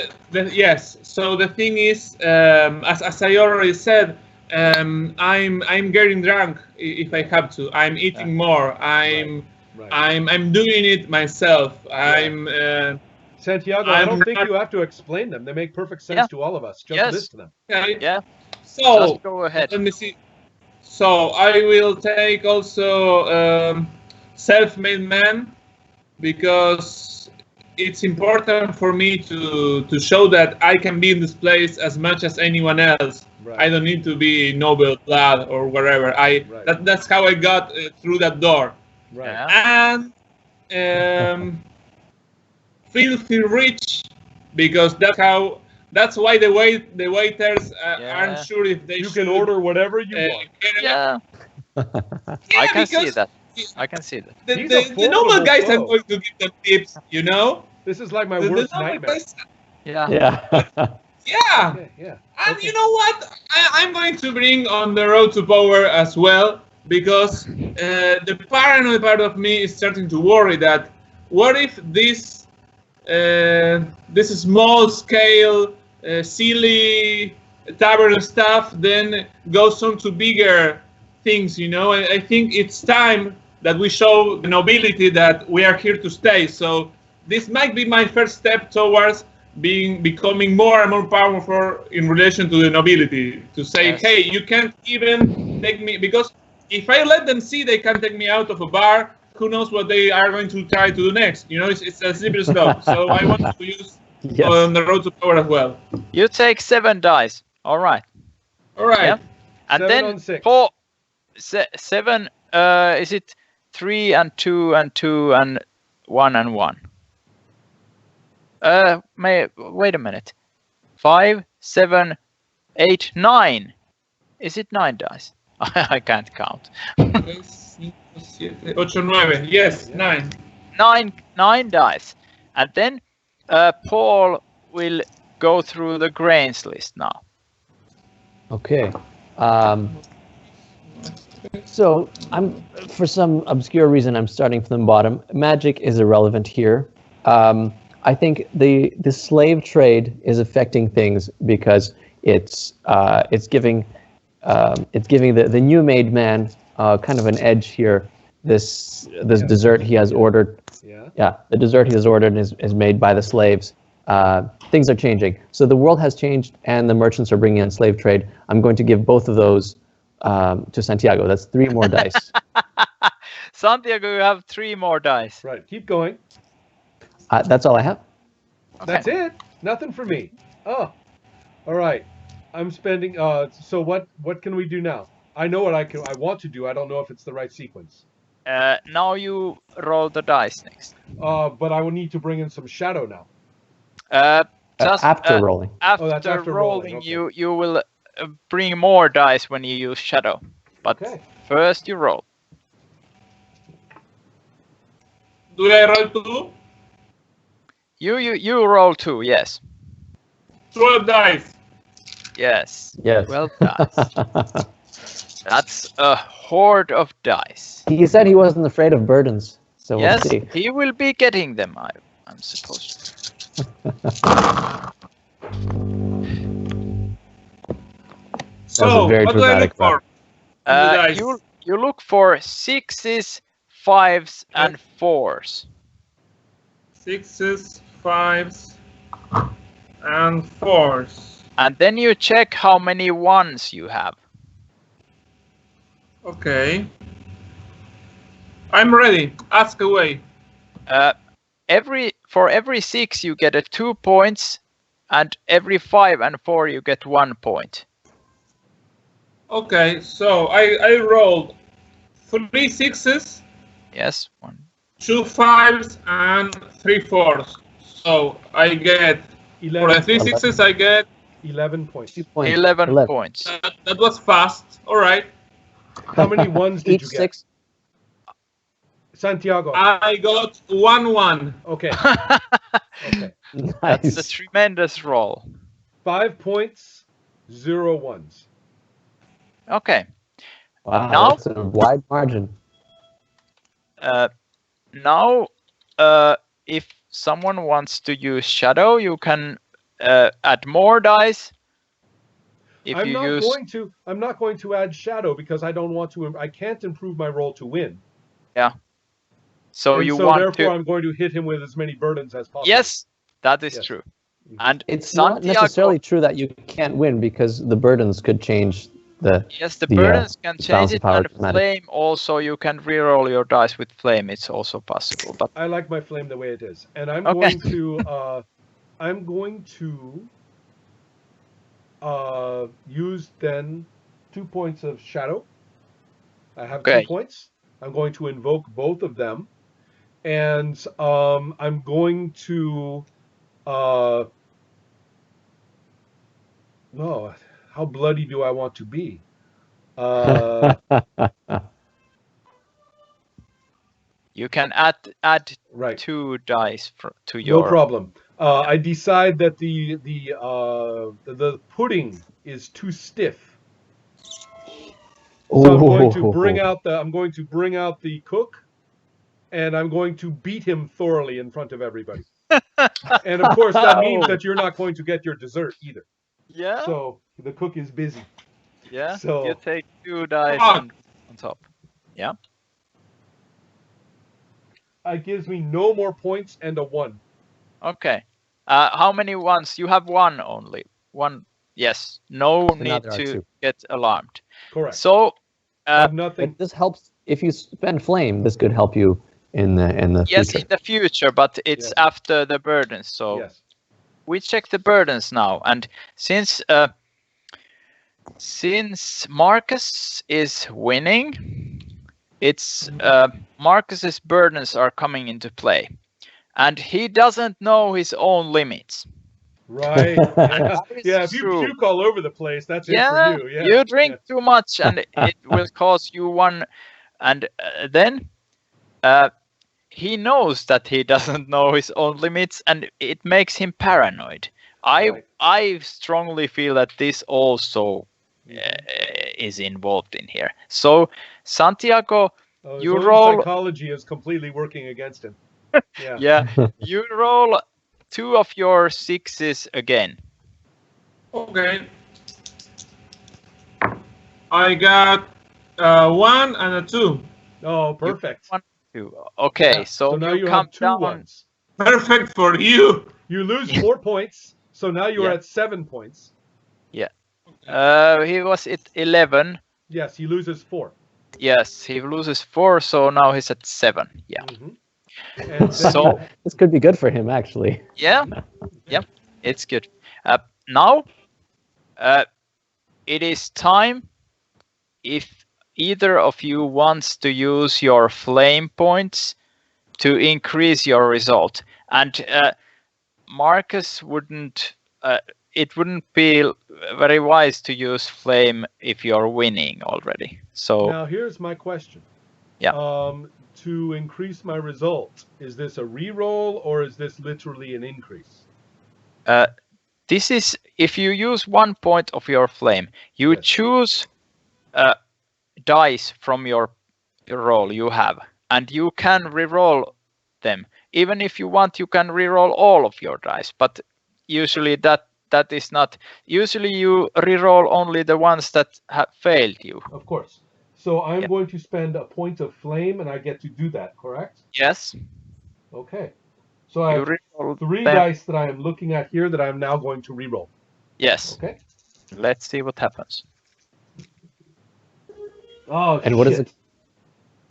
Speaker 4: yes. So the thing is, as I already said, I'm getting drunk if I have to. I'm eating more. I'm
Speaker 1: Right.
Speaker 4: I'm doing it myself.
Speaker 1: Santiago, I don't
Speaker 4: I'm
Speaker 1: think
Speaker 4: not-
Speaker 1: you have to explain them. They make perfect sense
Speaker 2: Yeah.
Speaker 1: to all of us. Just
Speaker 2: Yes.
Speaker 1: list them.
Speaker 4: Okay.
Speaker 2: Yeah.
Speaker 4: So
Speaker 2: Just go ahead.
Speaker 4: let me see. So I will take also self-made man, because it's important for me to show that I can be in this place as much as anyone else.
Speaker 1: Right.
Speaker 4: I don't need to be noble blood or whatever.
Speaker 1: Right.
Speaker 4: That's how I got through that door.
Speaker 1: Right.
Speaker 2: Yeah.
Speaker 4: And filthy rich, because that's why the waiters aren't sure if they
Speaker 1: You
Speaker 4: should
Speaker 1: can order whatever you want.
Speaker 4: get
Speaker 2: Yeah.
Speaker 4: Yeah,
Speaker 2: I can see
Speaker 4: because
Speaker 2: that. I can see that.
Speaker 1: He's a
Speaker 4: the normal
Speaker 1: formidable
Speaker 4: guys are
Speaker 1: foe.
Speaker 4: going to give them tips, you know.
Speaker 1: This is like my
Speaker 4: The
Speaker 1: worst
Speaker 4: normal
Speaker 1: nightmare.
Speaker 4: guys,
Speaker 2: Yeah.
Speaker 3: Yeah.
Speaker 4: yeah.
Speaker 1: Okay, yeah.
Speaker 4: And
Speaker 1: Okay.
Speaker 4: you know what? I'm going to bring on the road to power as well, because the paranoid part of me is starting to worry that what if this small scale silly tavern stuff then goes on to bigger things, you know. I think it's time that we show the nobility that we are here to stay. So this might be my first step towards becoming more and more powerful in relation to the nobility, to say,
Speaker 2: Yes.
Speaker 4: hey, you can't even take me, because if I let them see they can take me out of a bar, who knows what they are going to try to do next, you know. It's a slippery slope. So I want to use
Speaker 3: Yes.
Speaker 4: on the road to power as well.
Speaker 2: You take 7 dice. All right.
Speaker 4: All right.
Speaker 2: Yeah. And
Speaker 1: 7
Speaker 2: then
Speaker 1: on 6.
Speaker 2: 7. Is it 3 and 2 and 2 and 1 and 1? Wait a minute. 5, 7, 8, 9. Is it 9 dice? I can't count.
Speaker 4: 8, 9. Yes, 9.
Speaker 2: 9 dice. And then Paul will go through the grains list now.
Speaker 3: Okay. So for some obscure reason, I'm starting from the bottom. Magic is irrelevant here. I think the slave trade is affecting things because it's giving the new made man kind of an edge here. This dessert he has ordered. Yeah, the dessert he has ordered is made by the slaves. Things are changing. So the world has changed, and the merchants are bringing in slave trade. I'm going to give both of those to Santiago. That's 3 more dice.
Speaker 2: Santiago, you have 3 more dice.
Speaker 1: Right. Keep going.
Speaker 3: That's all I have.
Speaker 2: Okay.
Speaker 1: That's it. Nothing for me. Oh. All right. I'm spending. So what can we do now? I know what I want to do. I don't know if it's the right sequence.
Speaker 2: Now you roll the dice next.
Speaker 1: But I will need to bring in some shadow now.
Speaker 2: Just
Speaker 3: After rolling.
Speaker 2: After,
Speaker 1: that's after rolling, okay.
Speaker 2: you will bring more dice when you use shadow. But
Speaker 1: Okay.
Speaker 2: first you roll.
Speaker 4: Do I roll 2?
Speaker 2: You roll 2, yes.
Speaker 4: 12 dice.
Speaker 2: Yes.
Speaker 3: Yes.
Speaker 2: 12 dice. That's a horde of dice.
Speaker 3: He said he wasn't afraid of burdens. So
Speaker 2: Yes,
Speaker 3: we'll see.
Speaker 2: he will be getting them, I'm supposed to.
Speaker 4: So
Speaker 3: very
Speaker 4: what do I
Speaker 3: dramatic
Speaker 4: look for? on the dice?
Speaker 2: You look for 6s, 5s, and 4s.
Speaker 4: 6s, 5s, and 4s.
Speaker 2: And then you check how many 1s you have.
Speaker 4: Okay. I'm ready. Ask away.
Speaker 2: For every 6 you get 2 points, and every 5 and 4 you get 1 point.
Speaker 4: Okay, so I rolled 3 6s,
Speaker 2: Yes, 1.
Speaker 4: 2 5s, and 3 4s. So I get, for
Speaker 1: 11,
Speaker 4: the 3 6s, I get,
Speaker 1: 11 points.
Speaker 3: 2 points.
Speaker 2: 11 points.
Speaker 4: that was fast. All right.
Speaker 1: How many ones did
Speaker 3: Each
Speaker 1: you get?
Speaker 3: 6.
Speaker 1: Santiago.
Speaker 4: I got 1 1.
Speaker 1: Okay. Okay.
Speaker 2: That's a
Speaker 3: Nice.
Speaker 2: tremendous roll.
Speaker 1: 5 points, 0 ones.
Speaker 2: Okay.
Speaker 3: Wow,
Speaker 2: Now-
Speaker 3: that's a wide margin.
Speaker 2: Now, if someone wants to use shadow, you can add more dice. If
Speaker 1: I'm
Speaker 2: you
Speaker 1: not
Speaker 2: use,
Speaker 1: going to. I'm not going to add shadow because I don't want to. I can't improve my roll to win.
Speaker 2: Yeah. So
Speaker 1: and
Speaker 2: you
Speaker 1: so
Speaker 2: want
Speaker 1: therefore
Speaker 2: to.
Speaker 1: I'm going to hit him with as many burdens as possible.
Speaker 2: Yes, that is
Speaker 1: Yes.
Speaker 2: true. And
Speaker 3: It's not
Speaker 2: Santiago,
Speaker 3: necessarily true that you can't win because the burdens could change
Speaker 2: yes, the burdens can change
Speaker 3: balance of
Speaker 2: it,
Speaker 3: power
Speaker 2: and
Speaker 3: dramatically.
Speaker 2: flame also, you can reroll your dice with flame. It's also possible, but
Speaker 1: I like my flame the way it is, and I'm
Speaker 2: Okay.
Speaker 1: going to use then 2 points of shadow. I have 2
Speaker 2: Okay.
Speaker 1: points. I'm going to invoke both of them, and I'm going to no, how bloody do I want to be?
Speaker 2: You can add
Speaker 1: Right.
Speaker 2: 2 dice to
Speaker 1: No
Speaker 2: your.
Speaker 1: problem. I decide that the pudding is too stiff, so I'm going to bring out the cook, and I'm going to beat him thoroughly in front of everybody. And of course, that means that you're not going to get your dessert either.
Speaker 2: Yeah.
Speaker 1: So the cook is busy.
Speaker 2: Yeah. You
Speaker 1: So
Speaker 2: take 2 dice
Speaker 4: Fuck.
Speaker 2: and on top. Yeah.
Speaker 1: it gives me no more points and a 1.
Speaker 2: Okay. How many ones? You have 1 only. 1. Yes. No
Speaker 3: So now
Speaker 2: need
Speaker 3: there are
Speaker 2: to
Speaker 3: 2.
Speaker 2: get alarmed.
Speaker 1: Correct.
Speaker 2: So.
Speaker 1: I have nothing.
Speaker 3: But this helps if you spend flame. This could help you in the
Speaker 2: Yes,
Speaker 3: future.
Speaker 2: in the future, but it's
Speaker 1: Yes.
Speaker 2: after the burdens. So
Speaker 1: Yes.
Speaker 2: we check the burdens now, and since Marcus is winning, it's Marcus's burdens are coming into play, and he doesn't know his own limits.
Speaker 1: Right. Yeah.
Speaker 2: That is
Speaker 1: Yeah. If you
Speaker 2: true.
Speaker 1: puke all over the place, that's it for
Speaker 2: Yeah,
Speaker 1: you. Yeah.
Speaker 2: you drink
Speaker 1: Yeah.
Speaker 2: too much, and it will cause you 1. And then he knows that he doesn't know his own limits, and it makes him paranoid.
Speaker 1: Right.
Speaker 2: I strongly feel that this also
Speaker 1: Mhm.
Speaker 2: is involved in here. So Santiago,
Speaker 1: Oh, his
Speaker 2: you
Speaker 1: own
Speaker 2: roll.
Speaker 1: psychology is completely working against him. Yeah.
Speaker 2: Yeah, you roll 2 of your 6s again.
Speaker 4: Okay. I got 1 and a 2.
Speaker 1: Oh, perfect.
Speaker 2: 1, 2. Okay,
Speaker 1: Yeah.
Speaker 2: so
Speaker 1: now
Speaker 2: you
Speaker 1: you
Speaker 2: come
Speaker 1: have 2
Speaker 2: down.
Speaker 1: 1s.
Speaker 4: Perfect for you.
Speaker 1: You lose 4 points, so now you are
Speaker 2: Yeah.
Speaker 1: at 7 points.
Speaker 2: He was at 11.
Speaker 1: Yes, he loses 4.
Speaker 2: Yes, he loses 4, so now he's at 7. Yeah.
Speaker 1: Mhm. And then
Speaker 2: So
Speaker 3: This could be good for him, actually.
Speaker 2: yeah, it's good. Now, it is time. If either of you wants to use your flame points to increase your result, and Marcus wouldn't. It wouldn't be very wise to use flame if you're winning already. So
Speaker 1: now here's my question.
Speaker 2: Yeah.
Speaker 1: To increase my result, is this a reroll or is this literally an increase?
Speaker 2: this is if you use 1 point of your flame, you
Speaker 1: Yes.
Speaker 2: choose dice from your roll you have, and you can reroll them. Even if you want, you can reroll all of your dice, but usually that is not. Usually you reroll only the ones that have failed you.
Speaker 1: Of course. So I'm
Speaker 2: Yeah.
Speaker 1: going to spend a point of flame and I get to do that, correct?
Speaker 2: Yes,
Speaker 1: Okay. So I
Speaker 2: you
Speaker 1: have
Speaker 2: reroll
Speaker 1: 3
Speaker 2: them.
Speaker 1: dice that I am looking at here that I'm now going to reroll.
Speaker 2: Yes.
Speaker 1: Okay.
Speaker 2: Let's see what happens.
Speaker 1: Oh,
Speaker 3: And what is it?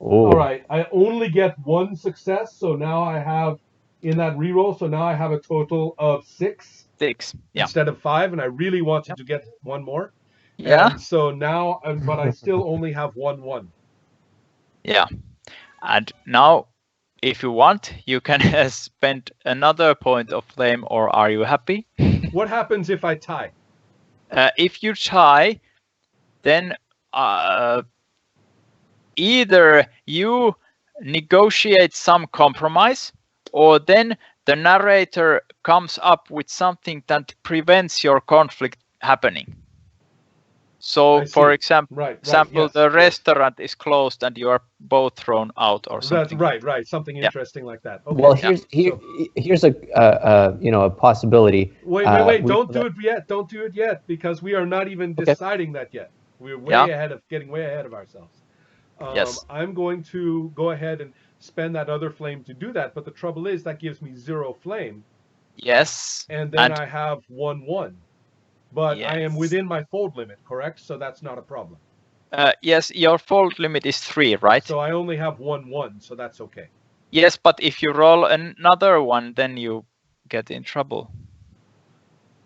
Speaker 3: Oh,
Speaker 1: All right. I only get 1 success, so now I have in that reroll. So now I have a total of 6
Speaker 2: 6. Yeah.
Speaker 1: instead of 5, and I really wanted to get 1 more.
Speaker 2: Yeah.
Speaker 1: And so now, but I still only have 1.
Speaker 2: Yeah. And now, if you want, you can spend another point of flame, or are you happy?
Speaker 1: What happens if I tie?
Speaker 2: If you tie, then either you negotiate some compromise, or then the narrator comes up with something that prevents your conflict happening. So,
Speaker 1: I
Speaker 2: for
Speaker 1: see.
Speaker 2: example,
Speaker 1: Right.
Speaker 2: the
Speaker 1: Yes.
Speaker 2: restaurant is closed and you are both thrown out, or
Speaker 1: That's
Speaker 2: something.
Speaker 1: right. Something
Speaker 2: Yeah.
Speaker 1: interesting like that. Okay.
Speaker 3: well,
Speaker 1: So-
Speaker 3: here's a possibility.
Speaker 1: Wait!
Speaker 3: we
Speaker 1: Don't
Speaker 3: know
Speaker 1: do it yet. Don't do it yet, because we are not even
Speaker 3: Okay.
Speaker 1: deciding that yet. We're getting way ahead of ourselves.
Speaker 2: Yes.
Speaker 1: I'm going to go ahead and spend that other flame to do that. But the trouble is that gives me 0 flame,
Speaker 2: Yes.
Speaker 1: and then I have 1/1. But I am
Speaker 2: Yes.
Speaker 1: within my fold limit, correct? So that's not a problem.
Speaker 2: Yes, your fold limit is 3, right?
Speaker 1: So I only have 1/1, so that's okay.
Speaker 2: Yes, but if you roll another one, then you get in trouble.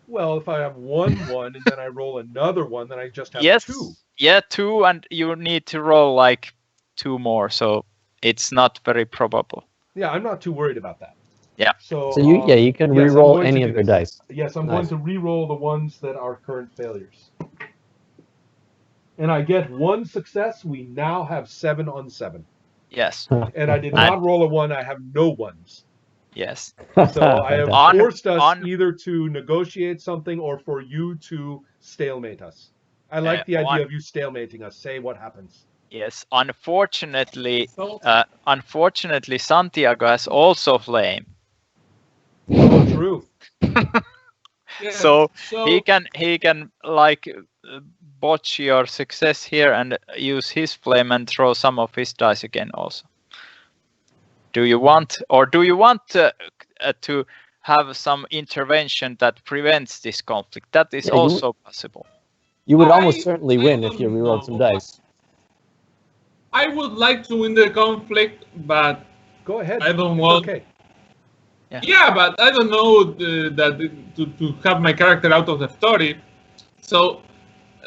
Speaker 1: Well, if I have 1/1 and then I roll another one, then I just have
Speaker 2: Yes.
Speaker 1: 2.
Speaker 2: Yeah, 2, and you need to roll like 2 more, so it's not very probable.
Speaker 1: Yeah, I'm not too worried about that.
Speaker 2: Yeah.
Speaker 1: So
Speaker 3: you can
Speaker 1: yes, I'm
Speaker 3: re-roll
Speaker 1: going to
Speaker 3: any
Speaker 1: do
Speaker 3: of your
Speaker 1: this.
Speaker 3: dice.
Speaker 1: Yes, I'm
Speaker 3: Nice.
Speaker 1: going to re-roll the ones that are current failures. And I get 1 success. We now have 7 on 7.
Speaker 2: Yes.
Speaker 1: And I did not roll a 1. I have no 1s.
Speaker 2: Yes.
Speaker 1: So I have
Speaker 2: On-
Speaker 1: forced us
Speaker 2: on-
Speaker 1: either to negotiate something or for you to stalemate us. I like the idea of you stalemating us. Say what happens.
Speaker 2: Yes. Unfortunately,
Speaker 4: So,
Speaker 2: Santiago has also flame.
Speaker 1: Oh, true.
Speaker 4: yes,
Speaker 2: So he can like botch your success here and use his flame and throw some of his dice again also. Do you want to have some intervention that prevents this conflict? That is
Speaker 3: Yeah, you
Speaker 2: also possible.
Speaker 3: You would
Speaker 4: I-
Speaker 3: almost certainly
Speaker 4: I
Speaker 3: win if you
Speaker 4: don't
Speaker 3: rerolled some
Speaker 4: know.
Speaker 3: dice.
Speaker 4: I would like to win the conflict, but
Speaker 1: Go ahead.
Speaker 4: I don't
Speaker 1: It's
Speaker 4: want.
Speaker 1: okay.
Speaker 4: Yeah, but I don't know to have my character out of the story. So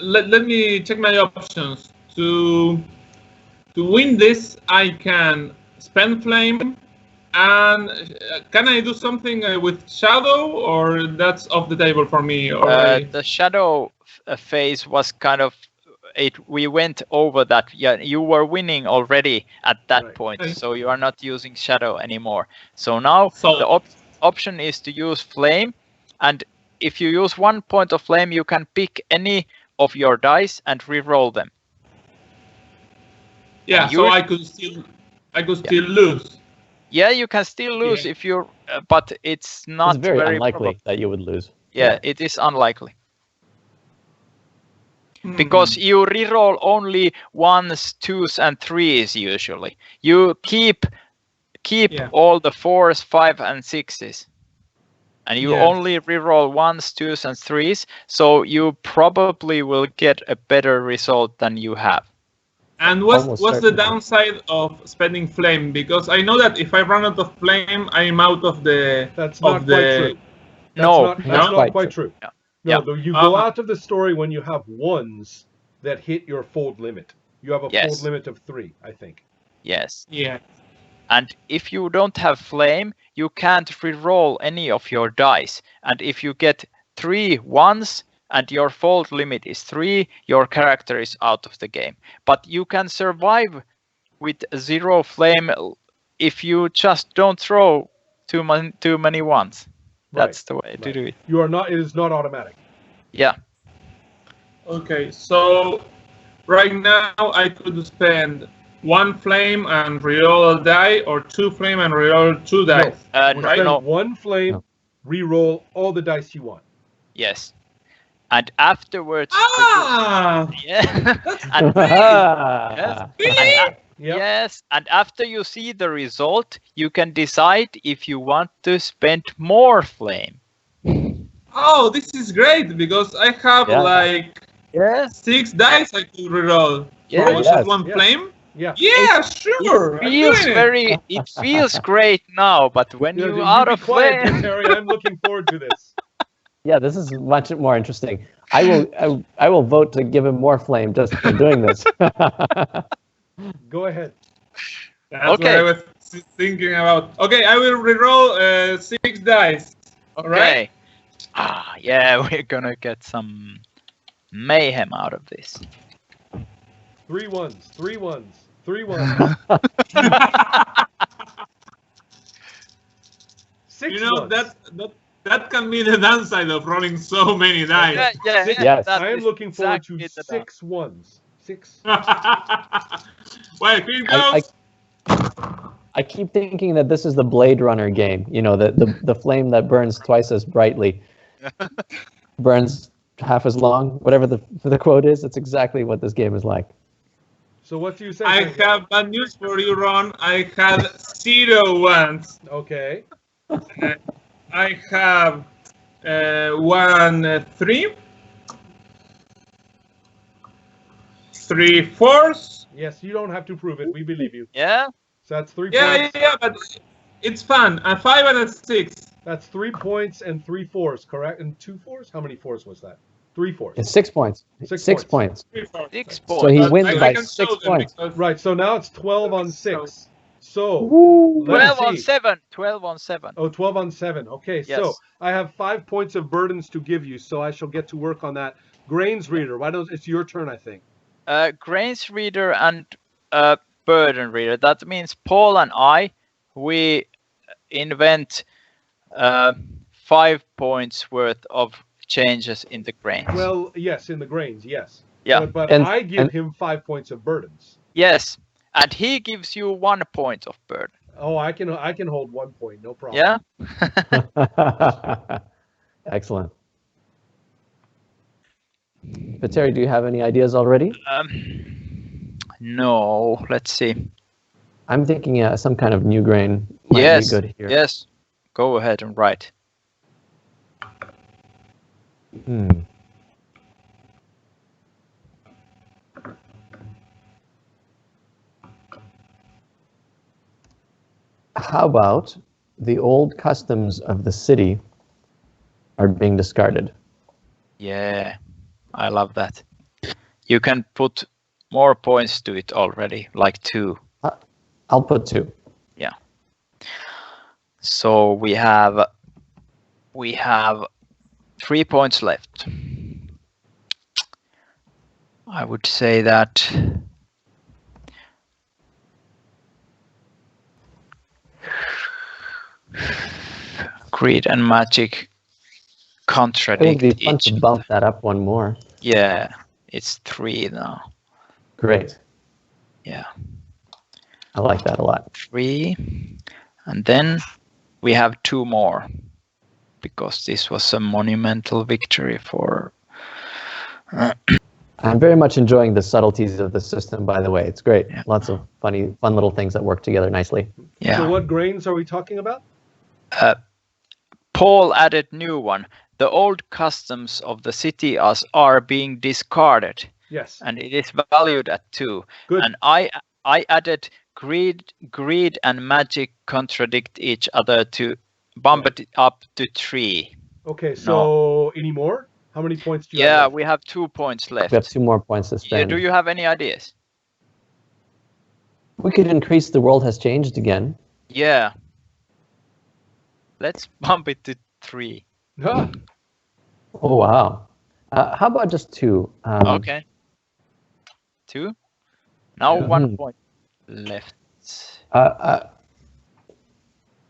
Speaker 4: let me check my options. To win this, I can spend flame, and can I do something with shadow, or that's off the table for me? Or
Speaker 2: The shadow phase was kind of we went over that. Yeah, you were winning already at that
Speaker 1: Right.
Speaker 2: point,
Speaker 4: Okay.
Speaker 2: so you are not using shadow anymore. So now
Speaker 4: So-
Speaker 2: the option is to use flame, and if you use 1 point of flame, you can pick any of your dice and re-roll them.
Speaker 4: yeah,
Speaker 2: and
Speaker 4: so
Speaker 2: you're-
Speaker 4: I could still lose.
Speaker 2: Yeah, you can still lose
Speaker 4: Yeah.
Speaker 2: if you're, but it's not
Speaker 3: It's very unlikely
Speaker 2: probable.
Speaker 3: that you would lose.
Speaker 2: Yeah, it is unlikely
Speaker 4: Hmm.
Speaker 2: because you re-roll only 1s, 2s, and 3s usually. You keep
Speaker 4: Yeah.
Speaker 2: all the 4s, 5, and 6s. And you
Speaker 4: Yes.
Speaker 2: only re-roll 1s, 2s, and 3s, so you probably will get a better result than you have.
Speaker 4: And
Speaker 3: Almost
Speaker 4: what's the
Speaker 3: certainly.
Speaker 4: downside of spending flame? Because I know that if I run out of flame, I'm out of the.
Speaker 1: That's not quite true. That's
Speaker 2: No.
Speaker 1: not, that's
Speaker 4: No?
Speaker 1: not quite true.
Speaker 2: Yeah.
Speaker 1: No,
Speaker 2: Yeah.
Speaker 1: though you go
Speaker 4: Uh-huh.
Speaker 1: out of the story when you have 1s that hit your fold limit. You have a
Speaker 2: Yes.
Speaker 1: fold limit of 3, I think.
Speaker 2: Yes.
Speaker 4: Yeah.
Speaker 2: And if you don't have flame, you can't re-roll any of your dice. And if you get 3 1s and your fold limit is 3, your character is out of the game. But you can survive with 0 flame if you just don't throw too many ones. That's the way to
Speaker 1: right.
Speaker 2: do it.
Speaker 1: You are not. It is not automatic.
Speaker 2: Yeah.
Speaker 4: Okay, so right now I could spend 1 flame and reroll a die, or 2 flame and reroll 2 dice.
Speaker 1: Spend
Speaker 2: No.
Speaker 1: 1 flame,
Speaker 3: No.
Speaker 1: re-roll all the dice you want.
Speaker 2: Yes. And afterwards.
Speaker 4: Ah!
Speaker 2: Yeah. and, yes.
Speaker 4: Really?
Speaker 2: And
Speaker 1: Yep.
Speaker 2: Yes, and after you see the result, you can decide if you want to spend more flame.
Speaker 4: Oh, this is great because I have
Speaker 3: Yeah.
Speaker 4: like
Speaker 2: Yes.
Speaker 4: 6 dice I could reroll.
Speaker 2: Yeah.
Speaker 4: How much
Speaker 3: Yes.
Speaker 4: is 1
Speaker 1: Yes.
Speaker 4: flame?
Speaker 1: Yeah.
Speaker 4: Yeah, sure.
Speaker 2: It
Speaker 4: I'm
Speaker 2: feels
Speaker 4: doing it.
Speaker 2: it feels great now, but when
Speaker 1: Yeah,
Speaker 2: you're
Speaker 1: you
Speaker 2: out
Speaker 1: be
Speaker 2: of
Speaker 1: quiet,
Speaker 2: flame,
Speaker 1: Terry. I'm looking forward to this.
Speaker 3: Yeah, this is much more interesting. I will vote to give him more flame just for doing this.
Speaker 1: Go ahead.
Speaker 4: That's
Speaker 2: Okay.
Speaker 4: what I was thinking about. Okay, I will reroll 6 dice. All right.
Speaker 2: okay. Yeah, we're gonna get some mayhem out of this.
Speaker 1: 3 1s. 3 1s. 3 1s. 6
Speaker 4: You know
Speaker 1: 1s.
Speaker 4: that can be the downside of rolling so many dice.
Speaker 2: Yeah.
Speaker 3: Yes.
Speaker 2: that
Speaker 1: I am
Speaker 2: is
Speaker 1: looking forward to
Speaker 2: exactly the
Speaker 1: 6 1s. 6.
Speaker 4: Well, here it
Speaker 3: I,
Speaker 4: goes.
Speaker 3: I keep thinking that this is the Blade Runner game. You know, the flame that burns twice as brightly, burns half as long. Whatever the quote is, that's exactly what this game is like.
Speaker 1: So what do you say?
Speaker 4: I
Speaker 1: Santiago?
Speaker 4: have bad news for you, Ron. I had 0 ones.
Speaker 1: Okay.
Speaker 4: I have 1 3, 3 4s.
Speaker 1: Yes, you don't have to prove it. We believe you.
Speaker 2: Yeah.
Speaker 1: So that's 3
Speaker 4: Yeah,
Speaker 1: points.
Speaker 4: yeah, but it's fun. A 5 and a 6.
Speaker 1: That's 3 points and 3 fours, correct? And 2 fours? How many fours was that? 3 fours.
Speaker 3: It's 6 points.
Speaker 1: 6
Speaker 3: points.
Speaker 4: 3 4s.
Speaker 2: 6
Speaker 3: So
Speaker 2: points.
Speaker 3: he
Speaker 4: But
Speaker 3: wins
Speaker 4: I
Speaker 3: by
Speaker 4: can
Speaker 3: 6
Speaker 4: show them
Speaker 3: points.
Speaker 4: because-
Speaker 1: Right, so now it's 12 on 6. So,
Speaker 3: Woo.
Speaker 2: 12 on
Speaker 1: see.
Speaker 2: 7. 12 on 7.
Speaker 1: Oh, 12 on 7. Okay, so
Speaker 2: Yes.
Speaker 1: I have 5 points of burdens to give you, so I shall get to work on that. Grains reader, why don't it's your turn, I think.
Speaker 2: Grains reader and burden reader. That means Paul and I, we invent 5 points worth of changes in the grains.
Speaker 1: Well, yes, in the grains, yes.
Speaker 2: Yeah.
Speaker 1: But
Speaker 3: And-
Speaker 1: I give him 5 points of burdens.
Speaker 2: Yes, and he gives you 1 point of burden.
Speaker 1: Oh, I can hold 1 point, no problem.
Speaker 2: Yeah.
Speaker 3: Excellent. Pateri, do you have any ideas already?
Speaker 2: No. Let's see.
Speaker 3: I'm thinking some kind of new grain might
Speaker 2: Yes.
Speaker 3: be good here.
Speaker 2: Yes. Go ahead and write.
Speaker 3: Hmm. How about the old customs of the city are being discarded?
Speaker 2: Yeah, I love that. You can put more points to it already, like 2.
Speaker 3: I'll put 2.
Speaker 2: So we have 3 points left. I would say that greed and magic
Speaker 3: It would
Speaker 2: contradict
Speaker 3: be fun
Speaker 2: each
Speaker 3: to
Speaker 2: other.
Speaker 3: bump that up one more.
Speaker 2: Yeah, it's 3 now.
Speaker 3: Great.
Speaker 2: Yeah,
Speaker 3: I like that a lot.
Speaker 2: 3. And then we have 2 more because this was a monumental victory for.
Speaker 3: I'm very much enjoying the subtleties of the system, by the way. It's great.
Speaker 2: Yeah.
Speaker 3: Lots of fun little things that work together nicely.
Speaker 2: Yeah.
Speaker 1: So what grains are we talking about?
Speaker 2: Paul added new one. The old customs of the city are being discarded,
Speaker 1: Yes.
Speaker 2: and it is valued at 2.
Speaker 1: Good.
Speaker 2: And I added greed and magic contradict each other to bump it up to 3.
Speaker 1: Okay, so any more? How many points do you have?
Speaker 2: Yeah,
Speaker 1: left?
Speaker 2: we have 2 points left.
Speaker 3: We have 2 more points to
Speaker 2: Yeah,
Speaker 3: spend.
Speaker 2: do you have any ideas?
Speaker 3: We could increase the world has changed again.
Speaker 2: Yeah. Let's bump it to 3.
Speaker 1: Ah,
Speaker 3: Oh, wow. How about just 2?
Speaker 2: Okay. 2. Now
Speaker 1: Yeah.
Speaker 2: 1 point left.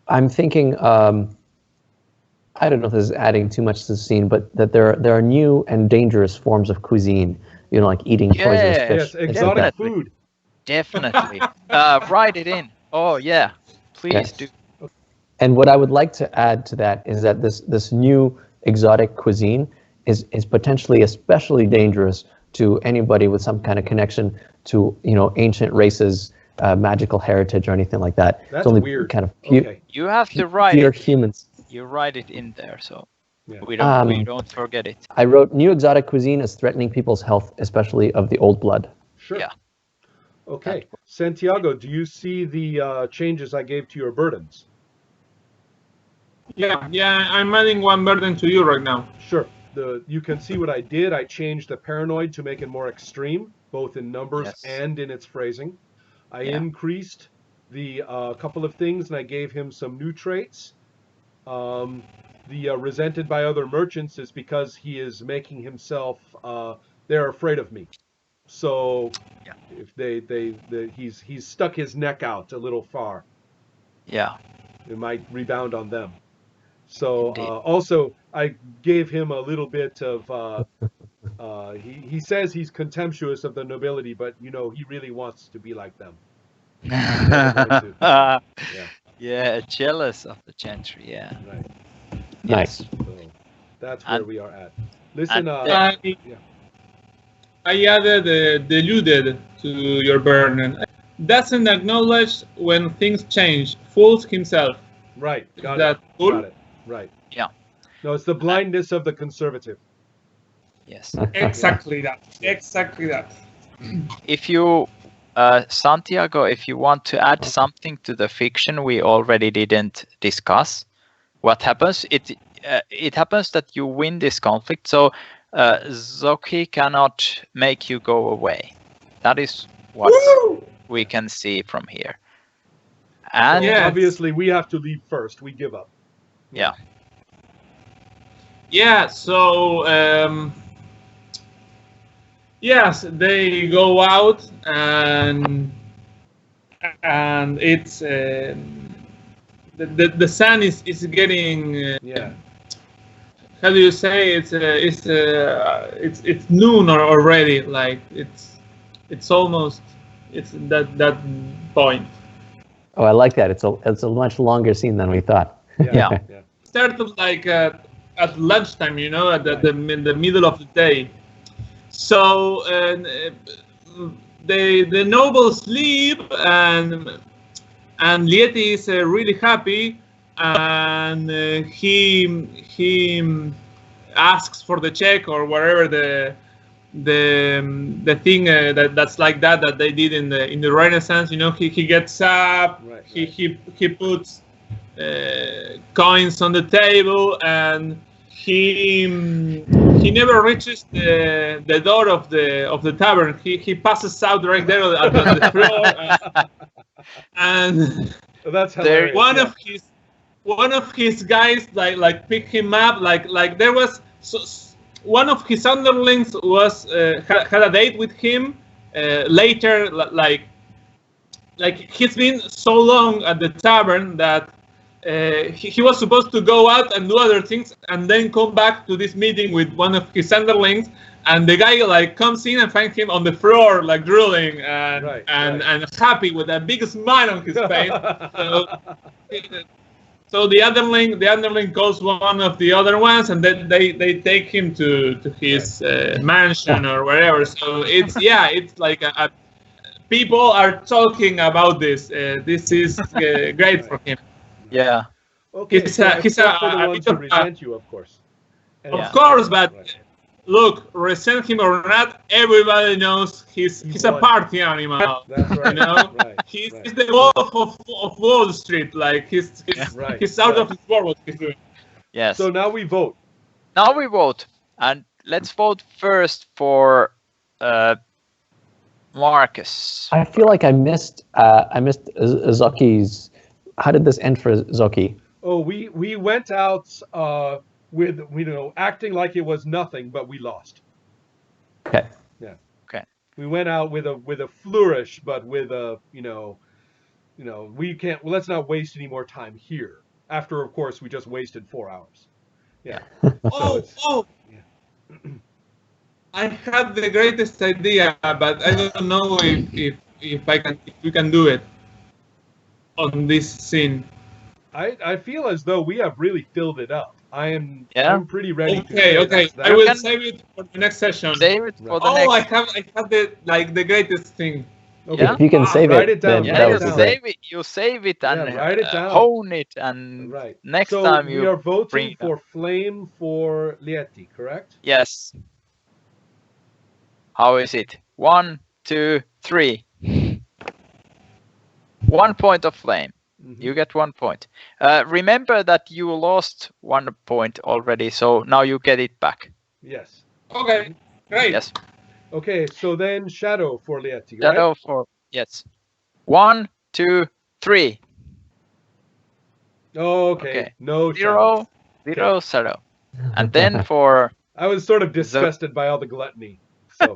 Speaker 3: I'm thinking, I don't know if this is adding too much to the scene, but that there are new and dangerous forms of cuisine, like eating poisonous
Speaker 2: Yeah.
Speaker 3: fish.
Speaker 1: yes,
Speaker 3: things like
Speaker 1: exotic
Speaker 3: that.
Speaker 1: food.
Speaker 2: Definitely. Write it in. Oh yeah, please
Speaker 3: Yes.
Speaker 2: do.
Speaker 3: And what I would like to add to that is that this new exotic cuisine is potentially especially dangerous to anybody with some kind of connection to ancient races, magical heritage, or anything like that.
Speaker 1: That's
Speaker 3: it's only
Speaker 1: weird.
Speaker 3: kind of
Speaker 1: Okay.
Speaker 2: You have to write
Speaker 3: pure
Speaker 2: it.
Speaker 3: humans.
Speaker 2: You write it in there, so
Speaker 1: Yeah.
Speaker 2: we don't forget it.
Speaker 3: I wrote new exotic cuisine is threatening people's health, especially of the old blood.
Speaker 1: Sure.
Speaker 2: Yeah.
Speaker 1: Okay. Santiago, do you see the changes I gave to your burdens?
Speaker 4: Yeah, I'm adding 1 burden to you right now.
Speaker 1: Sure. You can see what I did. I changed the paranoid to make it more extreme, both in numbers
Speaker 2: Yes.
Speaker 1: and in its phrasing. I
Speaker 2: Yeah.
Speaker 1: increased the couple of things, and I gave him some new traits. The resented by other merchants is because he is making himself. They're afraid of me. So
Speaker 2: Yeah.
Speaker 1: if he's stuck his neck out a little far,
Speaker 2: Yeah.
Speaker 1: it might rebound on them. So
Speaker 2: Indeed.
Speaker 1: also I gave him a little bit of. He says he's contemptuous of the nobility, but he really wants to be like them. Yeah.
Speaker 2: Yeah, jealous of the gentry. Yeah.
Speaker 1: Right.
Speaker 3: Nice.
Speaker 1: So that's where
Speaker 2: And-
Speaker 1: we are at. Listen,
Speaker 2: and
Speaker 4: Uh,
Speaker 1: yeah.
Speaker 4: I added deluded to your burden. Doesn't acknowledge when things change. Fools himself.
Speaker 1: Right.
Speaker 4: Is
Speaker 1: Got
Speaker 4: that
Speaker 1: it.
Speaker 4: cool?
Speaker 1: Got it. Right.
Speaker 2: Yeah.
Speaker 1: No, it's the blindness of the conservative.
Speaker 2: Yes.
Speaker 4: Exactly that. Exactly that.
Speaker 2: If you, Santiago, if you want to add something to the fiction we already didn't discuss, what happens? It happens that you win this conflict, so Zoki cannot make you go away. That is what
Speaker 4: Woo!
Speaker 2: we can see from here. And
Speaker 1: So
Speaker 4: Yes.
Speaker 1: obviously, we have to leave first. We give up.
Speaker 2: yeah,
Speaker 4: Yeah, so yes, they go out and it's the sun is getting
Speaker 1: Yeah.
Speaker 4: how do you say it's noon already, like it's almost it's that point.
Speaker 3: Oh, I like that. It's a much longer scene than we thought.
Speaker 2: Yeah.
Speaker 1: Yeah.
Speaker 4: Started like at lunchtime, you know, at in the middle of the day. So the nobles leave, and Lieti is really happy, and he asks for the check or whatever the thing that's like that they did in the Renaissance. You know, he gets up,
Speaker 1: Right,
Speaker 4: he puts coins on the table, and he never reaches the door of the tavern. He passes out right there on the floor, and
Speaker 1: That's hilarious.
Speaker 4: one of his guys like pick him up, like there was one of his underlings was had a date with him later, like he's been so long at the tavern that he was supposed to go out and do other things and then come back to this meeting with one of his underlings, and the guy like comes in and finds him on the floor like drooling and happy with a big smile on his face. So the underling calls one of the other ones, and then they take him to his mansion or wherever. So it's like people are talking about this. This is great for him.
Speaker 2: yeah,
Speaker 1: Okay,
Speaker 4: He's
Speaker 1: so
Speaker 4: a
Speaker 1: except for the
Speaker 4: bit
Speaker 1: ones who
Speaker 4: of a-
Speaker 1: resent you, of course. And
Speaker 4: Of course, but
Speaker 1: Right.
Speaker 4: look, resent him or not, everybody knows he's a party animal.
Speaker 1: That's right.
Speaker 4: You know,
Speaker 1: Right.
Speaker 4: he's
Speaker 1: right.
Speaker 4: the wolf of Wall Street. Like he's
Speaker 1: Right,
Speaker 4: he's out
Speaker 1: right.
Speaker 4: of his world what he's doing.
Speaker 2: yes.
Speaker 1: So now we vote.
Speaker 2: Now we vote, and let's vote first for Marcus.
Speaker 3: I feel like I missed Zoki's. How did this end for Zoki?
Speaker 1: Oh, we went out with acting like it was nothing, but we lost.
Speaker 3: Okay.
Speaker 1: We went out with a flourish, but with a we can't. Well, let's not waste any more time here. After, of course, we just wasted 4 hours. Yeah.
Speaker 4: Oh. I had the greatest idea, but I don't know if we can do it on this scene.
Speaker 1: I feel as though we have really filled it up. I'm pretty ready.
Speaker 4: Okay. I will save it for the next session.
Speaker 2: Save it for the next.
Speaker 4: I have the greatest thing.
Speaker 1: Okay.
Speaker 2: Yeah.
Speaker 3: If you can save
Speaker 1: write
Speaker 3: it,
Speaker 1: it down.
Speaker 3: then
Speaker 2: Yeah,
Speaker 3: that
Speaker 2: you
Speaker 3: would be
Speaker 1: down.
Speaker 3: great.
Speaker 2: save it, and
Speaker 1: write it down.
Speaker 2: hone it, and
Speaker 1: Right.
Speaker 2: next
Speaker 1: so
Speaker 2: time
Speaker 1: we
Speaker 2: you
Speaker 1: are voting
Speaker 2: bring it
Speaker 1: for Flame for Lieti, correct?
Speaker 2: Yes. How is it? 1, 2, 3. 1 point of flame.
Speaker 1: Mhm.
Speaker 2: You get 1 point. Remember that you lost 1 point already, so now you get it back.
Speaker 1: Yes.
Speaker 4: Okay, great.
Speaker 2: Yes.
Speaker 1: Okay, so then Shadow for Lieti, right?
Speaker 2: Shadow for yes. 1, 2, 3.
Speaker 1: Okay. No
Speaker 2: Zero,
Speaker 1: shadows.
Speaker 2: zero, shadow. And then for
Speaker 1: I was sort of disgusted by all the gluttony. So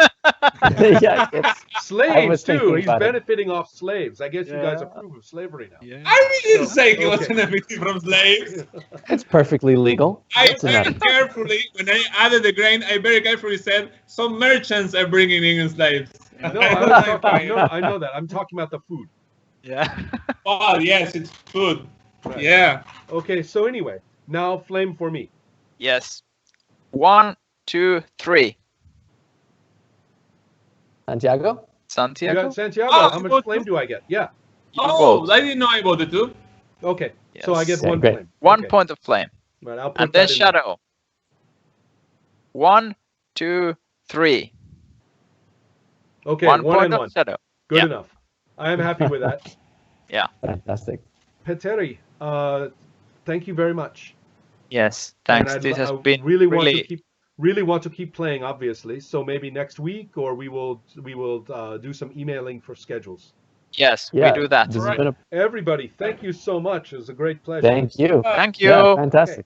Speaker 3: Yeah, I was
Speaker 1: slaves too.
Speaker 3: thinking
Speaker 1: He's
Speaker 3: about it.
Speaker 1: benefiting off slaves. I guess you guys
Speaker 2: Yeah.
Speaker 1: approve of slavery now.
Speaker 4: I didn't say he was
Speaker 1: Okay.
Speaker 4: benefiting from slaves.
Speaker 3: It's perfectly legal.
Speaker 4: I
Speaker 3: What's the
Speaker 4: very
Speaker 3: matter?
Speaker 4: carefully, when I added the grain, I very carefully said some merchants are bringing in slaves.
Speaker 1: No, I know that. I'm talking about the food.
Speaker 2: yeah.
Speaker 4: Oh yes, it's food.
Speaker 1: Right.
Speaker 4: Yeah.
Speaker 1: Okay, so anyway, now Flame for me.
Speaker 2: Yes. 1, 2, 3.
Speaker 3: Santiago?
Speaker 1: You
Speaker 2: Santiago?
Speaker 1: got Santiago.
Speaker 4: Oh,
Speaker 1: How
Speaker 4: you
Speaker 1: much
Speaker 4: got
Speaker 1: flame
Speaker 4: two?
Speaker 1: do I get? Yeah.
Speaker 4: Oh,
Speaker 2: Vote.
Speaker 4: I didn't know I voted too.
Speaker 1: Okay. So I get
Speaker 2: Yes.
Speaker 3: Yeah,
Speaker 1: one
Speaker 3: great.
Speaker 1: flame.
Speaker 2: 1
Speaker 1: Okay.
Speaker 2: point of flame.
Speaker 1: Right, I'll put
Speaker 2: And then
Speaker 1: that in there.
Speaker 2: shadow. 1, 2, 3.
Speaker 1: Okay,
Speaker 2: 1
Speaker 1: one
Speaker 2: point
Speaker 1: and
Speaker 2: of
Speaker 1: one.
Speaker 2: shadow.
Speaker 1: Good
Speaker 2: Yeah.
Speaker 1: enough. I am happy with that.
Speaker 3: Fantastic.
Speaker 1: Petteri, thank you very much.
Speaker 2: Yes.
Speaker 1: And
Speaker 2: Thanks. This has
Speaker 1: I
Speaker 2: been
Speaker 1: really want to
Speaker 2: really
Speaker 1: keep playing, obviously. So maybe next week, or we will do some emailing for schedules.
Speaker 2: Yes,
Speaker 3: Yeah,
Speaker 2: we do that.
Speaker 3: this has
Speaker 4: Alright.
Speaker 3: been a
Speaker 1: Everybody, thank you so much. It was a great pleasure.
Speaker 3: thank you.
Speaker 4: Bye.
Speaker 2: Thank you.
Speaker 3: Yeah, fantastic.